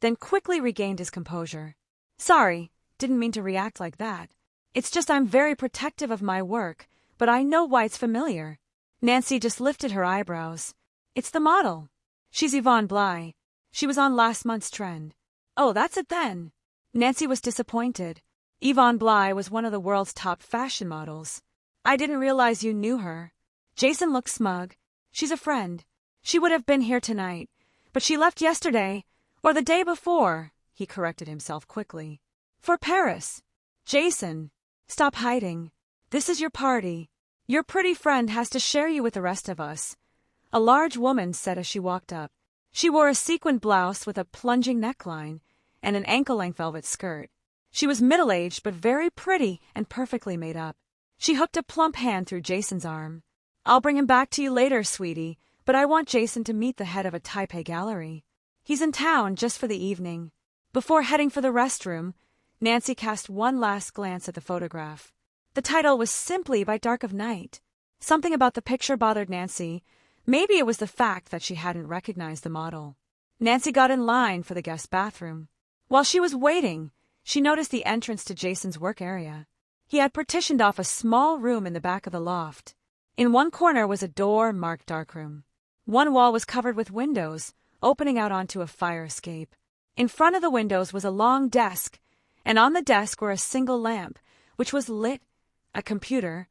then quickly regained his composure. "Sorry, didn't mean to react like that. It's just I'm very protective of my work, but I know why it's familiar." Nancy just lifted her eyebrows. "It's the model. She's Yvonne Bly. She was on last month's trend." "Oh, that's it then." Nancy was disappointed. Yvonne Bly was one of the world's top fashion models. "I didn't realize you knew her." Jason looked smug. "She's a friend. She would have been here tonight, but she left yesterday, or the day before," he corrected himself quickly. "For Paris." "Jason, stop hiding. This is your party. Your pretty friend has to share you with the rest of us," a large woman said as she walked up. She wore a sequined blouse with a plunging neckline and an ankle-length velvet skirt. She was middle-aged but very pretty and perfectly made up. She hooked a plump hand through Jason's arm. "I'll bring him back to you later, sweetie, but I want Jason to meet the head of a Taipei gallery. He's in town just for the evening." Before heading for the restroom, Nancy cast one last glance at the photograph. The title was simply By Dark of Night. Something about the picture bothered Nancy. Maybe it was the fact that she hadn't recognized the model. Nancy got in line for the guest bathroom. While she was waiting, she noticed the entrance to Jason's work area. He had partitioned off a small room in the back of the loft. In one corner was a door marked darkroom. One wall was covered with windows, opening out onto a fire escape. In front of the windows was a long desk, and on the desk were a single lamp, which was lit, a computer,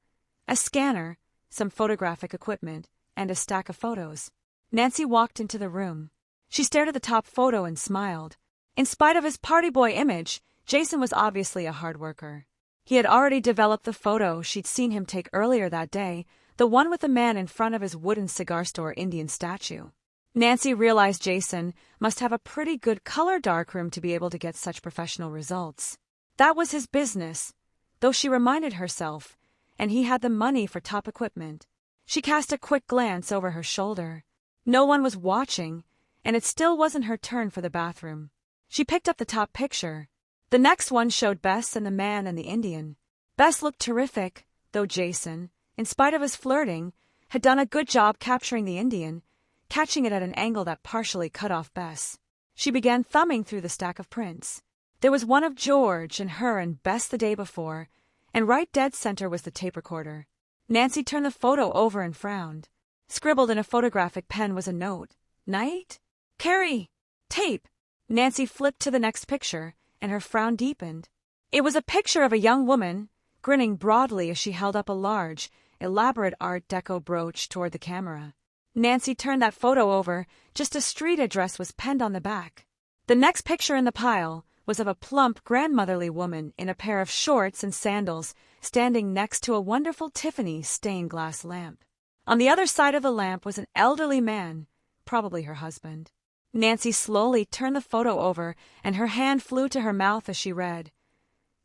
a scanner, some photographic equipment, and a stack of photos. Nancy walked into the room. She stared at the top photo and smiled. In spite of his party boy image, Jason was obviously a hard worker. He had already developed the photo she'd seen him take earlier that day, the one with the man in front of his wooden cigar store Indian statue. Nancy realized Jason must have a pretty good color darkroom to be able to get such professional results. That was his business, though she reminded herself, and he had the money for top equipment. She cast a quick glance over her shoulder. No one was watching, and it still wasn't her turn for the bathroom. She picked up the top picture. The next one showed Bess and the man and the Indian. Bess looked terrific, though Jason, in spite of his flirting, had done a good job capturing the Indian, catching it at an angle that partially cut off Bess. She began thumbing through the stack of prints. There was one of George and her and Bess the day before, and right dead center was the tape recorder. Nancy turned the photo over and frowned. Scribbled in a photographic pen was a note. "Night? Carrie! Tape!" Nancy flipped to the next picture, and her frown deepened. It was a picture of a young woman, grinning broadly as she held up a large, elaborate Art Deco brooch toward the camera. Nancy turned that photo over. Just a street address was penned on the back. The next picture in the pile was of a plump, grandmotherly woman in a pair of shorts and sandals, standing next to a wonderful Tiffany stained glass lamp. On the other side of the lamp was an elderly man, probably her husband. Nancy slowly turned the photo over, and her hand flew to her mouth as she read,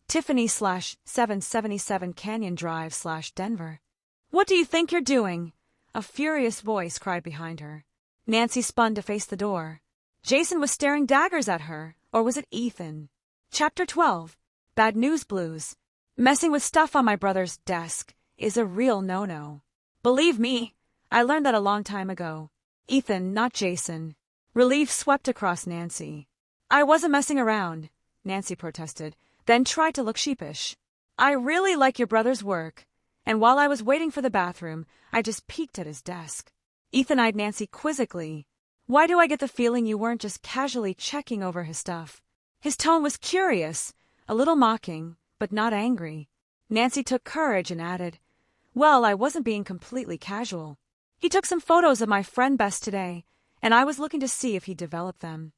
Tiffany/777 Canyon Drive/Denver. "What do you think you're doing?" a furious voice cried behind her. Nancy spun to face the door. Jason was staring daggers at her, or was it Ethan? Chapter 12. Bad News Blues. Messing with stuff on my brother's desk is a real no-no. Believe me, I learned that a long time ago. Ethan, not Jason. Relief swept across Nancy. "I wasn't messing around," Nancy protested, then tried to look sheepish. "I really like your brother's work, And while I was waiting for the bathroom, I just peeked at his desk. Ethan eyed Nancy quizzically. Why do I get the feeling you weren't just casually checking over his stuff? His tone was curious, a little mocking, but not angry. Nancy took courage and added, well, I wasn't being completely casual. He took some photos of my friend Bess today, and I was looking to see if he'd develop them.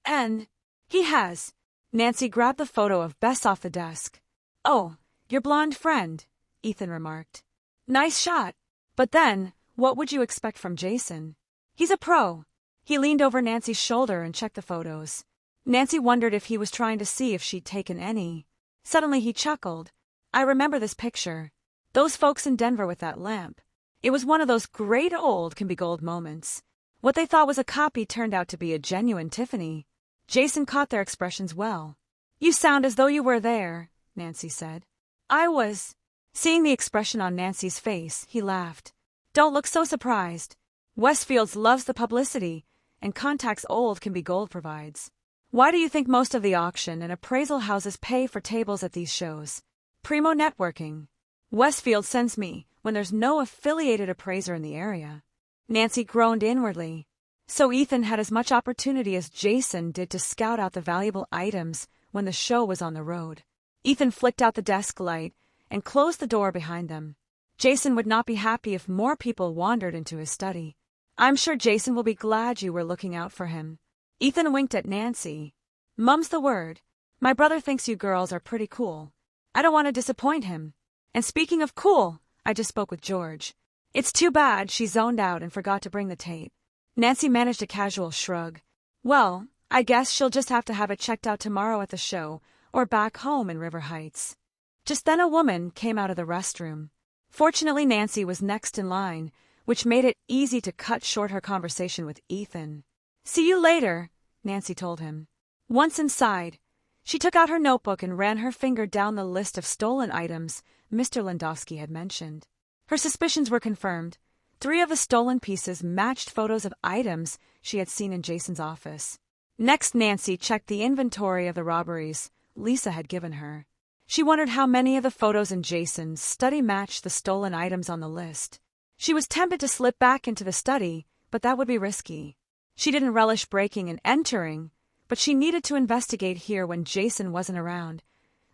And he has. Nancy grabbed the photo of Bess off the desk. Oh, your blonde friend, Ethan remarked. Nice shot. But then, what would you expect from Jason? He's a pro. He leaned over Nancy's shoulder and checked the photos. Nancy wondered if he was trying to see if she'd taken any. Suddenly he chuckled. I remember this picture. Those folks in Denver with that lamp. It was one of those great old can be gold moments. What they thought was a copy turned out to be a genuine Tiffany. Jason caught their expressions well. You sound as though you were there, Nancy said. I was. Seeing the expression on Nancy's face, he laughed. Don't look so surprised. Westfields loves the publicity, and contacts old can be gold provides. Why do you think most of the auction and appraisal houses pay for tables at these shows? Primo networking. Westfield sends me when there's no affiliated appraiser in the area. Nancy groaned inwardly. So Ethan had as much opportunity as Jason did to scout out the valuable items when the show was on the road. Ethan flicked out the desk light and closed the door behind them. Jason would not be happy if more people wandered into his study. I'm sure Jason will be glad you were looking out for him. Ethan winked at Nancy. Mum's the word. My brother thinks you girls are pretty cool. I don't want to disappoint him. And speaking of cool, I just spoke with George. It's too bad she zoned out and forgot to bring the tape. Nancy managed a casual shrug. Well, I guess she'll just have to have it checked out tomorrow at the show or back home in River Heights. Just then a woman came out of the restroom. Fortunately, Nancy was next in line, which made it easy to cut short her conversation with Ethan. See you later, Nancy told him. Once inside, she took out her notebook and ran her finger down the list of stolen items Mr. Landowski had mentioned. Her suspicions were confirmed. 3 of the stolen pieces matched photos of items she had seen in Jason's office. Next, Nancy checked the inventory of the robberies Lisa had given her. She wondered how many of the photos in Jason's study matched the stolen items on the list. She was tempted to slip back into the study, but that would be risky. She didn't relish breaking and entering, but she needed to investigate here when Jason wasn't around.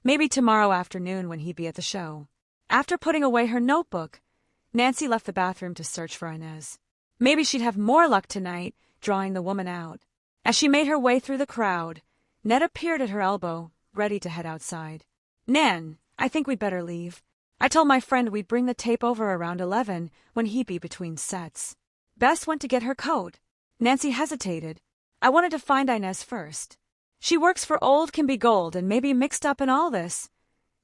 Maybe tomorrow afternoon when he'd be at the show. After putting away her notebook, Nancy left the bathroom to search for Inez. Maybe she'd have more luck tonight, drawing the woman out. As she made her way through the crowd, Ned appeared at her elbow, ready to head outside. Nan, I think we'd better leave. I told my friend we'd bring the tape over around 11 when he'd be between sets. Bess went to get her coat. Nancy hesitated. I wanted to find Inez first. She works for Old Can Be Gold and may be mixed up in all this,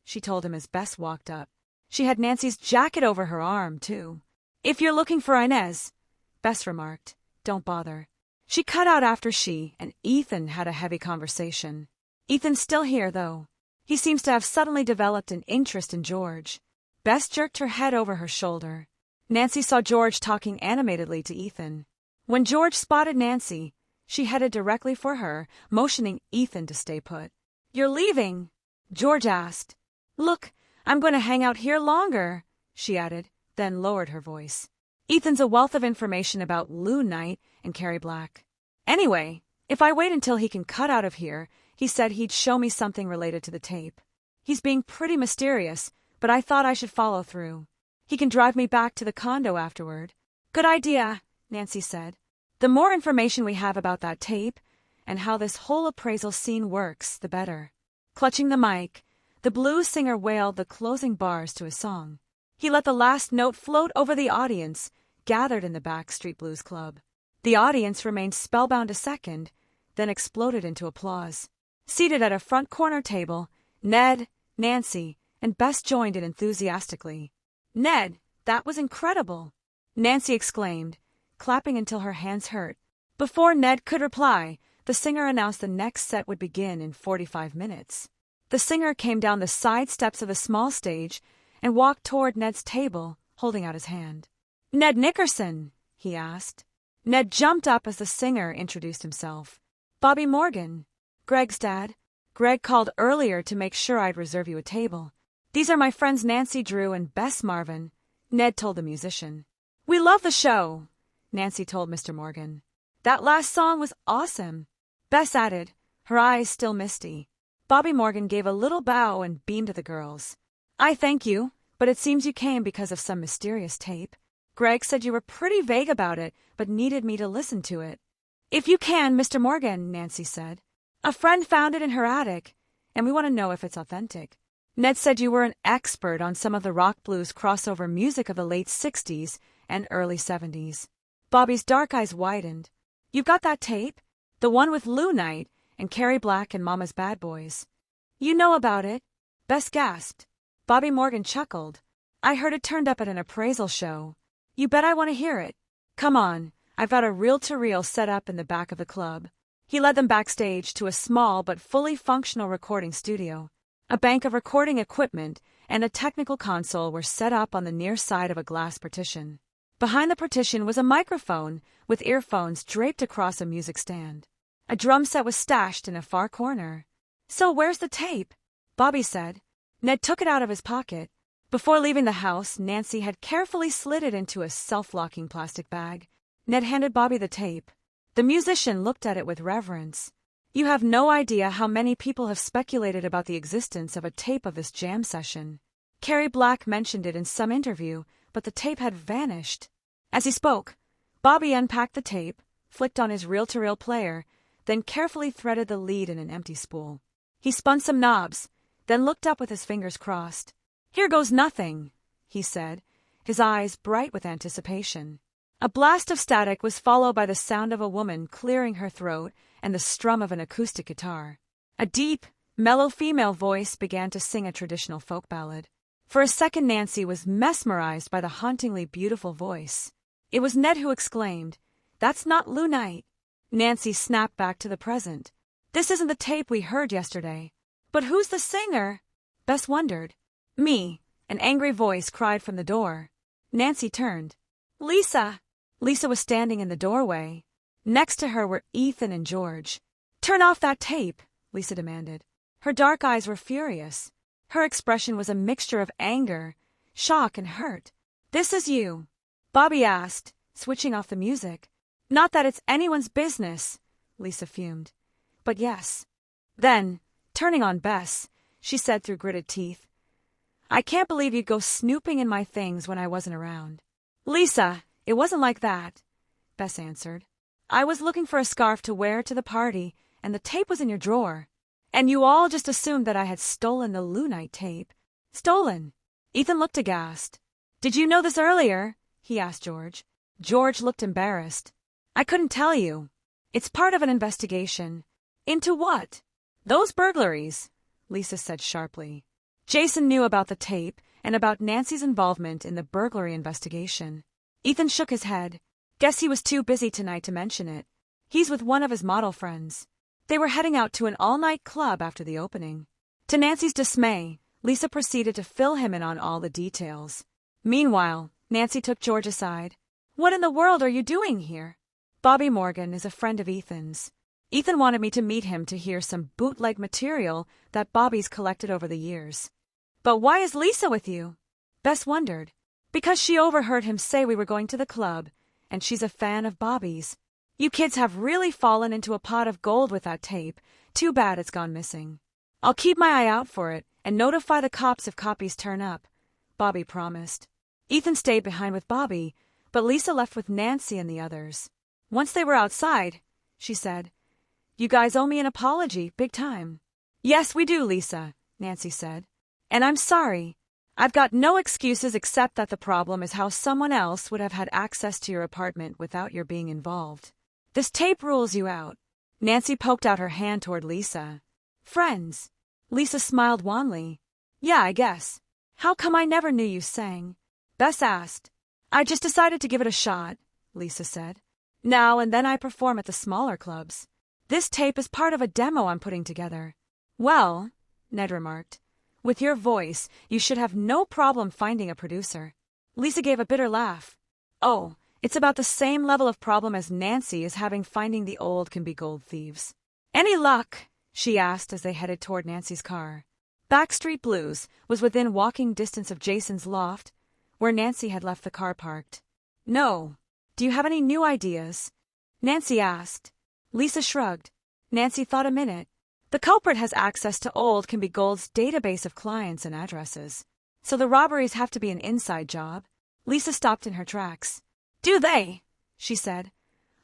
she told him as Bess walked up. She had Nancy's jacket over her arm, too. If you're looking for Inez, Bess remarked, don't bother. She cut out after she and Ethan had a heavy conversation. Ethan's still here, though. He seems to have suddenly developed an interest in George. Bess jerked her head over her shoulder. Nancy saw George talking animatedly to Ethan. When George spotted Nancy, she headed directly for her, motioning Ethan to stay put. You're leaving? George asked. Look, I'm going to hang out here longer, she added, then lowered her voice. Ethan's a wealth of information about Lou Knight and Carrie Black. Anyway, if I wait until he can cut out of here, he said he'd show me something related to the tape. He's being pretty mysterious, but I thought I should follow through. He can drive me back to the condo afterward. Good idea, Nancy said. The more information we have about that tape and how this whole appraisal scene works, the better. Clutching the mic, the blues singer wailed the closing bars to his song. He let the last note float over the audience, gathered in the Backstreet Blues Club. The audience remained spellbound a second, then exploded into applause. Seated at a front corner table, Ned, Nancy, and Bess joined in enthusiastically. Ned, that was incredible, Nancy exclaimed, clapping until her hands hurt. Before Ned could reply, the singer announced the next set would begin in 45 minutes. The singer came down the side steps of the small stage and walked toward Ned's table, holding out his hand. Ned Nickerson, he asked. Ned jumped up as the singer introduced himself. Bobby Morgan. Greg's dad. Greg called earlier to make sure I'd reserve you a table. "These are my friends Nancy Drew and Bess Marvin," Ned told the musician. "We love the show," Nancy told Mr. Morgan. "That last song was awesome," Bess added, her eyes still misty. Bobby Morgan gave a little bow and beamed at the girls. "I thank you, but it seems you came because of some mysterious tape. Greg said you were pretty vague about it, but needed me to listen to it." "If you can, Mr. Morgan," Nancy said. "A friend found it in her attic, and we want to know if it's authentic. Ned said you were an expert on some of the rock blues crossover music of the late 60s and early 70s. Bobby's dark eyes widened. "You've got that tape? The one with Lou Knight and Carrie Black and Mama's Bad Boys." "You know about it?" Bess gasped. Bobby Morgan chuckled. "I heard it turned up at an appraisal show. You bet I want to hear it. Come on, I've got a reel-to-reel set up in the back of the club." He led them backstage to a small but fully functional recording studio. A bank of recording equipment and a technical console were set up on the near side of a glass partition. Behind the partition was a microphone with earphones draped across a music stand. A drum set was stashed in a far corner. "So where's the tape?" Bobby said. Ned took it out of his pocket. Before leaving the house, Nancy had carefully slid it into a self-locking plastic bag. Ned handed Bobby the tape. The musician looked at it with reverence. "You have no idea how many people have speculated about the existence of a tape of this jam session. Carrie Black mentioned it in some interview, but the tape had vanished." As he spoke, Bobby unpacked the tape, flicked on his reel-to-reel player, then carefully threaded the lead in an empty spool. He spun some knobs, then looked up with his fingers crossed. "Here goes nothing," he said, his eyes bright with anticipation. A blast of static was followed by the sound of a woman clearing her throat and the strum of an acoustic guitar. A deep, mellow female voice began to sing a traditional folk ballad. For a second, Nancy was mesmerized by the hauntingly beautiful voice. It was Ned who exclaimed, "That's not Lou Knight." Nancy snapped back to the present. "This isn't the tape we heard yesterday." "But who's the singer?" Bess wondered. "Me," an angry voice cried from the door. Nancy turned. "Lisa!" Lisa was standing in the doorway. Next to her were Ethan and George. "Turn off that tape," Lisa demanded. Her dark eyes were furious. Her expression was a mixture of anger, shock, and hurt. "This is you?" Bobby asked, switching off the music. "Not that it's anyone's business," Lisa fumed. "But yes." Then, turning on Bess, she said through gritted teeth, "I can't believe you'd go snooping in my things when I wasn't around." "Lisa, it wasn't like that," Bess answered. "I was looking for a scarf to wear to the party, and the tape was in your drawer. And you all just assumed that I had stolen the Lou Knight tape." "Stolen?" Ethan looked aghast. "Did you know this earlier?" he asked George. George looked embarrassed. "I couldn't tell you. It's part of an investigation." "Into what?" "Those burglaries," Lisa said sharply. Jason knew about the tape and about Nancy's involvement in the burglary investigation. Ethan shook his head. "Guess he was too busy tonight to mention it. He's with one of his model friends." They were heading out to an all-night club after the opening. To Nancy's dismay, Lisa proceeded to fill him in on all the details. Meanwhile, Nancy took George aside. "What in the world are you doing here?" "Bobby Morgan is a friend of Ethan's. Ethan wanted me to meet him to hear some bootleg material that Bobby's collected over the years." "But why is Lisa with you?" Bess wondered. "Because she overheard him say we were going to the club, and she's a fan of Bobby's. You kids have really fallen into a pot of gold with that tape. Too bad it's gone missing." "I'll keep my eye out for it and notify the cops if copies turn up," Bobby promised. Ethan stayed behind with Bobby, but Lisa left with Nancy and the others. Once they were outside, she said, "You guys owe me an apology, big time." "Yes, we do, Lisa," Nancy said. "And I'm sorry. I've got no excuses except that the problem is how someone else would have had access to your apartment without your being involved. This tape rules you out." Nancy poked out her hand toward Lisa. "Friends?" Lisa smiled wanly. "Yeah, I guess. How come I never knew you sang?" Bess asked. "I just decided to give it a shot," Lisa said. "Now and then I perform at the smaller clubs. This tape is part of a demo I'm putting together." "Well," Ned remarked, "with your voice, you should have no problem finding a producer." Lisa gave a bitter laugh. "Oh, it's about the same level of problem as Nancy is having finding the old can be gold thieves." "Any luck?" she asked as they headed toward Nancy's car. Backstreet Blues was within walking distance of Jason's loft, where Nancy had left the car parked. No. Do you have any new ideas? Nancy asked. Lisa shrugged. Nancy thought a minute. The culprit has access to Old Can Be Gold's database of clients and addresses. So the robberies have to be an inside job. Lisa stopped in her tracks. Do they? She said,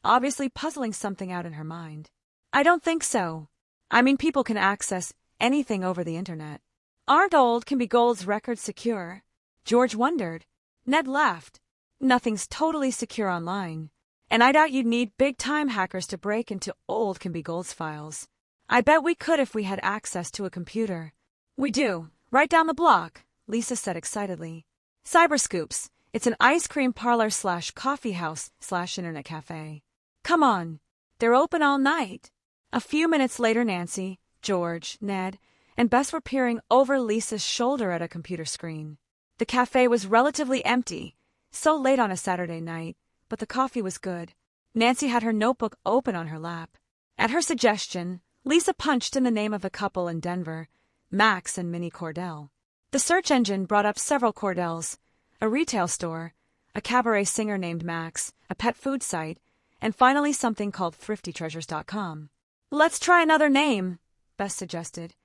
obviously puzzling something out in her mind. I don't think so. I mean, people can access anything over the internet. Aren't Old Can Be Gold's records secure? George wondered. Ned laughed. Nothing's totally secure online, and I doubt you'd need big-time hackers to break into Old Can Be Gold's files. I bet we could if we had access to a computer. We do, right down the block, Lisa said excitedly. Cyberscoops. It's an ice cream parlor / coffee house / internet cafe. Come on. They're open all night. A few minutes later, Nancy, George, Ned, and Bess were peering over Lisa's shoulder at a computer screen. The cafe was relatively empty, so late on a Saturday night, but the coffee was good. Nancy had her notebook open on her lap. At her suggestion, Lisa punched in the name of the couple in Denver, Max and Minnie Cordell. The search engine brought up several Cordells, a retail store, a cabaret singer named Max, a pet food site, and finally something called thriftytreasures.com. Let's try another name, Bess suggested,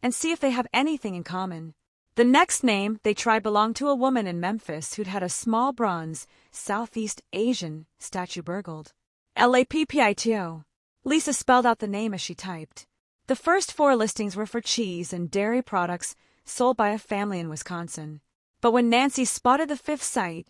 and see if they have anything in common. The next name they tried belonged to a woman in Memphis who'd had a small bronze, Southeast Asian statue burgled. LAPPITO. Lisa spelled out the name as she typed. The first 4 listings were for cheese and dairy products sold by a family in Wisconsin. But when Nancy spotted the 5th site,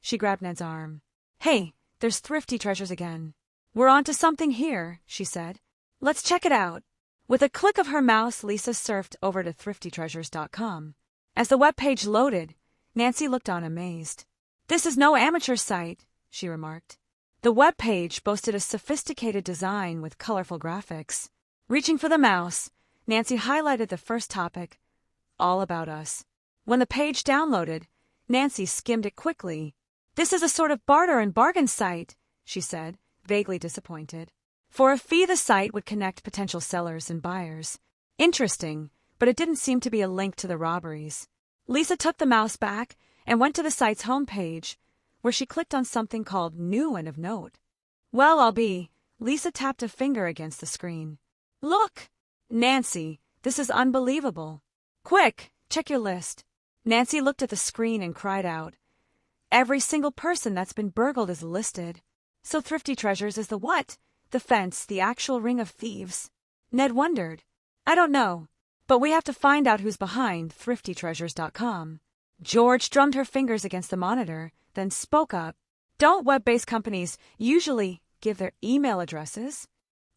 she grabbed Ned's arm. Hey, there's Thrifty Treasures again. We're onto something here, she said. Let's check it out. With a click of her mouse, Lisa surfed over to thriftytreasures.com. As the webpage loaded, Nancy looked on amazed. This is no amateur site, she remarked. The webpage boasted a sophisticated design with colorful graphics. Reaching for the mouse, Nancy highlighted the first topic, All About Us. When the page downloaded, Nancy skimmed it quickly. This is a sort of barter and bargain site, she said, vaguely disappointed. For a fee, the site would connect potential sellers and buyers. Interesting, but it didn't seem to be a link to the robberies. Lisa took the mouse back and went to the site's homepage, where she clicked on something called New and of Note. Well, I'll be. Lisa tapped a finger against the screen. Look! Nancy, this is unbelievable. Quick, check your list. Nancy looked at the screen and cried out. Every single person that's been burgled is listed. So Thrifty Treasures is the what? The fence, the actual ring of thieves? Ned wondered. I don't know, but we have to find out who's behind thriftytreasures.com. George drummed her fingers against the monitor, then spoke up. Don't web-based companies usually give their email addresses?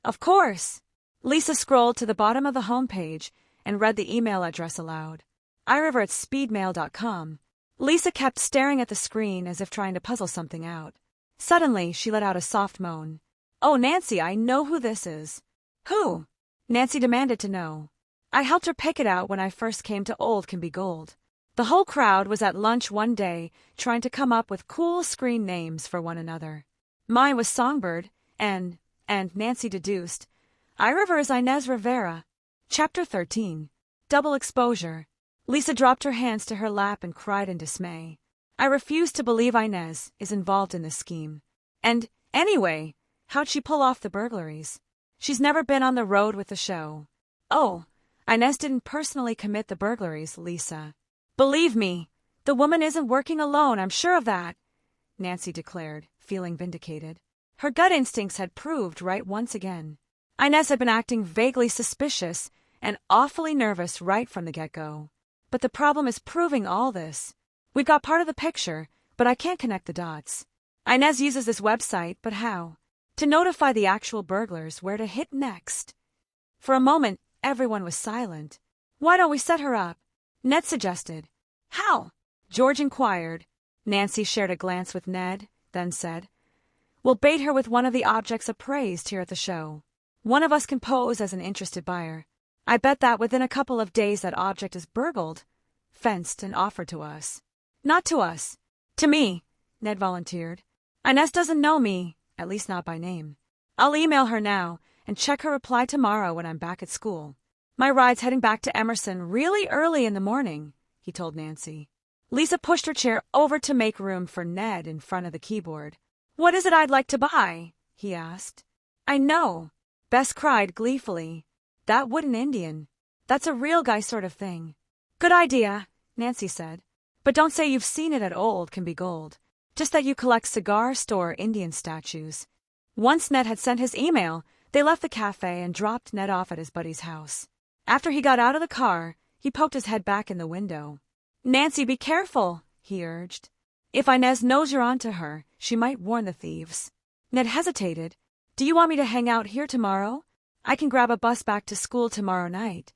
Of course. Lisa scrolled to the bottom of the homepage and read the email address aloud. iriver@speedmail.com. Lisa kept staring at the screen as if trying to puzzle something out. Suddenly, she let out a soft moan. Oh, Nancy, I know who this is. Who? Nancy demanded to know. I helped her pick it out when I first came to Old Can Be Gold. The whole crowd was at lunch one day trying to come up with cool screen names for one another. Mine was Songbird, and Nancy deduced, iRiver is Inez Rivera. Chapter 13. Double Exposure. Lisa dropped her hands to her lap and cried in dismay. I refuse to believe Inez is involved in this scheme. And, anyway, how'd she pull off the burglaries? She's never been on the road with the show. Oh, Inez didn't personally commit the burglaries, Lisa. Believe me, the woman isn't working alone, I'm sure of that, Nancy declared, feeling vindicated. Her gut instincts had proved right once again. Inez had been acting vaguely suspicious and awfully nervous right from the get-go. But the problem is proving all this. We've got part of the picture, but I can't connect the dots. Inez uses this website, but how? To notify the actual burglars where to hit next. For a moment, everyone was silent. Why don't we set her up? Ned suggested. How? George inquired. Nancy shared a glance with Ned, then said, We'll bait her with one of the objects appraised here at the show. One of us can pose as an interested buyer. I bet that within a couple of days that object is burgled, fenced, and offered to us. Not to us. To me, Ned volunteered. Inez doesn't know me, at least not by name. I'll email her now and check her reply tomorrow when I'm back at school. My ride's heading back to Emerson really early in the morning, he told Nancy. Lisa pushed her chair over to make room for Ned in front of the keyboard. What is it I'd like to buy? He asked. I know, Bess cried gleefully. That wooden Indian. That's a real guy sort of thing. Good idea, Nancy said. But don't say you've seen it at Old Can Be Gold. Just that you collect cigar store Indian statues. Once Ned had sent his email, they left the cafe and dropped Ned off at his buddy's house. After he got out of the car, he poked his head back in the window. Nancy, be careful, he urged. If Inez knows you're onto her, she might warn the thieves. Ned hesitated. Do you want me to hang out here tomorrow? I can grab a bus back to school tomorrow night.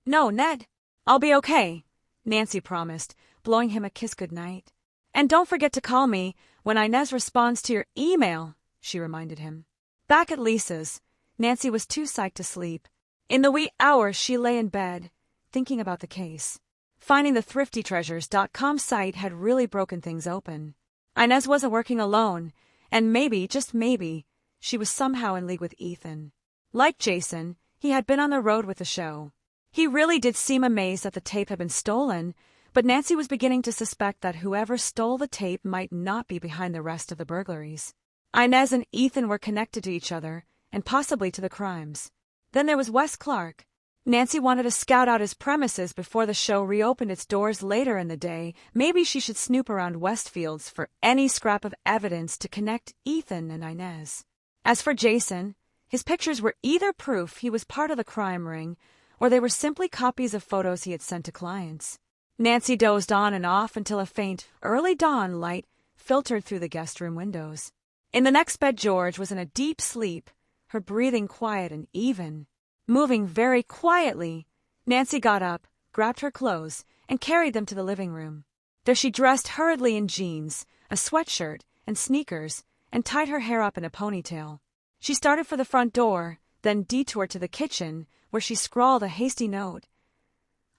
No, Ned. I'll be okay, Nancy promised, blowing him a kiss goodnight. And don't forget to call me when Inez responds to your email, she reminded him. Back at Lisa's, Nancy was too psyched to sleep. In the wee hours, she lay in bed, thinking about the case. Finding the ThriftyTreasures.com site had really broken things open. Inez wasn't working alone, and maybe, just maybe, she was somehow in league with Ethan. Like Jason, he had been on the road with the show. He really did seem amazed that the tape had been stolen, but Nancy was beginning to suspect that whoever stole the tape might not be behind the rest of the burglaries. Inez and Ethan were connected to each other, and possibly to the crimes. Then there was Wes Clark. Nancy wanted to scout out his premises before the show reopened its doors later in the day. Maybe she should snoop around Westfields for any scrap of evidence to connect Ethan and Inez. As for Jason, his pictures were either proof he was part of the crime ring, or they were simply copies of photos he had sent to clients. Nancy dozed on and off until a faint, early dawn light filtered through the guest room windows. In the next bed, George was in a deep sleep, her breathing quiet and even. Moving very quietly, Nancy got up, grabbed her clothes, and carried them to the living room. There she dressed hurriedly in jeans, a sweatshirt, and sneakers, and tied her hair up in a ponytail. She started for the front door, then detoured to the kitchen, where she scrawled a hasty note.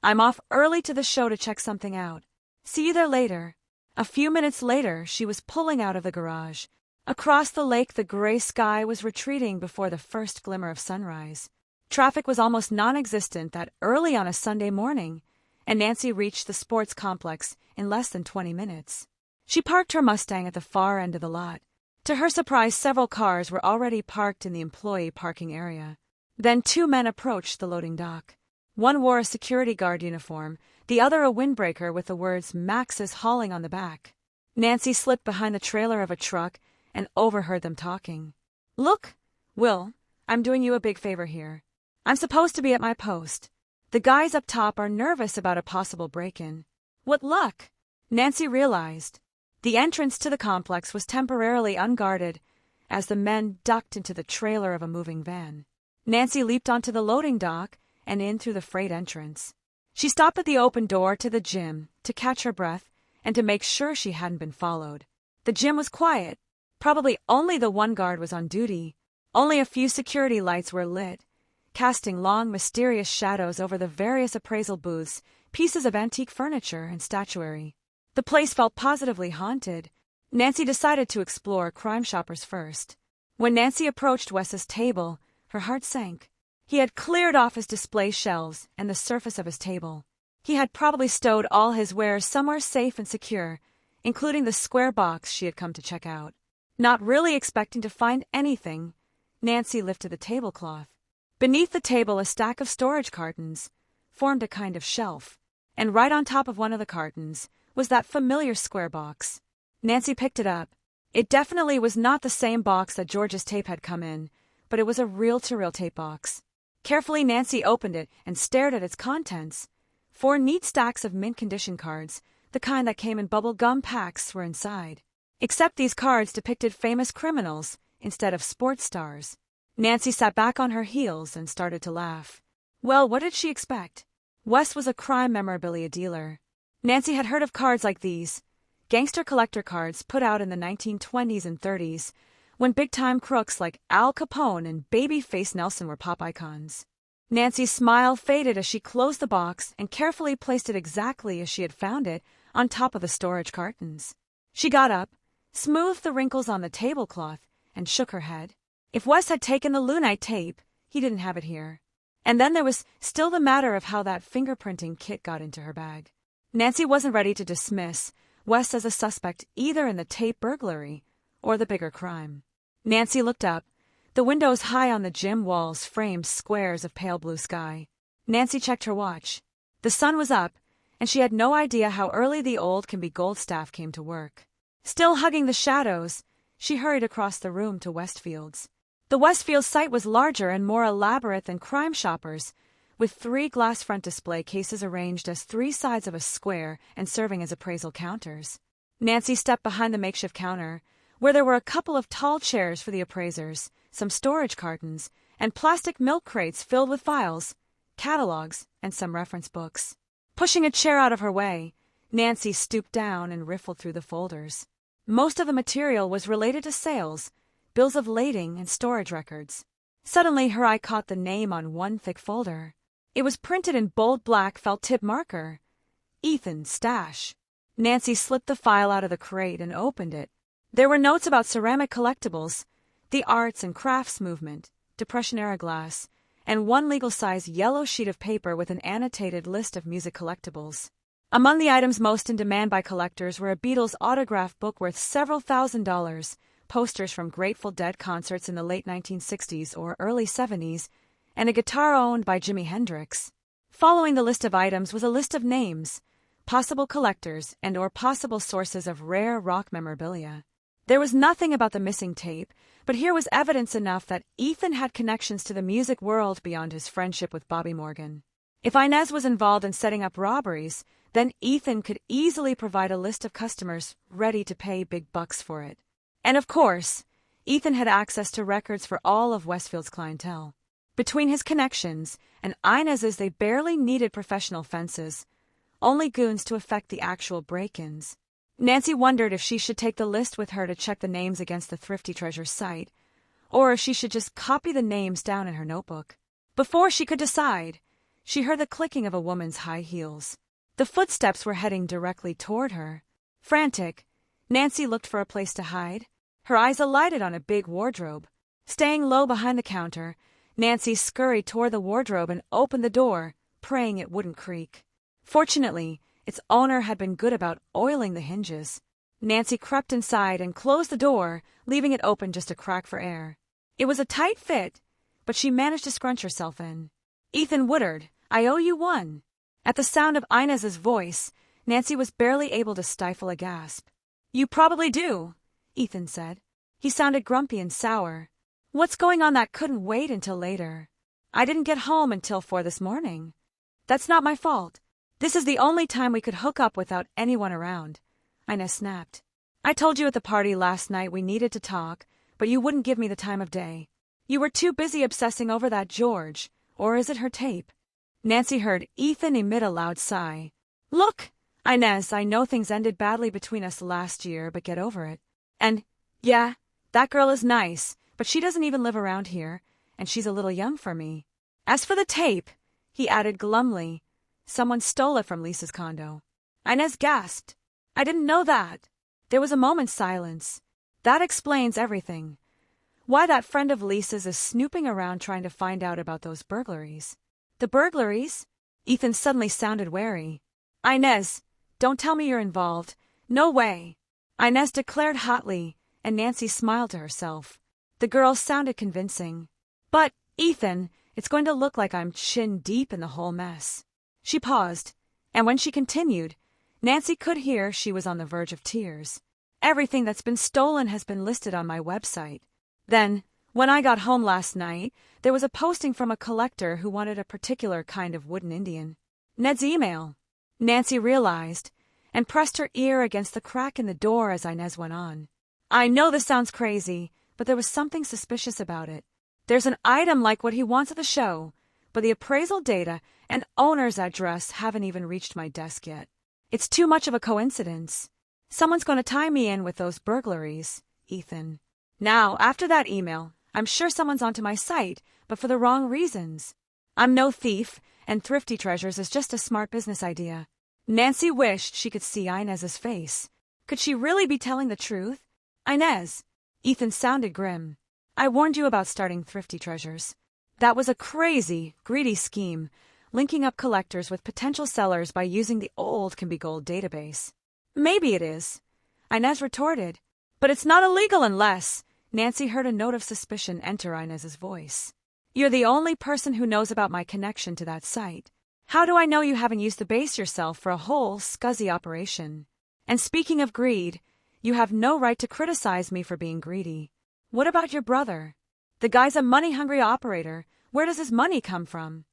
I'm off early to the show to check something out. See you there later. A few minutes later, she was pulling out of the garage. Across the lake, the gray sky was retreating before the first glimmer of sunrise. Traffic was almost non-existent that early on a Sunday morning, and Nancy reached the sports complex in less than 20 minutes. She parked her Mustang at the far end of the lot. To her surprise, several cars were already parked in the employee parking area. Then two men approached the loading dock. One wore a security guard uniform, the other a windbreaker with the words Max is hauling on the back. Nancy slipped behind the trailer of a truck and overheard them talking. Look, Will, I'm doing you a big favor here. I'm supposed to be at my post. The guys up top are nervous about a possible break-in. What luck! Nancy realized. The entrance to the complex was temporarily unguarded as the men ducked into the trailer of a moving van. Nancy leaped onto the loading dock and in through the freight entrance. She stopped at the open door to the gym to catch her breath and to make sure she hadn't been followed. The gym was quiet. Probably only the one guard was on duty. Only a few security lights were lit, casting long, mysterious shadows over the various appraisal booths, pieces of antique furniture, and statuary. The place felt positively haunted. Nancy decided to explore Crime Shoppers first. When Nancy approached Wes's table, her heart sank. He had cleared off his display shelves and the surface of his table. He had probably stowed all his wares somewhere safe and secure, including the square box she had come to check out. Not really expecting to find anything, Nancy lifted the tablecloth. Beneath the table, a stack of storage cartons formed a kind of shelf, and right on top of one of the cartons was that familiar square box. Nancy picked it up. It definitely was not the same box that George's tape had come in, but it was a reel-to-reel tape box. Carefully, Nancy opened it and stared at its contents. 4 neat stacks of mint-condition cards, the kind that came in bubble gum packs, were inside. Except these cards depicted famous criminals instead of sports stars. Nancy sat back on her heels and started to laugh. Well, what did she expect? Wes was a crime memorabilia dealer. Nancy had heard of cards like these, gangster collector cards put out in the 1920s and 30s, when big-time crooks like Al Capone and Babyface Nelson were pop icons. Nancy's smile faded as she closed the box and carefully placed it exactly as she had found it on top of the storage cartons. She got up, smoothed the wrinkles on the tablecloth, and shook her head. If Wes had taken the Lunite tape, he didn't have it here. And then there was still the matter of how that fingerprinting kit got into her bag. Nancy wasn't ready to dismiss West as a suspect either in the tape burglary or the bigger crime. Nancy looked up. The windows high on the gym walls framed squares of pale blue sky. Nancy checked her watch. The sun was up, and she had no idea how early the old can be Goldstaff came to work. Still hugging the shadows, she hurried across the room to Westfield's. The Westfield site was larger and more elaborate than Crime Shoppers, with 3 glass front display cases arranged as 3 sides of a square and serving as appraisal counters. Nancy stepped behind the makeshift counter, where there were a couple of tall chairs for the appraisers, some storage cartons, and plastic milk crates filled with files, catalogs, and some reference books. Pushing a chair out of her way, Nancy stooped down and riffled through the folders. Most of the material was related to sales, bills of lading, and storage records. Suddenly, her eye caught the name on one thick folder. It was printed in bold black felt tip marker. Ethan Stash. Nancy slipped the file out of the crate and opened it. There were notes about ceramic collectibles, the arts and crafts movement, Depression-era glass, and one legal-size yellow sheet of paper with an annotated list of music collectibles. Among the items most in demand by collectors were a Beatles autograph book worth several $1,000s, posters from Grateful Dead concerts in the late 1960s or early 70s, and a guitar owned by Jimi Hendrix. Following the list of items was a list of names, possible collectors, and/or possible sources of rare rock memorabilia. There was nothing about the missing tape, but here was evidence enough that Ethan had connections to the music world beyond his friendship with Bobby Morgan. If Inez was involved in setting up robberies, then Ethan could easily provide a list of customers ready to pay big bucks for it. And of course, Ethan had access to records for all of Westfield's clientele. Between his connections and Inez's, they barely needed professional fences, only goons to effect the actual break-ins. Nancy wondered if she should take the list with her to check the names against the Thrifty Treasures site, or if she should just copy the names down in her notebook. Before she could decide, she heard the clicking of a woman's high heels. The footsteps were heading directly toward her. Frantic, Nancy looked for a place to hide. Her eyes alighted on a big wardrobe. Staying low behind the counter, Nancy scurried toward the wardrobe and opened the door, praying it wouldn't creak. Fortunately, its owner had been good about oiling the hinges. Nancy crept inside and closed the door, leaving it open just a crack for air. It was a tight fit, but she managed to scrunch herself in. "Ethan Woodard, I owe you one." At the sound of Inez's voice, Nancy was barely able to stifle a gasp. "You probably do," Ethan said. He sounded grumpy and sour. "What's going on that couldn't wait until later? I didn't get home until 4 this morning. That's not my fault. This is the only time we could hook up without anyone around," Inez snapped. "I told you at the party last night we needed to talk, but you wouldn't give me the time of day. You were too busy obsessing over that George, or is it her tape?" Nancy heard Ethan emit a loud sigh. "Look, Inez, I know things ended badly between us last year, but get over it. And, yeah, that girl is nice, but she doesn't even live around here, and she's a little young for me. As for the tape," he added glumly, "someone stole it from Lisa's condo." Inez gasped. "I didn't know that." There was a moment's silence. "That explains everything. Why that friend of Lisa's is snooping around trying to find out about those burglaries." "The burglaries?" Ethan suddenly sounded wary. "Inez, don't tell me you're involved. No way," Inez declared hotly, and Nancy smiled to herself. The girl sounded convincing. "But, Ethan, it's going to look like I'm chin deep in the whole mess." She paused, and when she continued, Nancy could hear she was on the verge of tears. "Everything that's been stolen has been listed on my website. Then, when I got home last night, there was a posting from a collector who wanted a particular kind of wooden Indian. Ned's email." Nancy realized, and pressed her ear against the crack in the door as Inez went on. "I know this sounds crazy, but there was something suspicious about it. There's an item like what he wants at the show, but the appraisal data and owner's address haven't even reached my desk yet. It's too much of a coincidence. Someone's going to tie me in with those burglaries, Ethan. Now, after that email, I'm sure someone's onto my site, but for the wrong reasons. I'm no thief, and Thrifty Treasures is just a smart business idea." Nancy wished she could see Inez's face. Could she really be telling the truth? "Inez," Ethan sounded grim. "I warned you about starting Thrifty Treasures. That was a crazy, greedy scheme, linking up collectors with potential sellers by using the old Can Be Gold database. Maybe it is, Inez retorted. But it's not illegal unless... Nancy heard a note of suspicion enter Inez's voice. You're the only person who knows about my connection to that site. How do I know you haven't used the base yourself for a whole scuzzy operation? And speaking of greed, you have no right to criticize me for being greedy. What about your brother? The guy's a money-hungry operator. Where does his money come from?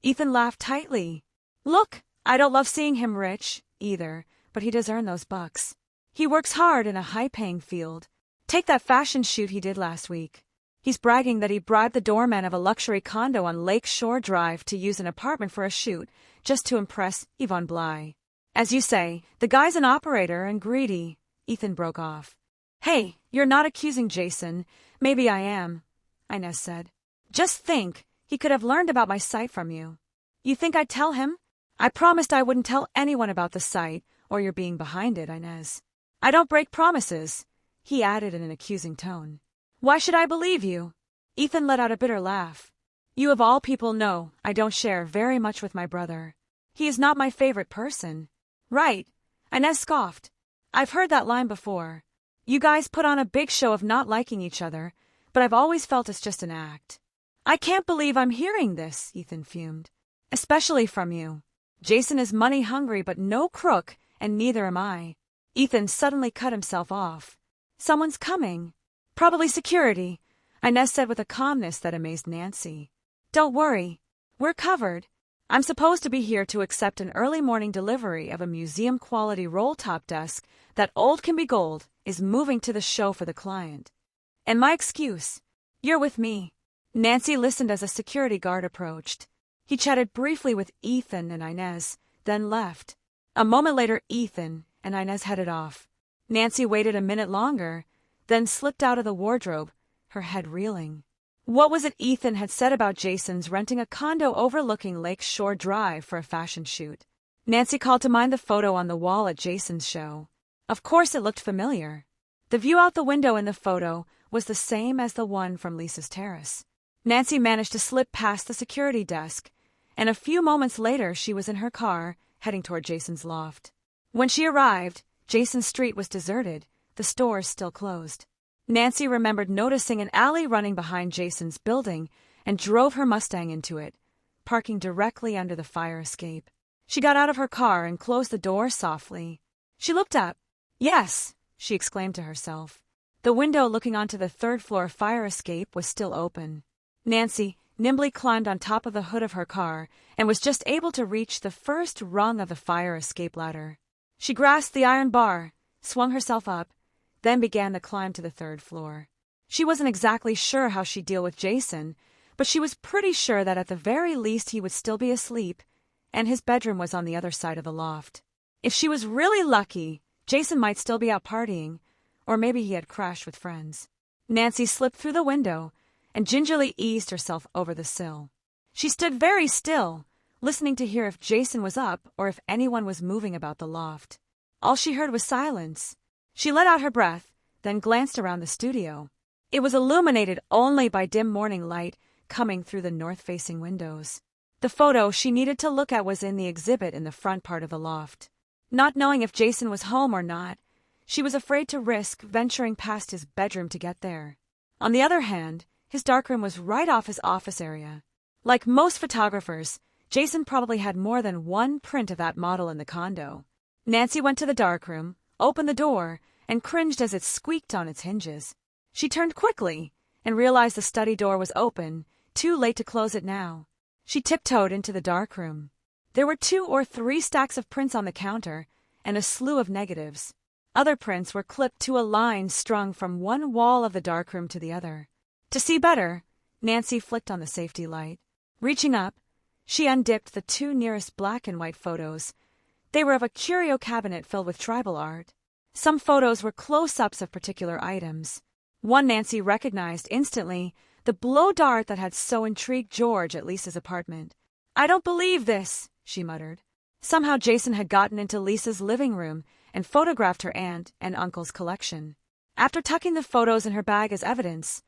Ethan laughed tightly. Look, I don't love seeing him rich, either, but he does earn those bucks. He works hard in a high-paying field. Take that fashion shoot he did last week. He's bragging that he bribed the doorman of a luxury condo on Lake Shore Drive to use an apartment for a shoot, just to impress Yvonne Bly. As you say, the guy's an operator and greedy. Ethan broke off. Hey, you're not accusing Jason. Maybe I am, Inez said. Just think, he could have learned about my site from you. You think I'd tell him? I promised I wouldn't tell anyone about the site, or your being behind it, Inez. I don't break promises, he added in an accusing tone. Why should I believe you? Ethan let out a bitter laugh. You of all people know I don't share very much with my brother. He is not my favorite person. Right, Inez scoffed. I've heard that line before. You guys put on a big show of not liking each other, but I've always felt it's just an act. I can't believe I'm hearing this, Ethan fumed. Especially from you. Jason is money hungry but no crook, and neither am I. Ethan suddenly cut himself off. Someone's coming. Probably security, Inez said with a calmness that amazed Nancy. Don't worry. We're covered. I'm supposed to be here to accept an early morning delivery of a museum-quality roll-top desk that old Can Be Gold is moving to the show for the client. And my excuse, you're with me. Nancy listened as a security guard approached. He chatted briefly with Ethan and Inez, then left. A moment later, Ethan and Inez headed off. Nancy waited a minute longer, then slipped out of the wardrobe, her head reeling. What was it Ethan had said about Jason's renting a condo overlooking Lake Shore Drive for a fashion shoot? Nancy called to mind the photo on the wall at Jason's show. Of course it looked familiar. The view out the window in the photo was the same as the one from Lisa's terrace. Nancy managed to slip past the security desk, and a few moments later she was in her car, heading toward Jason's loft. When she arrived, Jason's street was deserted, the stores still closed. Nancy remembered noticing an alley running behind Jason's building and drove her Mustang into it, parking directly under the fire escape. She got out of her car and closed the door softly. She looked up. Yes, she exclaimed to herself. The window looking onto the third-floor fire escape was still open. Nancy nimbly climbed on top of the hood of her car and was just able to reach the first rung of the fire escape ladder. She grasped the iron bar, swung herself up, then began the climb to the third floor. She wasn't exactly sure how she'd deal with Jason, but she was pretty sure that at the very least he would still be asleep, and his bedroom was on the other side of the loft. If she was really lucky, Jason might still be out partying, or maybe he had crashed with friends. Nancy slipped through the window and gingerly eased herself over the sill. She stood very still, listening to hear if Jason was up or if anyone was moving about the loft. All she heard was silence. She let out her breath, then glanced around the studio. It was illuminated only by dim morning light coming through the north-facing windows. The photo she needed to look at was in the exhibit in the front part of the loft. Not knowing if Jason was home or not, she was afraid to risk venturing past his bedroom to get there. On the other hand, his darkroom was right off his office area. Like most photographers, Jason probably had more than one print of that model in the condo. Nancy went to the darkroom, opened the door, and cringed as it squeaked on its hinges. She turned quickly and realized the study door was open, too late to close it now. She tiptoed into the darkroom. There were 2 or 3 stacks of prints on the counter and a slew of negatives. Other prints were clipped to a line strung from one wall of the darkroom to the other. To see better, Nancy flicked on the safety light. Reaching up, she undipped the 2 nearest black and white photos. They were of a curio cabinet filled with tribal art. Some photos were close-ups of particular items. One Nancy recognized instantly, the blow dart that had so intrigued George at Lisa's apartment. "I don't believe this," she muttered. Somehow Jason had gotten into Lisa's living room and photographed her aunt and uncle's collection. After tucking the photos in her bag as evidence,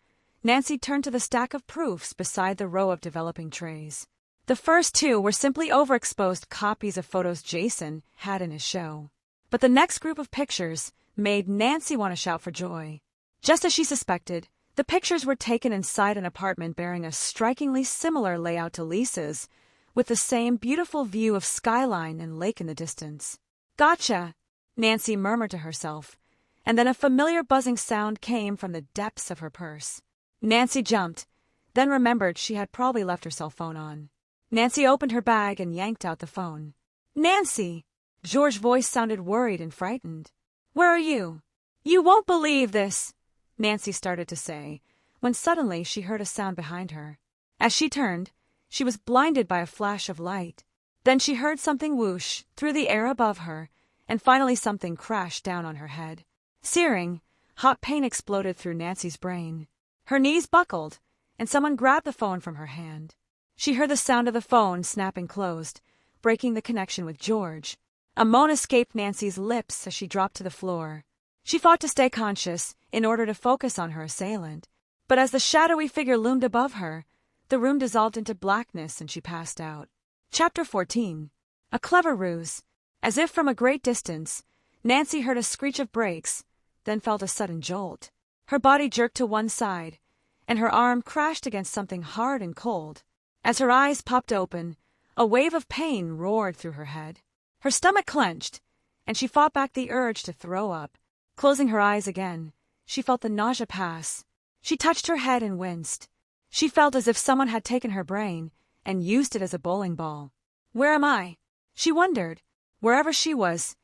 Nancy turned to the stack of proofs beside the row of developing trays. The first two were simply overexposed copies of photos Jason had in his show. But the next group of pictures made Nancy want to shout for joy. Just as she suspected, the pictures were taken inside an apartment bearing a strikingly similar layout to Lisa's, with the same beautiful view of skyline and lake in the distance. "Gotcha," Nancy murmured to herself, and then a familiar buzzing sound came from the depths of her purse. Nancy jumped, then remembered she had probably left her cell phone on. Nancy opened her bag and yanked out the phone. "Nancy!" George's voice sounded worried and frightened. "Where are you?" "You won't believe this," Nancy started to say, when suddenly she heard a sound behind her. As she turned, she was blinded by a flash of light. Then she heard something whoosh through the air above her, and finally something crashed down on her head. Searing, hot pain exploded through Nancy's brain. Her knees buckled, and someone grabbed the phone from her hand. She heard the sound of the phone snapping closed, breaking the connection with George. A moan escaped Nancy's lips as she dropped to the floor. She fought to stay conscious in order to focus on her assailant, but as the shadowy figure loomed above her, the room dissolved into blackness and she passed out. Chapter 14. A clever ruse. As if from a great distance, Nancy heard a screech of brakes, then felt a sudden jolt. Her body jerked to one side, and her arm crashed against something hard and cold. As her eyes popped open, a wave of pain roared through her head. Her stomach clenched, and she fought back the urge to throw up. Closing her eyes again, she felt the nausea pass. She touched her head and winced. She felt as if someone had taken her brain and used it as a bowling ball. "Where am I?" she wondered. Wherever she was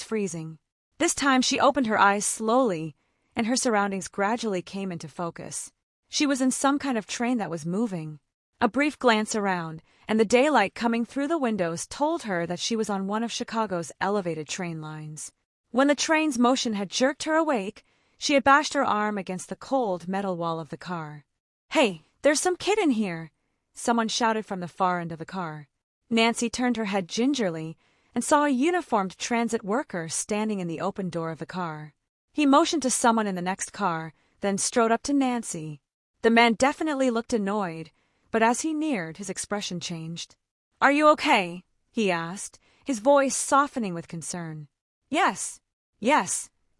freezing. This time she opened her eyes slowly, and her surroundings gradually came into focus. She was in some kind of train that was moving. A brief glance around, and the daylight coming through the windows told her that she was on one of Chicago's elevated train lines. When the train's motion had jerked her awake, she had bashed her arm against the cold metal wall of the car. "Hey, there's some kid in here!" someone shouted from the far end of the car. Nancy turned her head gingerly and saw a uniformed transit worker standing in the open door of the car. He motioned to someone in the next car, then strode up to Nancy. The man definitely looked annoyed, but as he neared, his expression changed. "Are you okay?" he asked, his voice softening with concern. Yes,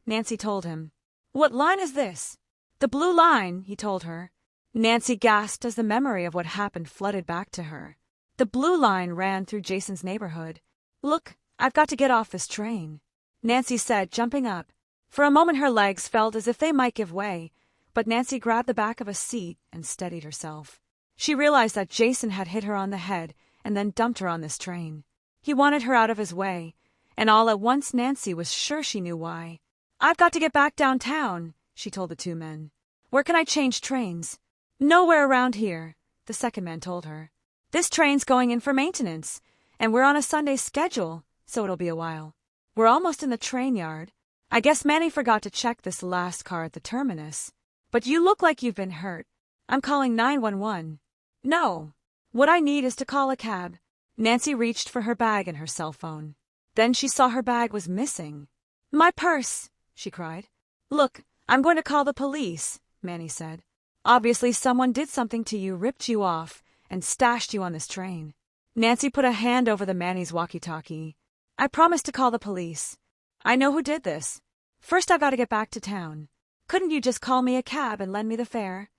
Nancy told him. "What line is this?" "The blue line," he told her. Nancy gasped as the memory of what happened flooded back to her. The blue line ran through Jason's neighborhood. "Look, I've got to get off this train," Nancy said, jumping up. For a moment her legs felt as if they might give way, but Nancy grabbed the back of a seat and steadied herself. She realized that Jason had hit her on the head and then dumped her on this train. He wanted her out of his way, and all at once Nancy was sure she knew why. "I've got to get back downtown," she told the two men. "Where can I change trains?" "Nowhere around here," the second man told her. "This train's going in for maintenance, and we're on a Sunday schedule, so it'll be a while. We're almost in the train yard. I guess Manny forgot to check this last car at the terminus. But you look like you've been hurt. I'm calling 911. "No. What I need is to call a cab." Nancy reached for her bag and her cell phone. Then she saw her bag was missing. "My purse!" she cried. "Look, I'm going to call the police," Manny said. "Obviously someone did something to you, ripped you off, and stashed you on this train." Nancy put a hand over the Manny's walkie-talkie. "I promised to call the police. I know who did this. First I've got to get back to town. Couldn't you just call me a cab and lend me the fare?"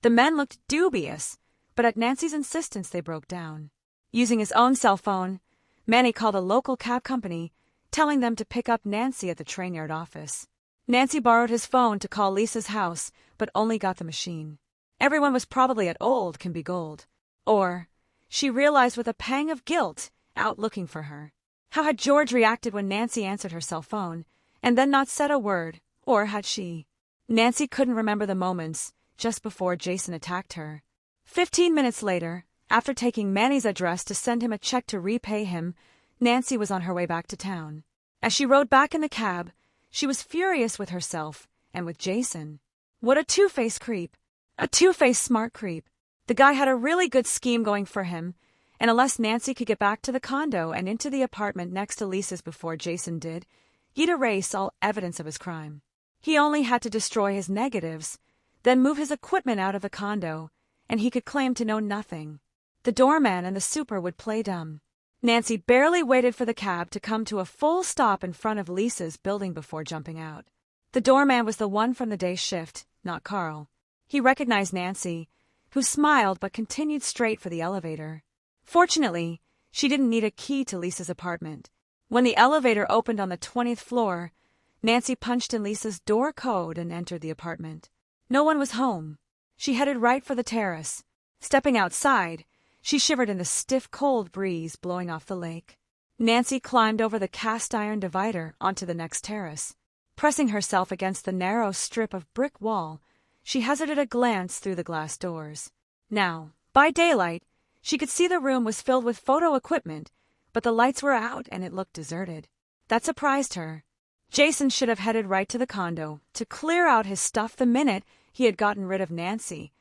The men looked dubious, but at Nancy's insistence they broke down. Using his own cell phone, Manny called a local cab company, telling them to pick up Nancy at the train yard office. Nancy borrowed his phone to call Lisa's house, but only got the machine. Everyone was probably at Old Can Be Gold. Or, she realized with a pang of guilt, out looking for her. How had George reacted when Nancy answered her cell phone, and then not said a word, or had she? Nancy couldn't remember the moments just before Jason attacked her. 15 minutes later, after taking Manny's address to send him a check to repay him, Nancy was on her way back to town. As she rode back in the cab, she was furious with herself and with Jason. What a two-faced creep. A two-faced smart creep. The guy had a really good scheme going for him, and unless Nancy could get back to the condo and into the apartment next to Lisa's before Jason did, he'd erase all evidence of his crime. He only had to destroy his negatives, then move his equipment out of the condo, and he could claim to know nothing. The doorman and the super would play dumb. Nancy barely waited for the cab to come to a full stop in front of Lisa's building before jumping out. The doorman was the one from the day shift, not Carl. He recognized Nancy, who smiled but continued straight for the elevator. Fortunately, she didn't need a key to Lisa's apartment. When the elevator opened on the 20th floor, Nancy punched in Lisa's door code and entered the apartment. No one was home. She headed right for the terrace. Stepping outside, she shivered in the stiff, cold breeze blowing off the lake. Nancy climbed over the cast-iron divider onto the next terrace. Pressing herself against the narrow strip of brick wall, she hazarded a glance through the glass doors. Now, by daylight, she could see the room was filled with photo equipment, but the lights were out and it looked deserted. That surprised her. Jason should have headed right to the condo to clear out his stuff the minute he had gotten rid of Nancy,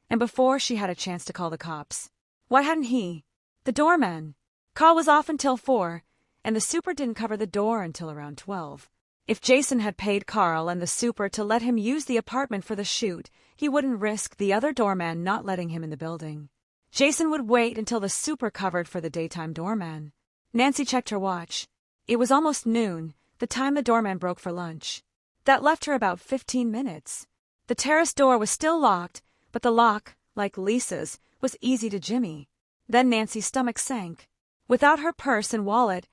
and before she had a chance to call the cops. Why hadn't he? The doorman. Carl was off until 4, and the super didn't cover the door until around 12. If Jason had paid Carl and the super to let him use the apartment for the shoot, he wouldn't risk the other doorman not letting him in the building. Jason would wait until the super covered for the daytime doorman. Nancy checked her watch. It was almost noon, the time the doorman broke for lunch. That left her about 15 minutes. The terrace door was still locked, but the lock, like Lisa's, was easy to jimmy. Then Nancy's stomach sank. Without her purse and wallet,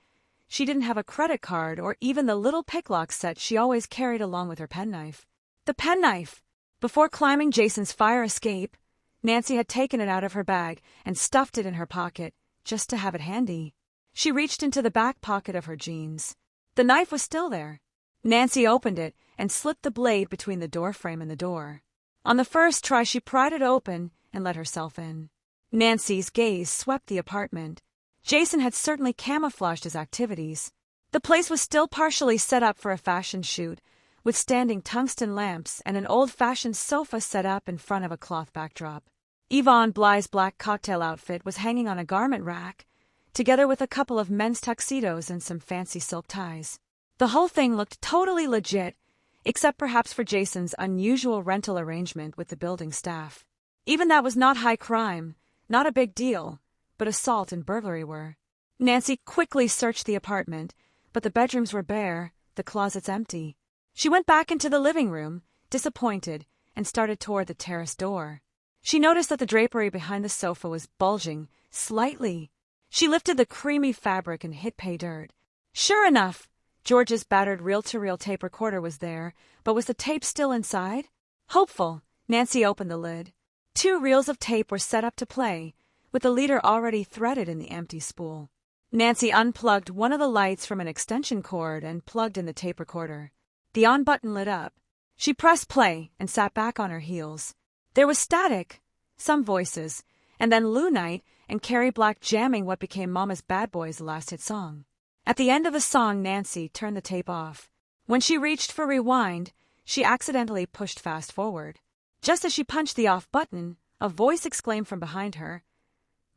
she didn't have a credit card or even the little picklock set she always carried along with her penknife. The penknife! Before climbing Jason's fire escape, Nancy had taken it out of her bag and stuffed it in her pocket, just to have it handy. She reached into the back pocket of her jeans. The knife was still there. Nancy opened it and slipped the blade between the doorframe and the door. On the first try, she pried it open and let herself in. Nancy's gaze swept the apartment. Jason had certainly camouflaged his activities. The place was still partially set up for a fashion shoot, with standing tungsten lamps and an old-fashioned sofa set up in front of a cloth backdrop. Yvonne Bly's black cocktail outfit was hanging on a garment rack, together with a couple of men's tuxedos and some fancy silk ties. The whole thing looked totally legit, except perhaps for Jason's unusual rental arrangement with the building staff. Even that was not high crime, not a big deal, but assault and burglary were. Nancy quickly searched the apartment, but the bedrooms were bare, the closets empty. She went back into the living room, disappointed, and started toward the terrace door. She noticed that the drapery behind the sofa was bulging, slightly. She lifted the creamy fabric and hit pay dirt. Sure enough, George's battered reel-to-reel tape recorder was there, but was the tape still inside? Hopeful, Nancy opened the lid. 2 reels of tape were set up to play, with the leader already threaded in the empty spool. Nancy unplugged one of the lights from an extension cord and plugged in the tape recorder. The on button lit up. She pressed play and sat back on her heels. There was static, some voices, and then Lou Knight and Carrie Black jamming what became Mama's Bad Boys' last hit song. At the end of the song, Nancy turned the tape off. When she reached for rewind, she accidentally pushed fast forward. Just as she punched the off button, a voice exclaimed from behind her,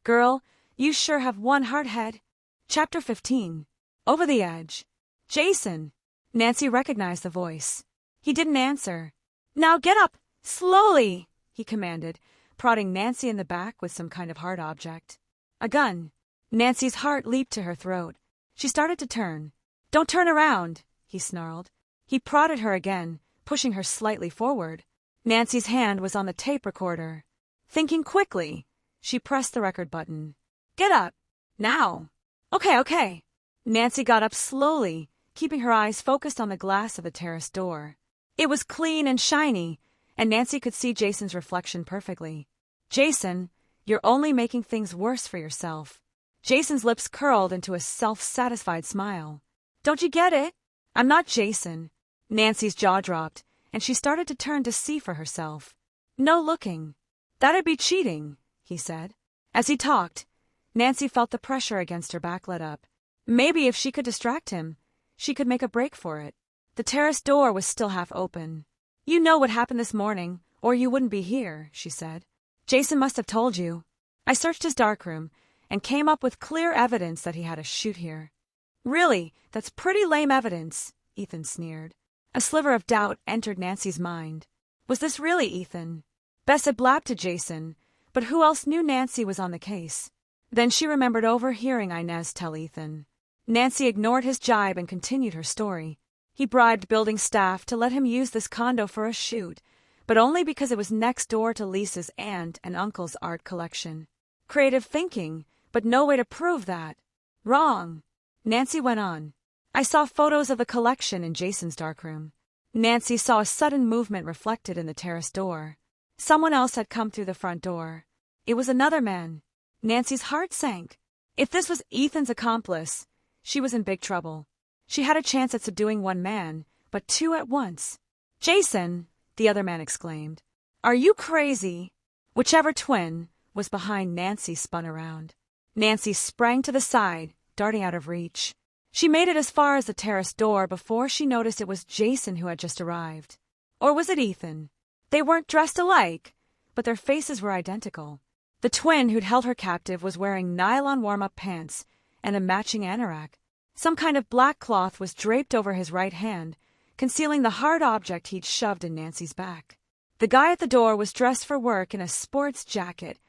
"Girl, you sure have one hard head." Chapter 15. Over the Edge. Jason! Nancy recognized the voice. He didn't answer. "Now get up! Slowly!" he commanded, prodding Nancy in the back with some kind of hard object. A gun. Nancy's heart leaped to her throat. She started to turn. "Don't turn around," he snarled. He prodded her again, pushing her slightly forward. Nancy's hand was on the tape recorder. Thinking quickly, she pressed the record button. "Get up! Now!" Okay. Nancy got up slowly, keeping her eyes focused on the glass of the terrace door. It was clean and shiny, and Nancy could see Jason's reflection perfectly. "Jason, you're only making things worse for yourself." Jason's lips curled into a self-satisfied smile. "Don't you get it? I'm not Jason." Nancy's jaw dropped, and she started to turn to see for herself. "No looking. That'd be cheating," he said. As he talked, Nancy felt the pressure against her back let up. Maybe if she could distract him, she could make a break for it. The terrace door was still half open. "You know what happened this morning, or you wouldn't be here," she said. "Jason must have told you. I searched his darkroom and came up with clear evidence that he had a shoot here." "Really, that's pretty lame evidence," Ethan sneered. A sliver of doubt entered Nancy's mind. Was this really Ethan? Bess had blabbed to Jason, but who else knew Nancy was on the case? Then she remembered overhearing Inez tell Ethan. Nancy ignored his jibe and continued her story. He bribed building staff to let him use this condo for a shoot, but only because it was next door to Lisa's aunt and uncle's art collection. Creative thinking, but no way to prove that. Wrong. Nancy went on. I saw photos of the collection in Jason's darkroom. Nancy saw a sudden movement reflected in the terrace door. Someone else had come through the front door. It was another man. Nancy's heart sank. If this was Ethan's accomplice, she was in big trouble. She had a chance at subduing one man, but two at once. Jason, the other man exclaimed. Are you crazy? Whichever twin was behind Nancy spun around. Nancy sprang to the side, darting out of reach. She made it as far as the terrace door before she noticed it was Jason who had just arrived. Or was it Ethan? They weren't dressed alike, but their faces were identical. The twin who'd held her captive was wearing nylon warm-up pants and a matching anorak. Some kind of black cloth was draped over his right hand, concealing the hard object he'd shoved in Nancy's back. The guy at the door was dressed for work in a sports jacket,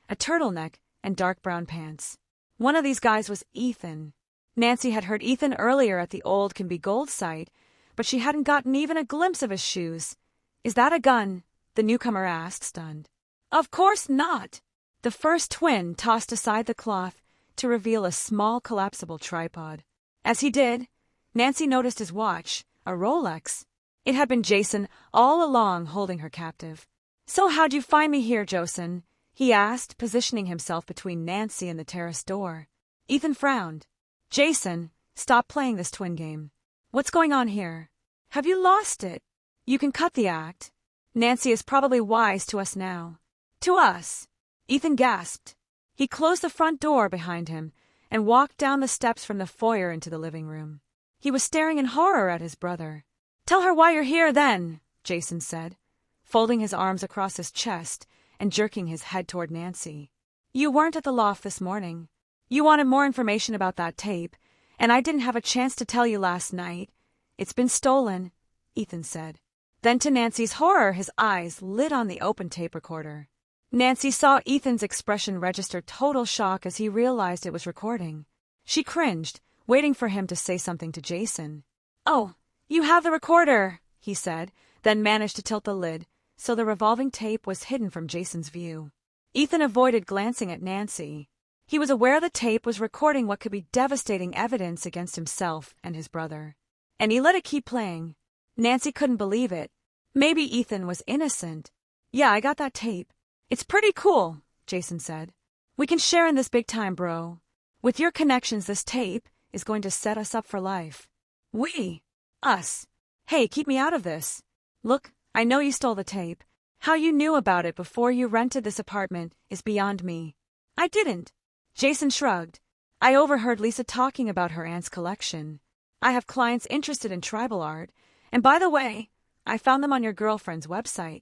a turtleneck, and dark brown pants. One of these guys was Ethan. Nancy had heard Ethan earlier at the Old Can Be Gold site, but she hadn't gotten even a glimpse of his shoes. Is that a gun? The newcomer asked, stunned. Of course not. The first twin tossed aside the cloth to reveal a small collapsible tripod. As he did, Nancy noticed his watch, a Rolex. It had been Jason all along holding her captive. So how'd you find me here, Josen? He asked, positioning himself between Nancy and the terrace door. Ethan frowned. Jason, stop playing this twin game. What's going on here? Have you lost it? You can cut the act. Nancy is probably wise to us now. To us? Ethan gasped. He closed the front door behind him and walked down the steps from the foyer into the living room. He was staring in horror at his brother. Tell her why you're here, then, Jason said, folding his arms across his chest and jerking his head toward Nancy. You weren't at the loft this morning. You wanted more information about that tape, and I didn't have a chance to tell you last night. It's been stolen, Ethan said. Then to Nancy's horror, his eyes lit on the open tape recorder. Nancy saw Ethan's expression register total shock as he realized it was recording. She cringed, waiting for him to say something to Jason. Oh, you have the recorder, he said, then managed to tilt the lid, so the revolving tape was hidden from Jason's view. Ethan avoided glancing at Nancy. He was aware the tape was recording what could be devastating evidence against himself and his brother. And he let it keep playing. Nancy couldn't believe it. Maybe Ethan was innocent. Yeah, I got that tape. It's pretty cool, Jason said. We can share in this big time, bro. With your connections, this tape is going to set us up for life. We? Us. Hey, keep me out of this. Look, I know you stole the tape. How you knew about it before you rented this apartment is beyond me. I didn't. Jason shrugged. I overheard Lisa talking about her aunt's collection. I have clients interested in tribal art, and by the way, I found them on your girlfriend's website.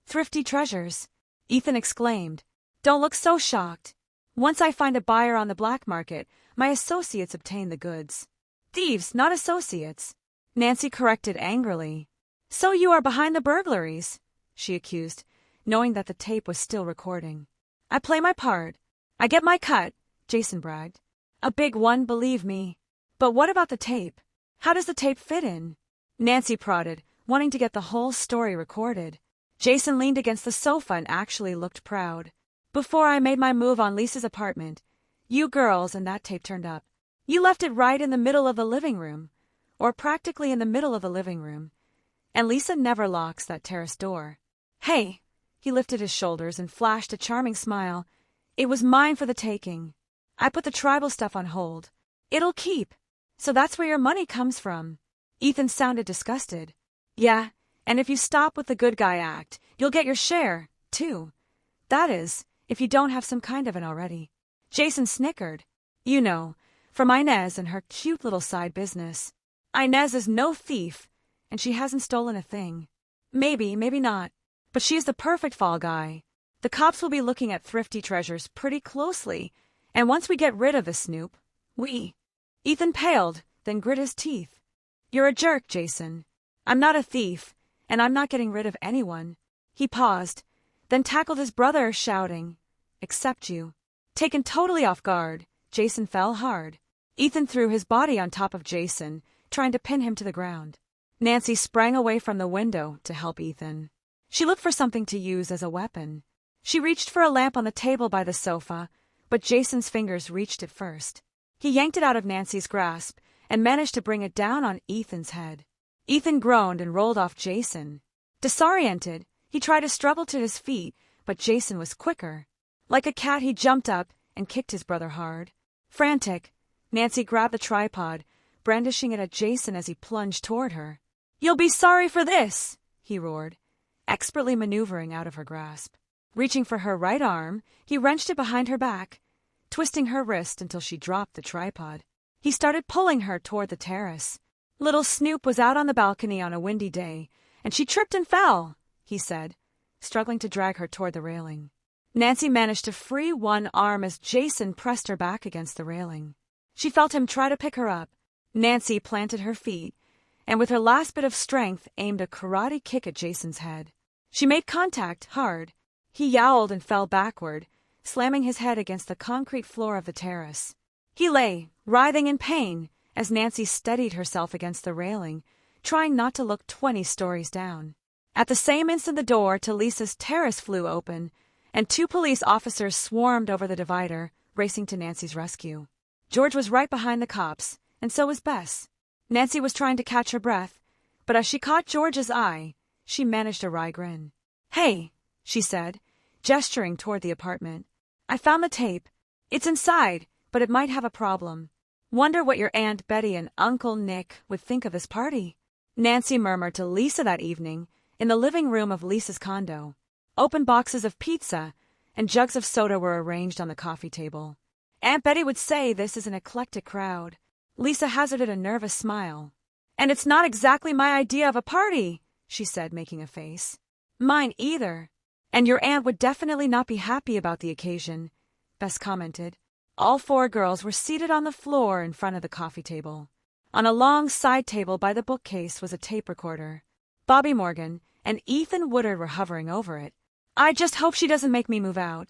Thrifty treasures, Ethan exclaimed. Don't look so shocked. Once I find a buyer on the black market, my associates obtain the goods. Thieves, not associates. Nancy corrected angrily. So you are behind the burglaries, she accused, knowing that the tape was still recording. I play my part. I get my cut, Jason bragged. A big one, believe me. But what about the tape? How does the tape fit in? Nancy prodded, wanting to get the whole story recorded. Jason leaned against the sofa and actually looked proud. Before I made my move on Lisa's apartment, you girls and that tape turned up. You left it right in the middle of the living room, or practically in the middle of the living room. And Lisa never locks that terrace door. Hey, he lifted his shoulders and flashed a charming smile. It was mine for the taking. I put the tribal stuff on hold. It'll keep. So that's where your money comes from. Ethan sounded disgusted. Yeah, and if you stop with the good guy act, you'll get your share, too. That is, if you don't have some kind of it already. Jason snickered. You know, from Inez and her cute little side business. Inez is no thief, and she hasn't stolen a thing. Maybe, maybe not, but she is the perfect fall guy. The cops will be looking at thrifty treasures pretty closely, and once we get rid of the snoop, Ethan paled, then grit his teeth. You're a jerk, Jason. I'm not a thief, and I'm not getting rid of anyone. He paused, then tackled his brother, shouting, "Accept you." Taken totally off guard, Jason fell hard. Ethan threw his body on top of Jason, trying to pin him to the ground. Nancy sprang away from the window to help Ethan. She looked for something to use as a weapon. She reached for a lamp on the table by the sofa, but Jason's fingers reached it first. He yanked it out of Nancy's grasp and managed to bring it down on Ethan's head. Ethan groaned and rolled off Jason. Disoriented, he tried to struggle to his feet, but Jason was quicker. Like a cat, he jumped up and kicked his brother hard. Frantic, Nancy grabbed the tripod, brandishing it at Jason as he plunged toward her. "You'll be sorry for this," he roared, expertly maneuvering out of her grasp. Reaching for her right arm, he wrenched it behind her back, twisting her wrist until she dropped the tripod. He started pulling her toward the terrace. "Little Snoop was out on the balcony on a windy day, and she tripped and fell," he said, struggling to drag her toward the railing. Nancy managed to free one arm as Jason pressed her back against the railing. She felt him try to pick her up. Nancy planted her feet, and with her last bit of strength aimed a karate kick at Jason's head. She made contact, hard. He yowled and fell backward, slamming his head against the concrete floor of the terrace. He lay, writhing in pain, as Nancy steadied herself against the railing, trying not to look 20 stories down. At the same instant, the door to Lisa's terrace flew open, and 2 police officers swarmed over the divider, racing to Nancy's rescue. George was right behind the cops, and so was Bess. Nancy was trying to catch her breath, but as she caught George's eye, she managed a wry grin. "Hey," she said, gesturing toward the apartment. "I found the tape. It's inside, but it might have a problem. Wonder what your Aunt Betty and Uncle Nick would think of this party," Nancy murmured to Lisa that evening in the living room of Lisa's condo. Open boxes of pizza and jugs of soda were arranged on the coffee table. "Aunt Betty would say this is an eclectic crowd." Lisa hazarded a nervous smile. "And it's not exactly my idea of a party," she said, making a face. "Mine either. And your aunt would definitely not be happy about the occasion," Bess commented. All 4 girls were seated on the floor in front of the coffee table. On a long side table by the bookcase was a tape recorder. Bobby Morgan and Ethan Woodard were hovering over it. "I just hope she doesn't make me move out,"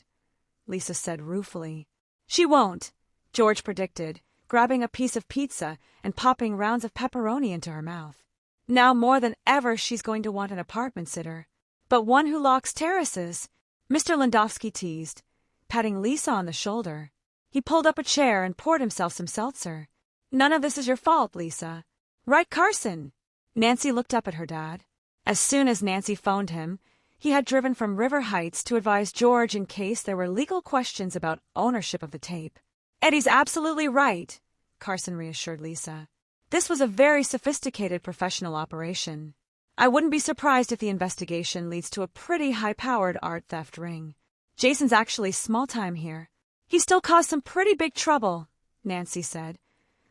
Lisa said ruefully. "She won't," George predicted, grabbing a piece of pizza and popping rounds of pepperoni into her mouth. "Now more than ever she's going to want an apartment sitter. But one who locks terraces," Mr. Landowski teased, patting Lisa on the shoulder. He pulled up a chair and poured himself some seltzer. "None of this is your fault, Lisa. Right, Carson?" Nancy looked up at her dad. As soon as Nancy phoned him, he had driven from River Heights to advise George in case there were legal questions about ownership of the tape. "Eddie's absolutely right," Carson reassured Lisa. "This was a very sophisticated professional operation. I wouldn't be surprised if the investigation leads to a pretty high-powered art theft ring. Jason's actually small-time here. He still caused some pretty big trouble," Nancy said,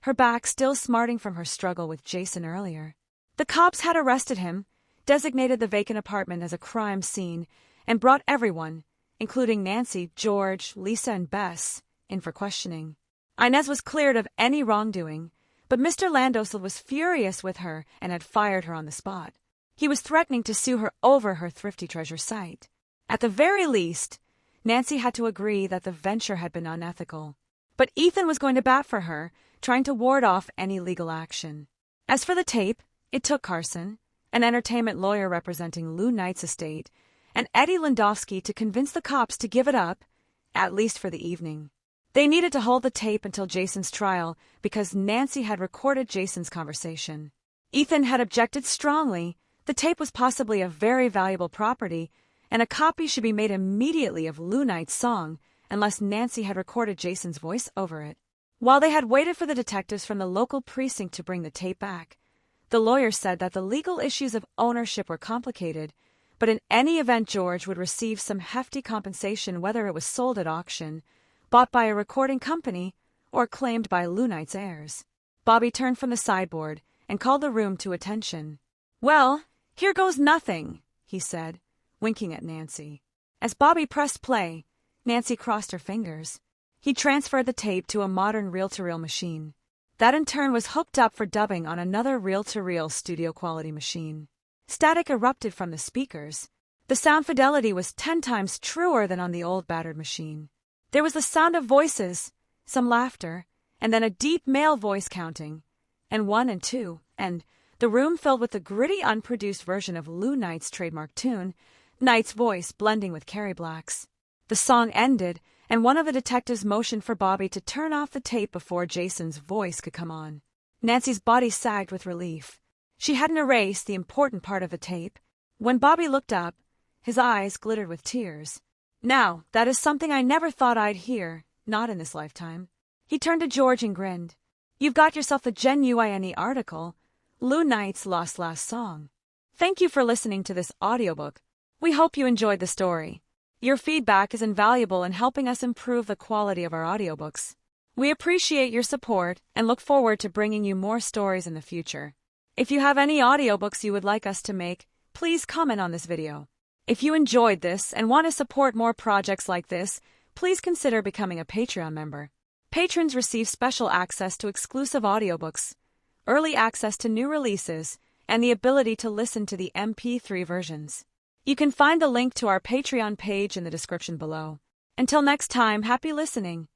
her back still smarting from her struggle with Jason earlier. "The cops had arrested him, designated the vacant apartment as a crime scene, and brought everyone, including Nancy, George, Lisa, and Bess, in for questioning. Inez was cleared of any wrongdoing, but Mr. Landosel was furious with her and had fired her on the spot. He was threatening to sue her over her thrifty treasure site. At the very least, Nancy had to agree that the venture had been unethical. But Ethan was going to bat for her, trying to ward off any legal action. As for the tape, it took Carson, an entertainment lawyer representing Lou Knight's estate, and Eddie Landowski to convince the cops to give it up, at least for the evening. They needed to hold the tape until Jason's trial because Nancy had recorded Jason's conversation. Ethan had objected strongly. The tape was possibly a very valuable property, and a copy should be made immediately of Lou Knight's song unless Nancy had recorded Jason's voice over it. While they had waited for the detectives from the local precinct to bring the tape back, the lawyer said that the legal issues of ownership were complicated, but in any event George would receive some hefty compensation whether it was sold at auction, bought by a recording company, or claimed by Lou Knight's heirs. Bobby turned from the sideboard and called the room to attention. "Well, here goes nothing," he said, winking at Nancy. As Bobby pressed play, Nancy crossed her fingers. He transferred the tape to a modern reel-to-reel machine. That in turn was hooked up for dubbing on another reel-to-reel studio-quality machine. Static erupted from the speakers. The sound fidelity was 10 times truer than on the old battered machine. There was the sound of voices, some laughter, and then a deep male voice counting, and 1 and 2, and the room filled with the gritty, unproduced version of Lou Knight's trademark tune, Knight's voice blending with Carrie Black's. The song ended, and one of the detectives motioned for Bobby to turn off the tape before Jason's voice could come on. Nancy's body sagged with relief. She hadn't erased the important part of the tape. When Bobby looked up, his eyes glittered with tears. "Now, that is something I never thought I'd hear, not in this lifetime." He turned to George and grinned. "You've got yourself the genuine article, Lou Knight's Lost Last Song." Thank you for listening to this audiobook. We hope you enjoyed the story. Your feedback is invaluable in helping us improve the quality of our audiobooks. We appreciate your support and look forward to bringing you more stories in the future. If you have any audiobooks you would like us to make, please comment on this video. If you enjoyed this and want to support more projects like this, please consider becoming a Patreon member. Patrons receive special access to exclusive audiobooks, early access to new releases, and the ability to listen to the MP3 versions. You can find the link to our Patreon page in the description below. Until next time, happy listening.